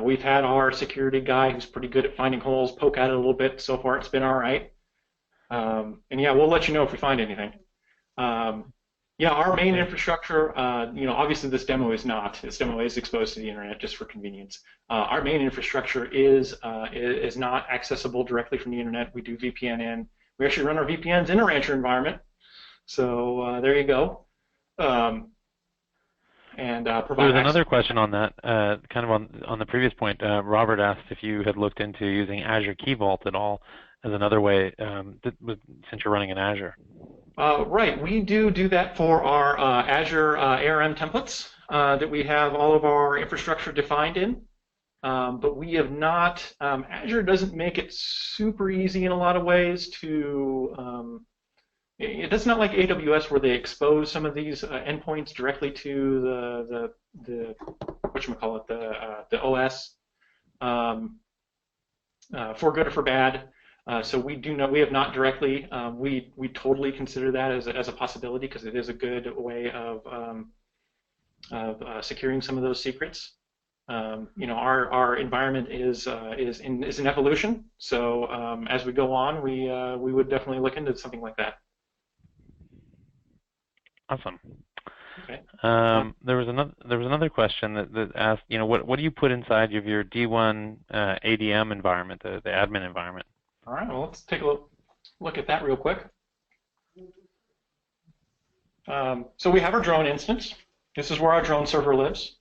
[SPEAKER 3] We've had our security guy who's pretty good at finding holes poke at it a little bit. So far, it's been all right. And yeah, we'll let you know if we find anything. Yeah, our main infrastructure, obviously this demo is not. This demo is exposed to the internet just for convenience. Our main infrastructure is not accessible directly from the internet. We do VPN in. We actually run our VPNs in a Rancher environment. So there you go. Provide
[SPEAKER 1] There's another question on that, kind of on the previous point. Robert asked if you had looked into using Azure Key Vault at all as another way, since you're running in Azure.
[SPEAKER 3] Right, we do that for our Azure ARM templates that we have all of our infrastructure defined in. But we have not, Azure doesn't make it super easy in a lot of ways to, it's not like AWS where they expose some of these endpoints directly to the whatchamacallit, the OS, for good or for bad. So we have not directly, we totally consider that as a possibility because it is a good way of securing some of those secrets. Our environment is in evolution, so as we go on, we would definitely look into something like that.
[SPEAKER 1] Awesome.
[SPEAKER 3] Okay.
[SPEAKER 1] There was another question that asked, what do you put inside of your D1 ADM environment, the admin environment?
[SPEAKER 3] All right. Well, let's take a look at that real quick. So we have our drone instance. This is where our drone server lives.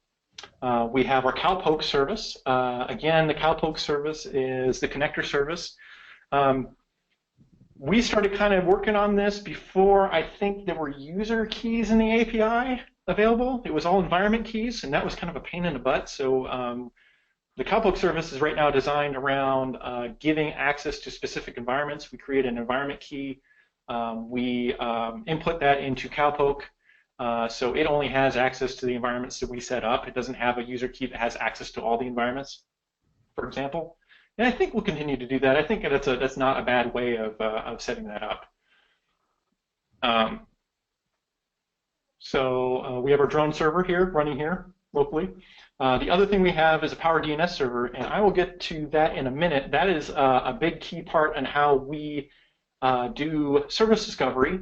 [SPEAKER 3] We have our cowpoke service. Again, the cowpoke service is the connector service. We started kind of working on this before I think there were user keys in the API available. It was all environment keys, and that was kind of a pain in the butt. So the cowpoke service is right now designed around giving access to specific environments. We create an environment key. We input that into cowpoke. So it only has access to the environments that we set up. It doesn't have a user key that has access to all the environments, for example. And I think we'll continue to do that. I think that's not a bad way of setting that up. So we have our drone server here, running here locally. The other thing we have is a Power DNS server, and I will get to that in a minute. That is a big key part in how we do service discovery,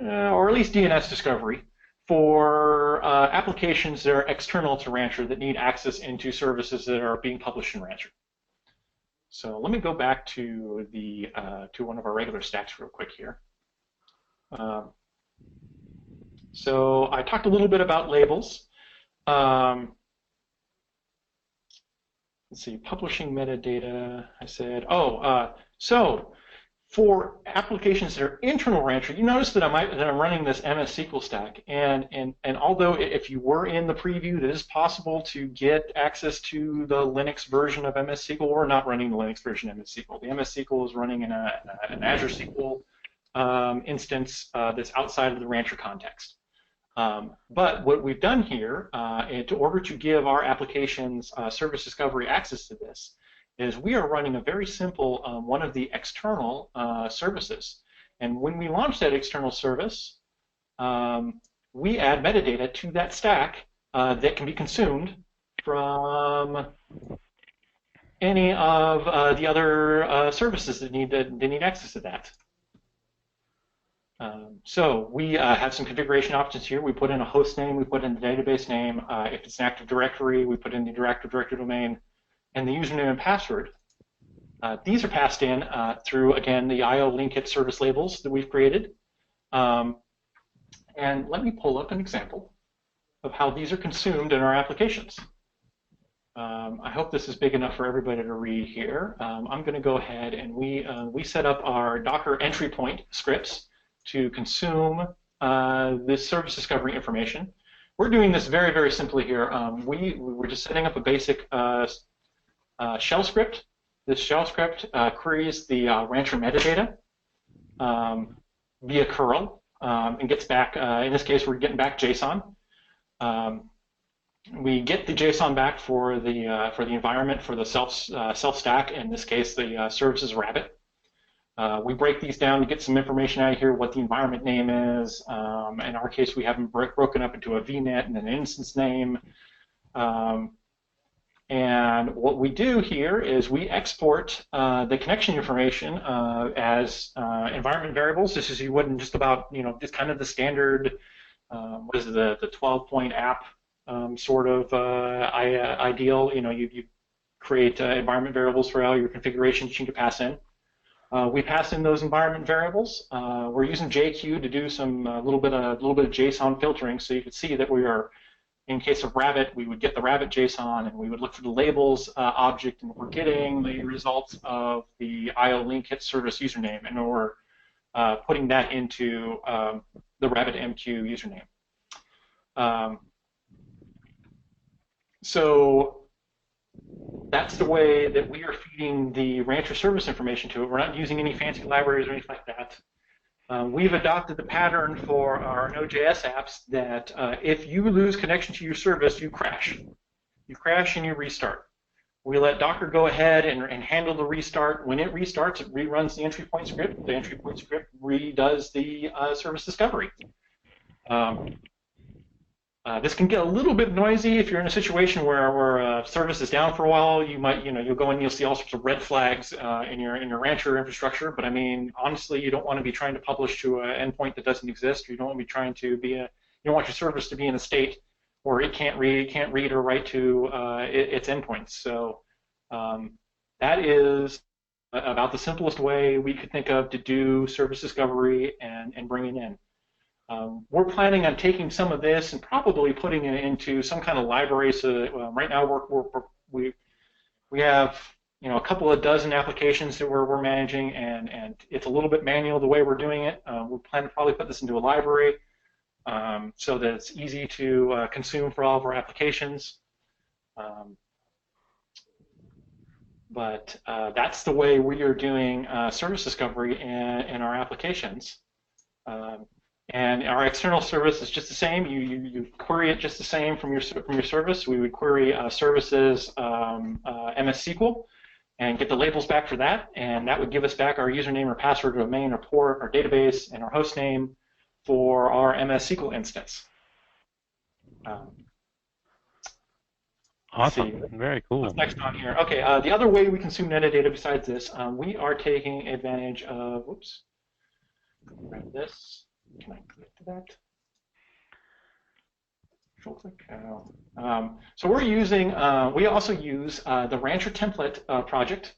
[SPEAKER 3] or at least DNS discovery, for applications that are external to Rancher that need access into services that are being published in Rancher. So let me go back to to one of our regular stacks real quick here. So I talked a little bit about labels. Let's see, publishing metadata. I said, so for applications that are internal Rancher, you notice that I'm running this MS SQL stack, and although if you were in the preview, it is possible to get access to the Linux version of MS SQL. We're not running the Linux version of MS SQL. The MS SQL is running in an Azure SQL instance that's outside of the Rancher context. But what we've done here, in order to give our applications service discovery access to this, is we are running a very simple one of the external services. And when we launch that external service, we add metadata to that stack that can be consumed from any of the other services that need access to that. So we have some configuration options here. We put in a host name, we put in the database name. If it's an Active Directory, we put in the Active Directory domain, and the username and password. These are passed in through, again, the IO LeanKit service labels that we've created. And let me pull up an example of how these are consumed in our applications. I hope this is big enough for everybody to read here. I'm going to go ahead and we set up our Docker entry point scripts to consume this service discovery information. We're doing this very, very simply here. We're just setting up a basic shell script. This shell script queries the Rancher metadata via curl and gets back, in this case, we're getting back JSON. We get the JSON back for the environment for the self stack. In this case, the services Rabbit. We break these down to get some information out of here, what the environment name is. In our case, we have them broken up into a VNet and an instance name. And what we do here is we export the connection information as environment variables. This is you wouldn't just about just kind of the standard. What is it, the 12-point app sort of ideal? You create environment variables for all your configurations you can pass in. We pass in those environment variables. We're using JQ to do some little bit of JSON filtering, so you can see that we are. In case of Rabbit, we would get the Rabbit JSON, and we would look for the labels object, and we're getting the results of the IO LeanKit service username, and we're putting that into the Rabbit MQ username. So that's the way that we are feeding the Rancher service information to it. We're not using any fancy libraries or anything like that. We've adopted the pattern for our Node.js apps that if you lose connection to your service, you crash. You crash and you restart. We let Docker go ahead and handle the restart. When it restarts, it reruns the entry point script. The entry point script redoes the service discovery. This can get a little bit noisy if you're in a situation where service is down for a while. You'll go in and you'll see all sorts of red flags in your Rancher infrastructure. But I mean, honestly, you don't want to be trying to publish to an endpoint that doesn't exist. You don't want to be trying to you don't want your service to be in a state where it can't read or write to its endpoints. So that is about the simplest way we could think of to do service discovery and bring it in. We're planning on taking some of this and probably putting it into some kind of library. So right now we have a couple of dozen applications that we're managing, and it's a little bit manual the way we're doing it. We plan to probably put this into a library so that it's easy to consume for all of our applications. But that's the way we are doing service discovery in our applications. And our external service is just the same. You query it just the same from your service. We would query services MS SQL and get the labels back for that, and that would give us back our username or password or domain or port, our database, and our host name for our MS SQL instance.
[SPEAKER 1] Awesome. Very cool.
[SPEAKER 3] What's next on here? Okay. The other way we consume metadata besides this, we are taking advantage of. Whoops. Grab this. Can I click to that? Control click. So we're using. We also use the Rancher template project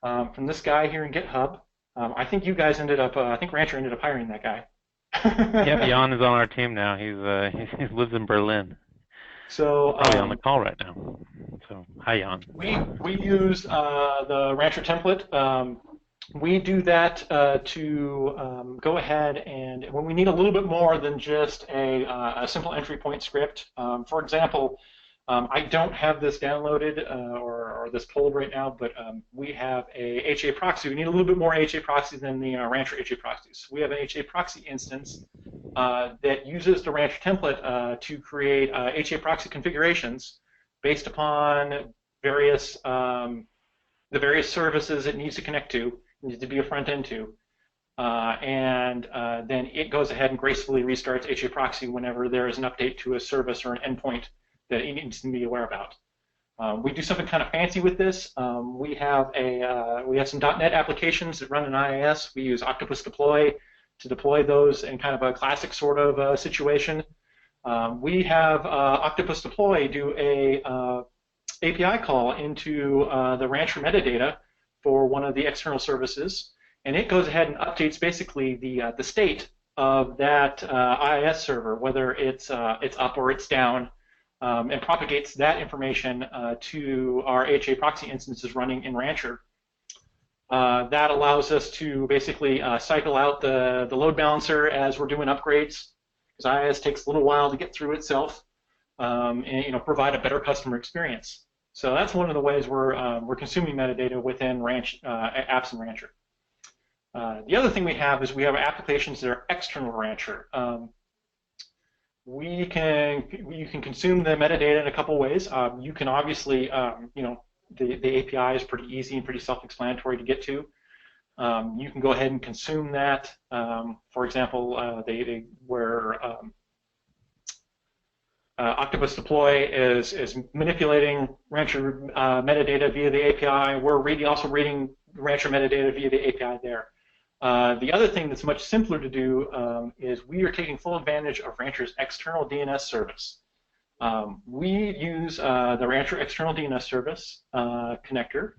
[SPEAKER 3] from this guy here in GitHub. I think you guys ended up. I think Rancher ended up hiring that guy.
[SPEAKER 1] Yeah, Jan is on our team now. He lives in Berlin.
[SPEAKER 3] So
[SPEAKER 1] probably on the call right now. So hi, Jan.
[SPEAKER 3] We use the Rancher template. We do that to go ahead and when we need a little bit more than just a simple entry point script. For example, I don't have this downloaded or this pulled right now, but we have a HA proxy. We need a little bit more HA proxy than the Rancher HA proxies. We have an HA proxy instance that uses the Rancher template to create HA proxy configurations based upon various the various services it needs to connect to, needs to be a front end to, and then it goes ahead and gracefully restarts HA proxy whenever there is an update to a service or an endpoint that it needs to be aware about. We do something kind of fancy with this. We have some .NET applications that run in IIS. We use Octopus Deploy to deploy those in kind of a classic sort of situation. We have Octopus Deploy do a API call into the Rancher metadata for one of the external services, and it goes ahead and updates basically the state of that IIS server, whether it's up or it's down, and propagates that information to our HA proxy instances running in Rancher. That allows us to basically cycle out the load balancer as we're doing upgrades, because IIS takes a little while to get through itself, and provide a better customer experience. So that's one of the ways we're consuming metadata within apps in Rancher. The other thing we have is we have applications that are external to Rancher. You can consume the metadata in a couple ways. You can obviously, the API is pretty easy and pretty self-explanatory to get to. You can go ahead and consume that. For example, where Octopus Deploy is manipulating Rancher metadata via the API. We're also reading Rancher metadata via the API there. The other thing that's much simpler to do is we are taking full advantage of Rancher's external DNS service. We use the Rancher external DNS service connector.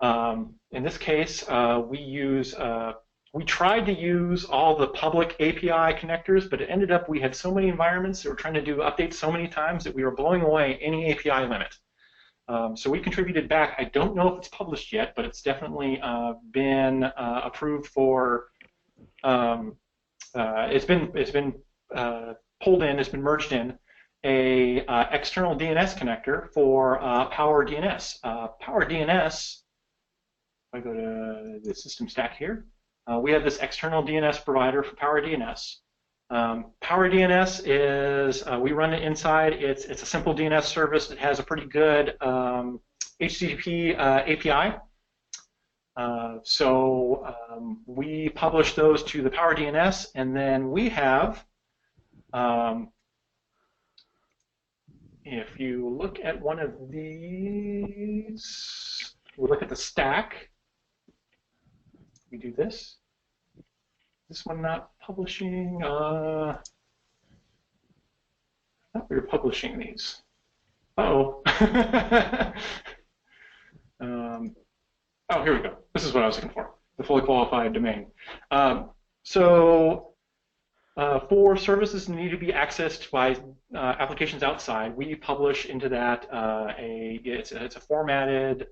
[SPEAKER 3] In this case, we tried to use all the public API connectors, but it ended up we had so many environments that we're trying to do updates so many times that we were blowing away any API limit. So we contributed back. I don't know if it's published yet, but it's definitely been approved for. It's been pulled in. It's been merged in a external DNS connector for Power DNS. Power DNS. If I go to the system stack here, we have this external DNS provider for Power DNS. Power DNS is, we run it inside. It's a simple DNS service that has a pretty good HTTP API. We publish those to the Power DNS, and then we have, if you look at one of these, we look at the stack. We do this. This one not publishing. I thought we were publishing these. Uh-oh. Oh, here we go. This is what I was looking for, the fully qualified domain. For services that need to be accessed by applications outside, we publish into that it's a formatted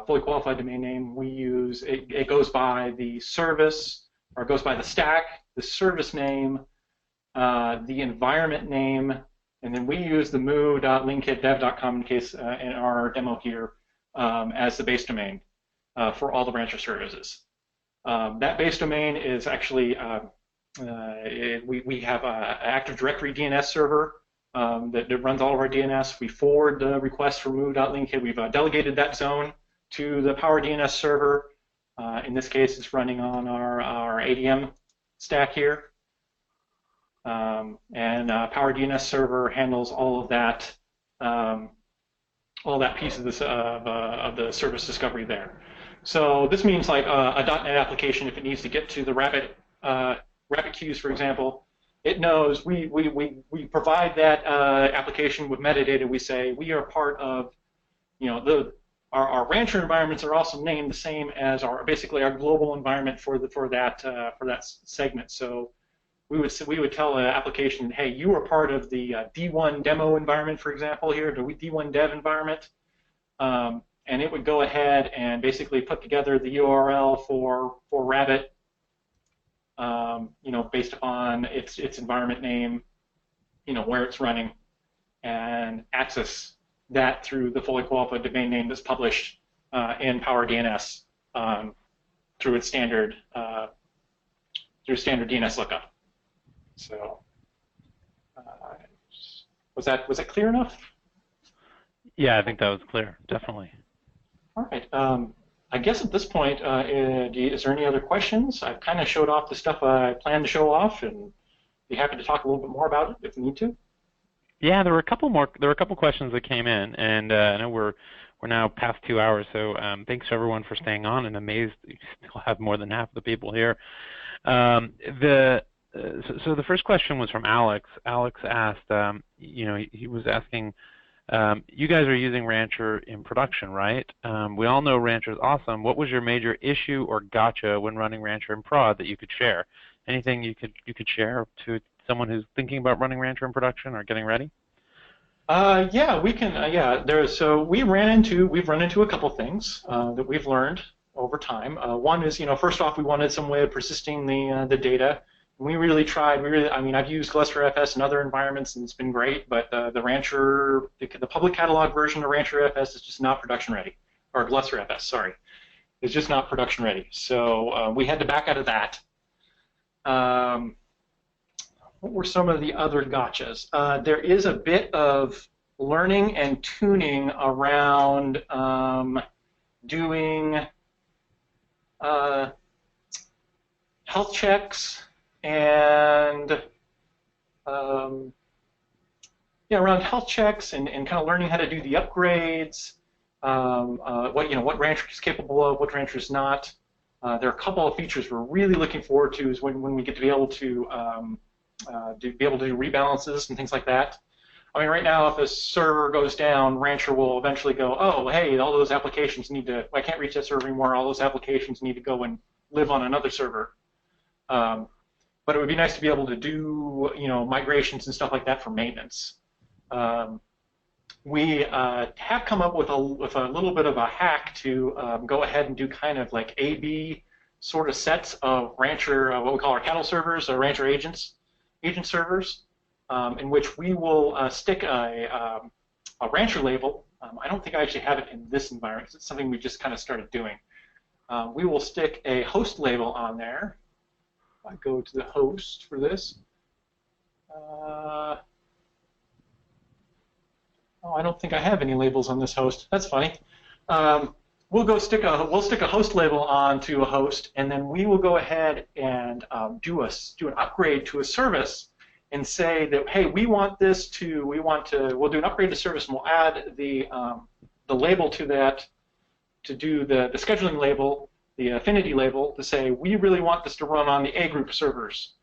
[SPEAKER 3] fully qualified domain name. We use it goes by the service, or it goes by the stack, the service name, the environment name, and then we use the moo.leankitdev.com in case in our demo here as the base domain for all the Rancher services. That base domain is actually we have an Active Directory DNS server that runs all of our DNS. We forward the request for moo.leankit. We've delegated that zone to the Power DNS server. In this case, it's running on our ADM stack here. And Power DNS server handles all of that piece of the service discovery there. So this means like a .NET application, if it needs to get to the Rabbit queues, for example, it knows we provide that application with metadata. We say we are part of, our Rancher environments are also named the same as basically our global environment for that segment. So we would tell an application, hey, you are part of the D1 demo environment, for example, here, the D1 dev environment, and it would go ahead and basically put together the URL for Rabbit, based upon its environment name, where it's running, and access that through the fully qualified domain name that's published in Power DNS through its standard DNS lookup. So, was that clear enough?
[SPEAKER 1] Yeah, I think that was clear, definitely.
[SPEAKER 3] All right. I guess at this point, is there any other questions? I've kind of showed off the stuff I plan to show off, and be happy to talk a little bit more about it if we need to.
[SPEAKER 1] Yeah, there were a couple questions that came in, and I know we're we're now past 2 hours, so thanks to everyone for staying on, and amazed you still have more than half of the people here. So the first question was from Alex. Alex asked, he was asking, you guys are using Rancher in production, right? We all know Rancher is awesome. What was your major issue or gotcha when running Rancher in prod that you could share? Anything you could share to someone who's thinking about running Rancher in production or getting ready?
[SPEAKER 3] Yeah, we can. So we've run into a couple things that we've learned over time. One is, first off, we wanted some way of persisting the data. We really tried. I've used GlusterFS in other environments, and it's been great. But the Rancher, the public catalog version of RancherFS is just not production ready, or GlusterFS, sorry, is just not production ready. So we had to back out of that. What were some of the other gotchas? There is a bit of learning and tuning around doing health checks and around health checks and kind of learning how to do the upgrades, what Rancher is capable of, what Rancher is not. There are a couple of features we're really looking forward to is when we get to be able to do rebalances and things like that. I mean, right now, if a server goes down, Rancher will eventually go, oh, hey, all those applications I can't reach that server anymore. All those applications need to go and live on another server. But it would be nice to be able to do, migrations and stuff like that for maintenance. We have come up with a little bit of a hack to go ahead and do kind of like A/B sort of sets of Rancher, what we call our cattle servers, or Rancher agent servers, in which we will stick a Rancher label. I don't think I actually have it in this environment because it's something we just kind of started doing. We will stick a host label on there. I go to the host for this. Oh, I don't think I have any labels on this host. That's funny. We'll stick a host label onto a host, and then we will go ahead and do an upgrade to a service, and say that, hey, we'll do an upgrade to service, and we'll add the label to that to do the scheduling label, the affinity label, to say we really want this to run on the A group servers.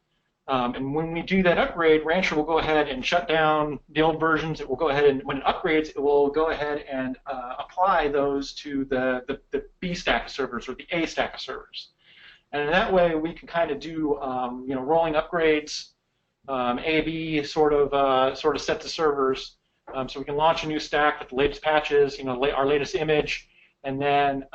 [SPEAKER 3] And when we do that upgrade, Rancher will go ahead and shut down the old versions. It will go ahead and, when it upgrades, it will go ahead and apply those to the B stack of servers or the A stack of servers. And in that way, we can kind of do rolling upgrades, A/B sort of sets of servers. So we can launch a new stack with the latest patches, our latest image, and then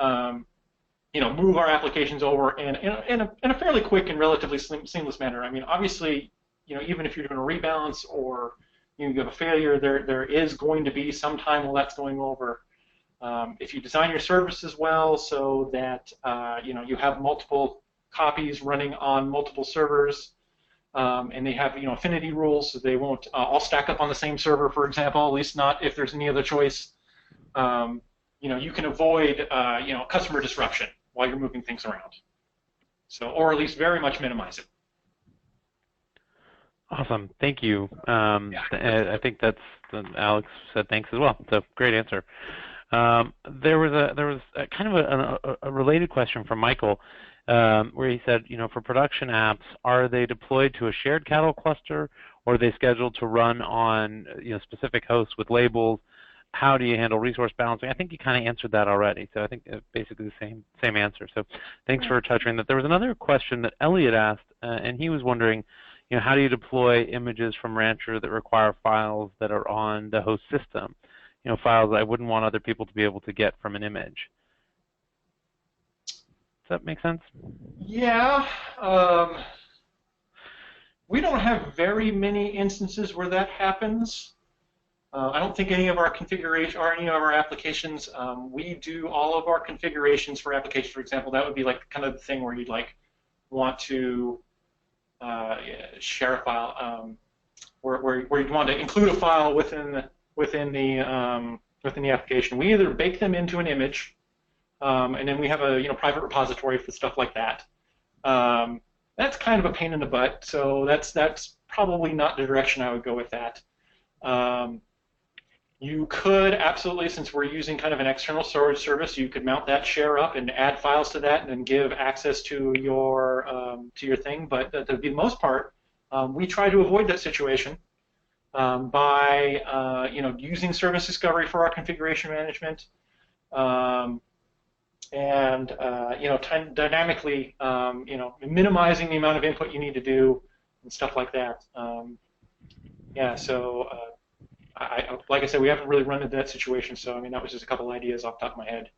[SPEAKER 3] move our applications over in a fairly quick and relatively seamless manner. I mean, obviously, even if you're doing a rebalance or you have a failure, there is going to be some time while that's going over. If you design your services well so that you have multiple copies running on multiple servers, and they have affinity rules, so they won't all stack up on the same server, for example. At least not if there's any other choice. You can avoid customer disruption while you're moving things around. So, or at least very much minimize it.
[SPEAKER 1] Awesome, thank you. I think that's Alex said thanks as well. So great answer. There was a kind of a related question from Michael, where he said, for production apps, are they deployed to a shared cattle cluster, or are they scheduled to run on specific hosts with labels? How do you handle resource balancing? I think you kind of answered that already, so I think basically the same answer. So thanks for touching that. There was another question that Elliot asked, and he was wondering, how do you deploy images from Rancher that require files that are on the host system? Files I wouldn't want other people to be able to get from an image. Does that make sense?
[SPEAKER 3] Yeah. We don't have very many instances where that happens. I don't think any of our configuration or any of our applications, we do all of our configurations for applications. For example, that would be like kind of the thing where you'd want to share a file, where you'd want to include a file within the application. We either bake them into an image, and then we have a private repository for stuff like that. That's kind of a pain in the butt. So that's probably not the direction I would go with that. You could absolutely, since we're using kind of an external storage service, you could mount that share up and add files to that and then give access to your thing. But for the most part, we try to avoid that situation by using service discovery for our configuration management, and dynamically minimizing the amount of input you need to do and stuff like that. Yeah, so. Like I said, we haven't really run into that situation, so I mean that was just a couple ideas off the top of my head.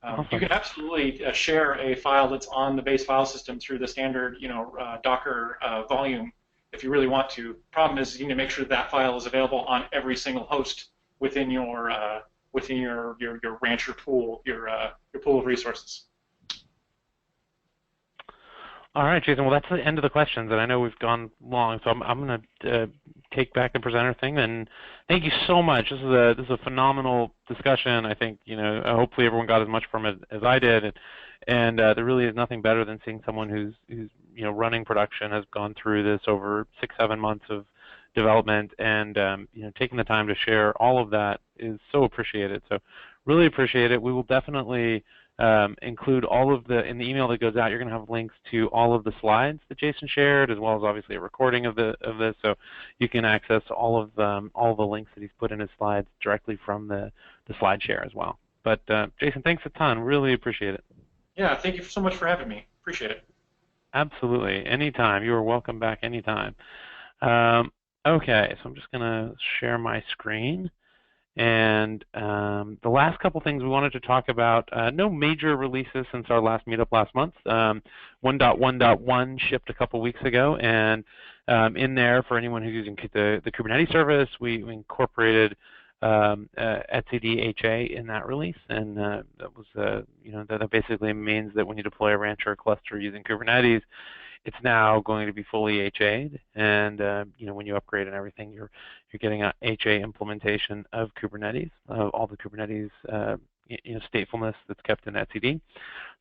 [SPEAKER 1] Awesome.
[SPEAKER 3] You can absolutely share a file that's on the base file system through the standard, Docker volume if you really want to. Problem is, you need to make sure that file is available on every single host within your Rancher pool, your pool of resources.
[SPEAKER 1] All right, Jason. Well, that's the end of the questions, and I know we've gone long, so I'm going to take back the presenter thing. And thank you so much. This is a phenomenal discussion. I think hopefully everyone got as much from it as I did, and there really is nothing better than seeing someone who's running production, has gone through this over 6-7 months of development, and taking the time to share all of that is so appreciated. So really appreciate it. We will definitely include all of in the email that goes out. You're going to have links to all of the slides that Jason shared, as well as obviously a recording of this, so you can access all of the links that he's put in his slides directly from the slide share as well. But Jason, thanks a ton. Really appreciate it.
[SPEAKER 3] Yeah, thank you so much for having me. Appreciate it.
[SPEAKER 1] Absolutely. Anytime. You are welcome back anytime. Okay, so I'm just going to share my screen. And the last couple things we wanted to talk about, no major releases since our last meetup last month. 1.1.1 shipped a couple weeks ago, and in there, for anyone who's using the Kubernetes service, we incorporated etcd HA in that release, and that was that basically means that when you deploy a Rancher cluster using Kubernetes, it's now going to be fully HA'd, and when you upgrade and everything, you're getting a HA implementation of Kubernetes, all the Kubernetes statefulness that's kept in etcd.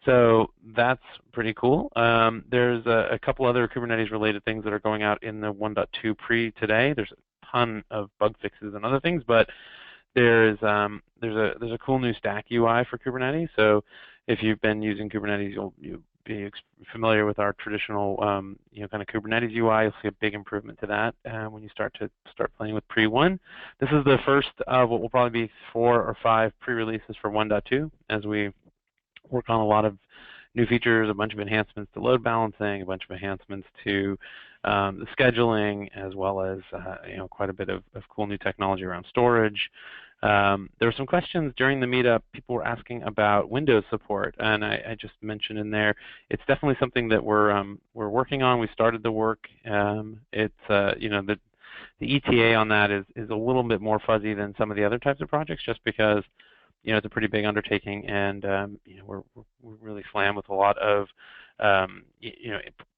[SPEAKER 1] So that's pretty cool. There's a couple other Kubernetes-related things that are going out in the 1.2 pre today. There's a ton of bug fixes and other things, but there's a cool new stack UI for Kubernetes. So if you've been using Kubernetes, you'll be familiar with our traditional kind of Kubernetes UI. You'll see a big improvement to that when you start playing with pre-1. This is the first of what will probably be 4 or 5 pre-releases for 1.2 as we work on a lot of new features, a bunch of enhancements to load balancing, a bunch of enhancements to the scheduling, as well as quite a bit of cool new technology around storage. There were some questions during the meetup. People were asking about Windows support, and I just mentioned in there, it's definitely something that we're working on. We started the work. It's the ETA on that is a little bit more fuzzy than some of the other types of projects, just because it's a pretty big undertaking, and we're really slammed with a lot of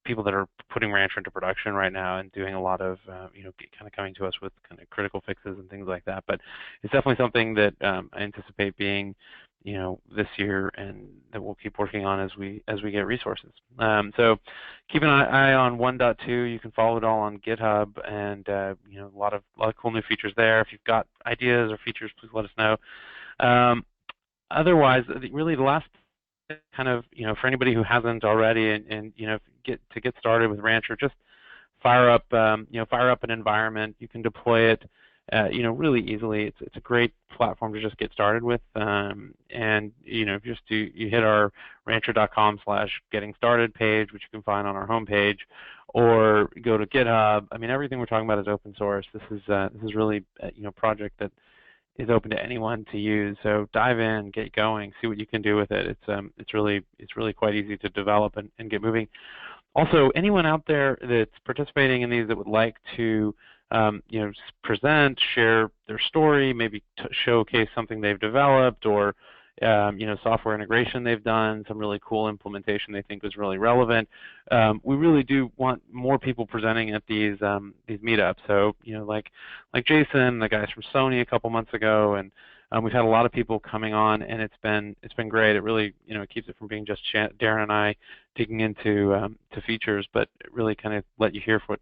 [SPEAKER 1] people that are putting Rancher into production right now and doing a lot of kind of coming to us with kind of critical fixes and things like that. But it's definitely something that I anticipate being this year, and that we'll keep working on as we get resources. So keep an eye on 1.2. You can follow it all on GitHub, and a lot of cool new features there. If you've got ideas or features, please let us know. Otherwise, really the last kind of, for anybody who hasn't already, and get started with Rancher, just fire up an environment. You can deploy it, really easily. It's a great platform to just get started with, and you hit our rancher.com/getting started page, which you can find on our homepage, or go to GitHub. I mean, everything we're talking about is open source. This is really a project that is open to anyone to use. So dive in, get going, see what you can do with it. It's really quite easy to develop and get moving. Also, anyone out there that's participating in these that would like to present, share their story, maybe showcase something they've developed, or software integration they've done, some really cool implementation they think was really relevant. We really do want more people presenting at these meetups. So like Jason, the guys from Sony a couple months ago, and we've had a lot of people coming on, and it's been great. It really it keeps it from being just Darren and I digging into to features, but it really kind of let you hear what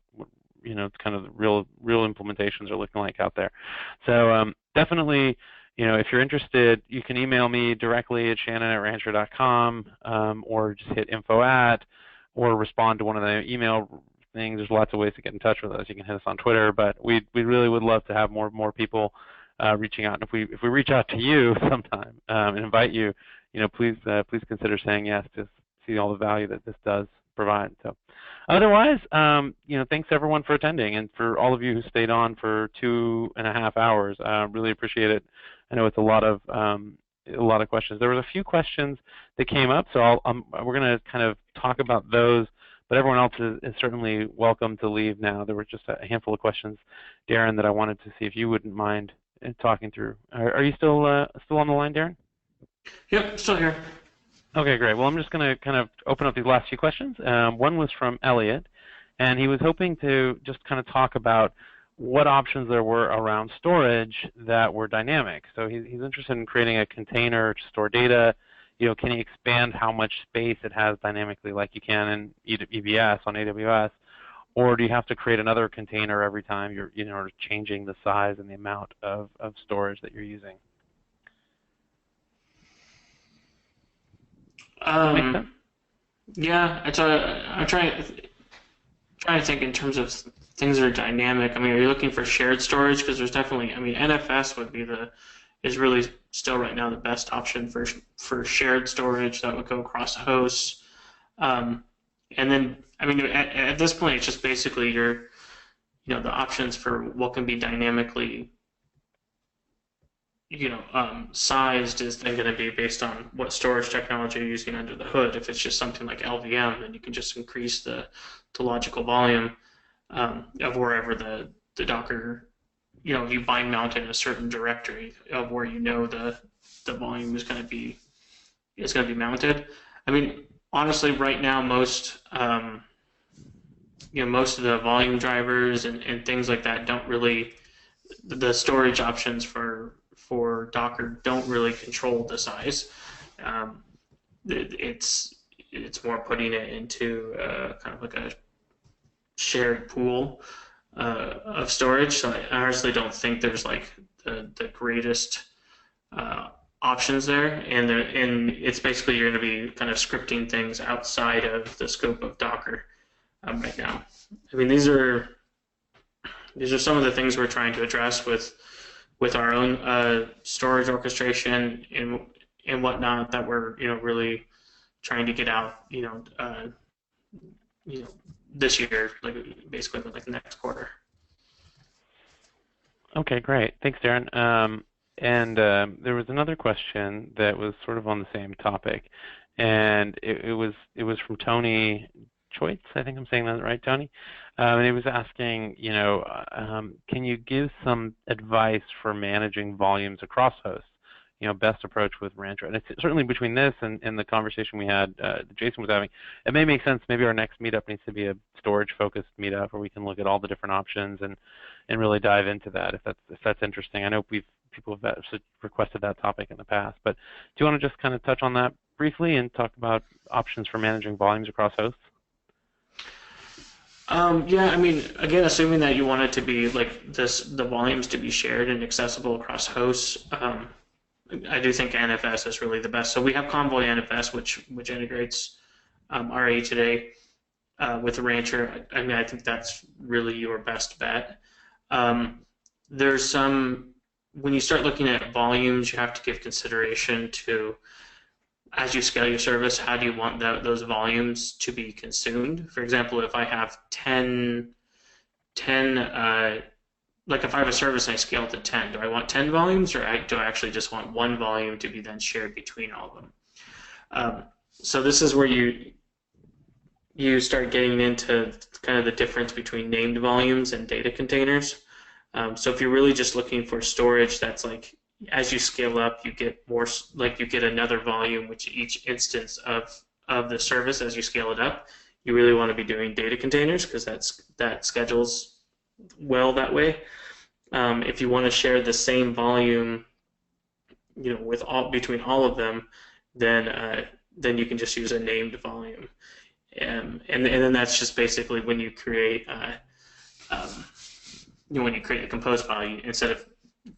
[SPEAKER 1] kind of the real implementations are looking like out there. So definitely, if you're interested, you can email me directly at shannon@rancher.com, or just hit info@, or respond to one of the email things. There's lots of ways to get in touch with us. You can hit us on Twitter, but we really would love to have more people reaching out. And if we reach out to you sometime and invite you, please consider saying yes to see all the value that this does provide. So otherwise, thanks everyone for attending, and for all of you who stayed on for 2.5 hours. Really appreciate it. I know it's a lot of questions. There was a few questions that came up, so we're going to kind of talk about those, but everyone else is certainly welcome to leave now. There were just a handful of questions, Darren, that I wanted to see if you wouldn't mind talking through. Are you still on the line, Darren?
[SPEAKER 2] Yep, still here.
[SPEAKER 1] Okay, great. Well, I'm just going to kind of open up these last few questions. One was from Elliot, and he was hoping to just kind of talk about what options there were around storage that were dynamic. So he's interested in creating a container to store data. Can he expand how much space it has dynamically, like you can in EBS on AWS, or do you have to create another container every time you're changing the size and the amount of storage that you're using?
[SPEAKER 2] Yeah, I'm trying to think in terms of things that are dynamic. I mean, are you looking for shared storage? Because there's definitely, NFS is really still right now the best option for shared storage that would go across hosts. And then, at this point, it's just basically the options for what can be dynamically sized is then going to be based on what storage technology you're using under the hood. If it's just something like LVM, then you can just increase the logical volume of wherever the Docker, you bind mount in a certain directory of where the volume is going to be mounted. Honestly, right now most of the volume drivers and things like that don't really, the storage options for Docker don't really control the size. It's more putting it into kind of like a shared pool of storage. So I honestly don't think there's like the greatest options there, and it's basically you're going to be kind of scripting things outside of the scope of Docker right now. These are some of the things we're trying to address with our own storage orchestration and whatnot that we're really trying to get out this year, basically the next quarter.
[SPEAKER 1] Okay, great. Thanks, Darren. And there was another question that was sort of on the same topic, and it was from Tony Choites. I think I'm saying that right, Tony. And he was asking, can you give some advice for managing volumes across hosts? Best approach with Rancher. And it's certainly between this and the conversation we had, that Jason was having, it may make sense. Maybe our next meetup needs to be a storage-focused meetup where we can look at all the different options and really dive into that if that's interesting. I know people have requested that topic in the past, but do you want to just kind of touch on that briefly and talk about options for managing volumes across hosts?
[SPEAKER 2] Yeah, again, assuming that you want it to be the volumes to be shared and accessible across hosts, I do think NFS is really the best. So we have Convoy NFS, which integrates RA today with the Rancher. I think that's really your best bet. There's when you start looking at volumes, you have to give consideration to, as you scale your service, how do you want those volumes to be consumed? For example, if I have 10 if I have a service and I scale it to 10, do I want 10 volumes, or do I actually just want one volume to be then shared between all of them? So this is where you start getting into kind of the difference between named volumes and data containers. So if you're really just looking for storage that's as you scale up, you get more, you get another volume, which each instance of the service as you scale it up, you really want to be doing data containers because that schedules well that way. If you want to share the same volume, between all of them, then you can just use a named volume, and then that's just basically when you create when you create the compose file, instead of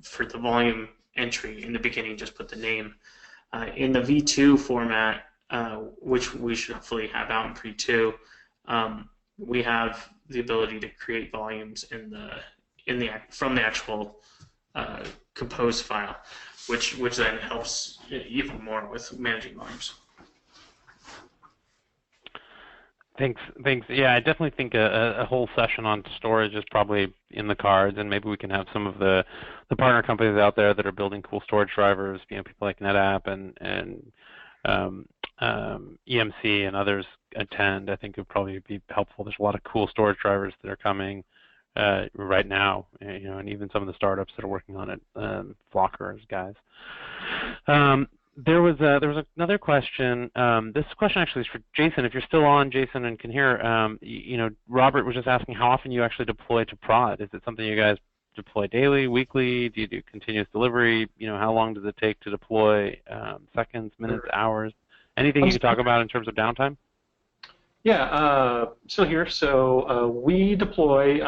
[SPEAKER 2] for the volume entry in the beginning, just put the name. In the V2 format, which we should hopefully have out in Pre2, we have the ability to create volumes from the actual compose file, which then helps even more with managing volumes.
[SPEAKER 1] Thanks. Yeah, I definitely think a whole session on storage is probably in the cards, and maybe we can have some of the partner companies out there that are building cool storage drivers, people like NetApp and EMC and others attend. I think it would probably be helpful. There's a lot of cool storage drivers that are coming right now, and even some of the startups that are working on it, Flocker's guys. There was another question. This question actually is for Jason. If you're still on, Jason, and can hear, Robert was just asking how often you actually deploy to prod. Is it something you guys deploy daily, weekly? Do you do continuous delivery? How long does it take to deploy? Seconds, minutes, hours? Anything you can talk about in terms of downtime?
[SPEAKER 3] Yeah, still here. So we deploy.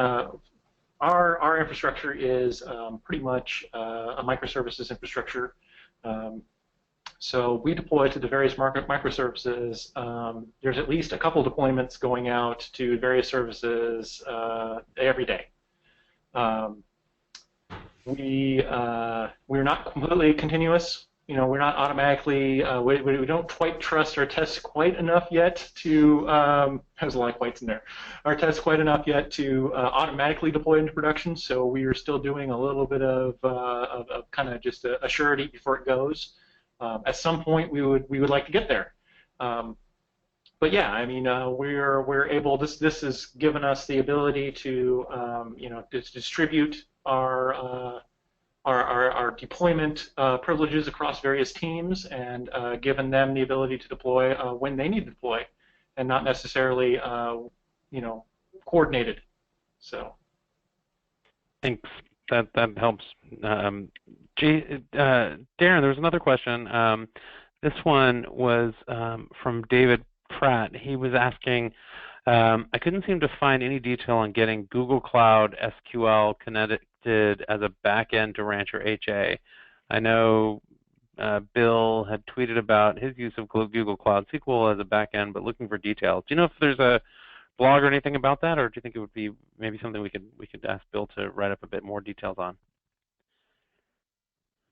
[SPEAKER 3] Our infrastructure is pretty much a microservices infrastructure. So we deploy to the various microservices. There's at least a couple deployments going out to various services every day. We're not completely continuous. We're not automatically. We don't quite trust our tests quite enough yet to. There's a lot of quites in there. Our tests quite enough yet to automatically deploy into production. So we are still doing a little bit of kind of just a surety before it goes. At some point, we would like to get there, but yeah, I mean, we're able. This has given us the ability to distribute our deployment privileges across various teams, and given them the ability to deploy when they need to deploy, and not necessarily coordinated. So,
[SPEAKER 1] thanks. That helps. Darren, there was another question. This one was from David Pratt. He was asking, I couldn't seem to find any detail on getting Google Cloud SQL connected as a backend to Rancher HA. I know Bill had tweeted about his use of Google Cloud SQL as a backend, but looking for details. Do you know if there's a blog or anything about that, or do you think it would be maybe something we could ask Bill to write up a bit more details on?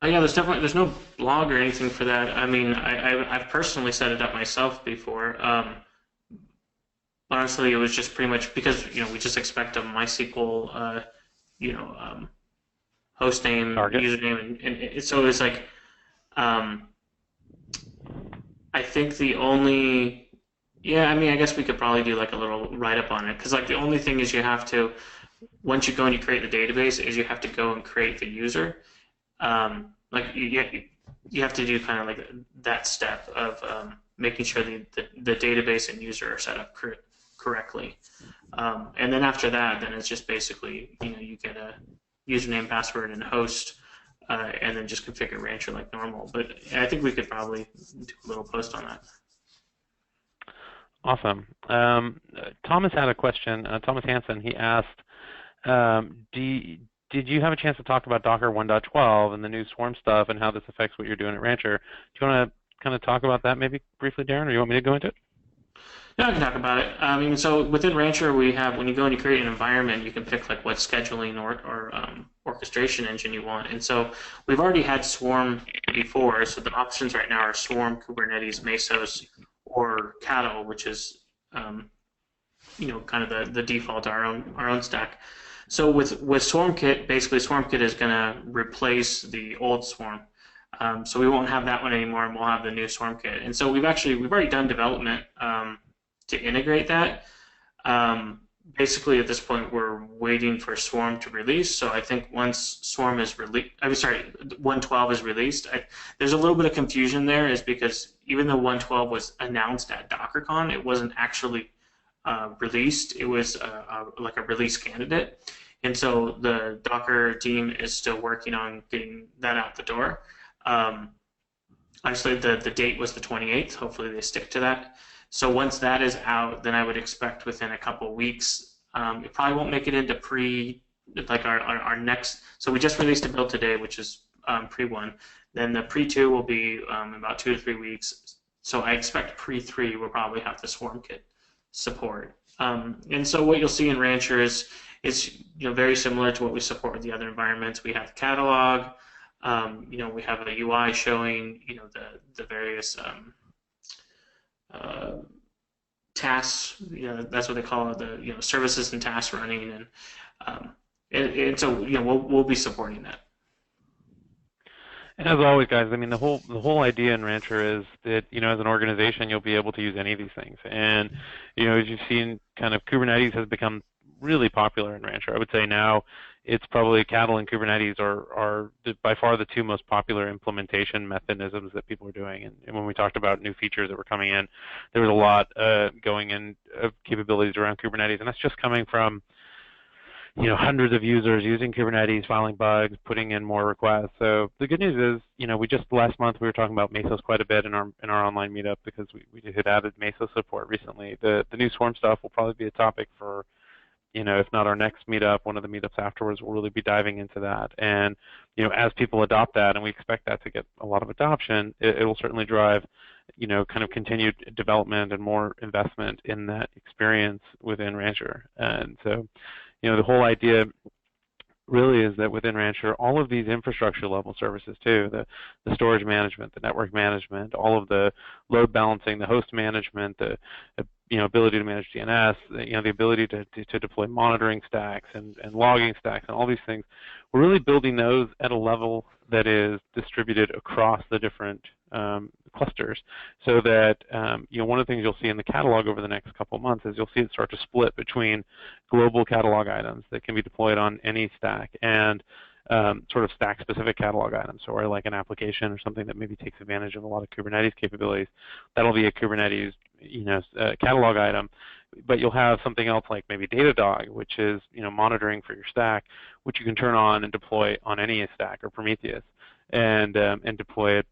[SPEAKER 2] Yeah, there's no blog or anything for that. I mean, I've personally set it up myself before. Honestly, it was just pretty much because we just expect a MySQL host name,
[SPEAKER 1] target,
[SPEAKER 2] username, and so it was like I think the only. Yeah, I mean, I guess we could probably do like a little write-up on it, because like the only thing is you have to, once you go and you create the database, is you have to go and create the user. Like you have to do kind of like that step of making sure the database and user are set up correctly. And then after that, then it's just basically, you get a username, password, and host, and then just configure Rancher like normal. But I think we could probably do a little post on that.
[SPEAKER 1] Awesome. Thomas had a question. Thomas Hansen, he asked, did you have a chance to talk about Docker 1.12 and the new Swarm stuff and how this affects what you're doing at Rancher? Do you want to kind of talk about that maybe briefly, Darren, or you want me to go into it?
[SPEAKER 2] Yeah, I can talk about it. I mean, so within Rancher, we have, when you go and you create an environment, you can pick like what scheduling or orchestration engine you want. And so we've already had Swarm before, so the options right now are Swarm, Kubernetes, Mesos, or Cattle, which is kind of the default to our own stack. So with SwarmKit, basically SwarmKit is going to replace the old Swarm. So we won't have that one anymore, and we'll have the new SwarmKit. And so we've already done development to integrate that. Basically, at this point, we're waiting for Swarm to release. So I think once Swarm is released, 1.12 is released, there's a little bit of confusion there, is because even though 1.12 was announced at DockerCon, it wasn't actually released. It was like a release candidate. And so the Docker team is still working on getting that out the door. Actually, the date was the 28th. Hopefully they stick to that. So once that is out, then I would expect within a couple weeks, it probably won't make it into like our next, so we just released a build today, which is pre-1. Then the pre-2 will be about 2 to 3 weeks. So I expect pre-3 will probably have the SwarmKit support. And so what you'll see in Rancher is very similar to what we support with the other environments. We have catalog. We have a UI showing the various tasks. That's what they call it, the services and tasks running, and so we'll be supporting that.
[SPEAKER 1] And as always, guys, I mean, the whole idea in Rancher is that, as an organization, you'll be able to use any of these things. And, as you've seen, kind of Kubernetes has become really popular in Rancher. I would say now it's probably Cattle and Kubernetes are by far the two most popular implementation mechanisms that people are doing. And when we talked about new features that were coming in, there was a lot going in of capabilities around Kubernetes, and that's just coming from hundreds of users using Kubernetes, filing bugs, putting in more requests. So the good news is, we just last month we were talking about Mesos quite a bit in our online meetup because we had added Mesos support recently. The new Swarm stuff will probably be a topic for, if not our next meetup, one of the meetups afterwards, we'll really be diving into that. And as people adopt that, and we expect that to get a lot of adoption, it will certainly drive kind of continued development and more investment in that experience within Rancher. And so the whole idea really is that within Rancher, all of these infrastructure level services too, the storage management, the network management, all of the load balancing, the host management, the ability to manage DNS, the ability to deploy monitoring stacks and logging stacks and all these things, we're really building those at a level that is distributed across the different clusters, so that one of the things you'll see in the catalog over the next couple of months is you'll see it start to split between global catalog items that can be deployed on any stack and sort of stack-specific catalog items, or like an application or something that maybe takes advantage of a lot of Kubernetes capabilities. That'll be a Kubernetes catalog item, but you'll have something else like maybe Datadog, which is monitoring for your stack, which you can turn on and deploy on any stack, or Prometheus, and deploy it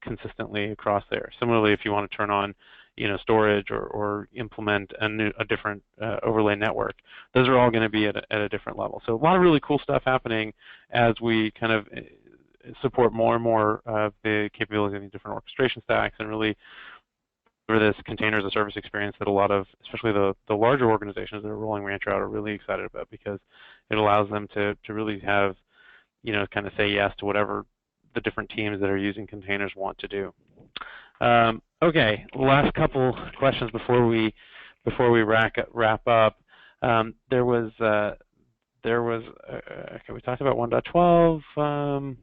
[SPEAKER 1] consistently across there. Similarly, if you want to turn on storage or implement a different overlay network, those are all going to be at a different level. So a lot of really cool stuff happening as we kind of support more and more of the capabilities of these different orchestration stacks, and really for this container as a service experience that a lot of, especially the larger organizations that are rolling Rancher out, are really excited about, because it allows them to really have, kind of say yes to whatever the different teams that are using containers want to do. Okay, last couple questions before we wrap up. There was okay, we talked about 1.12.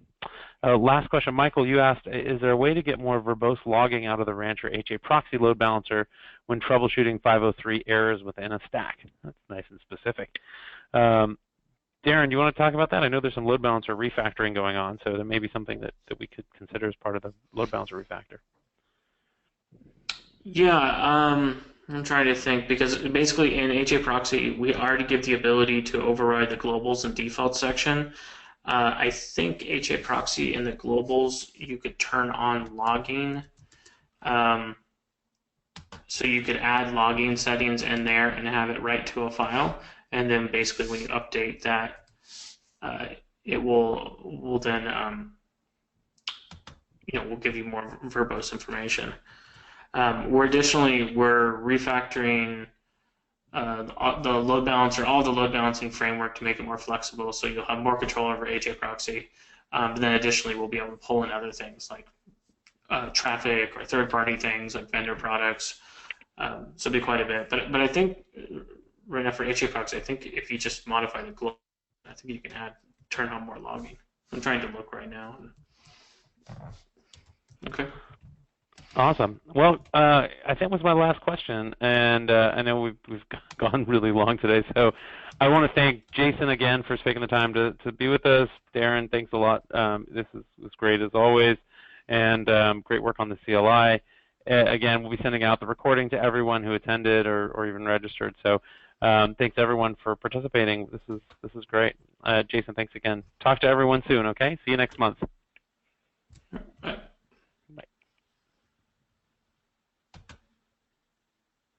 [SPEAKER 1] Last question, Michael, you asked, is there a way to get more verbose logging out of the Rancher HA proxy load balancer when troubleshooting 503 errors within a stack? That's nice and specific. Darren, do you want to talk about that? I know there's some load balancer refactoring going on, so there may be something that we could consider as part of the load balancer refactor.
[SPEAKER 2] Yeah, I'm trying to think, because basically in HA proxy, we already give the ability to override the globals and default section. I think HA proxy in the globals, you could turn on logging. So you could add logging settings in there and have it write to a file. And then basically when you update that, it will then, will give you more verbose information. We're refactoring the load balancer, all the load balancing framework to make it more flexible, so you'll have more control over HA proxy. But then additionally, we'll be able to pull in other things like traffic or third-party things like vendor products. So it'll be quite a bit. But I think right now for HA proxy, I think if you just modify the global, I think you can turn on more logging. I'm trying to look right now. Okay.
[SPEAKER 1] Awesome. Well, I think that was my last question, and I know we've gone really long today, so I want to thank Jason again for taking the time to be with us. Darren, thanks a lot. This was great as always, and great work on the CLI. Again, we'll be sending out the recording to everyone who attended or even registered. So thanks everyone for participating. This is great. Jason, thanks again. Talk to everyone soon. Okay. See you next month.
[SPEAKER 2] Bye.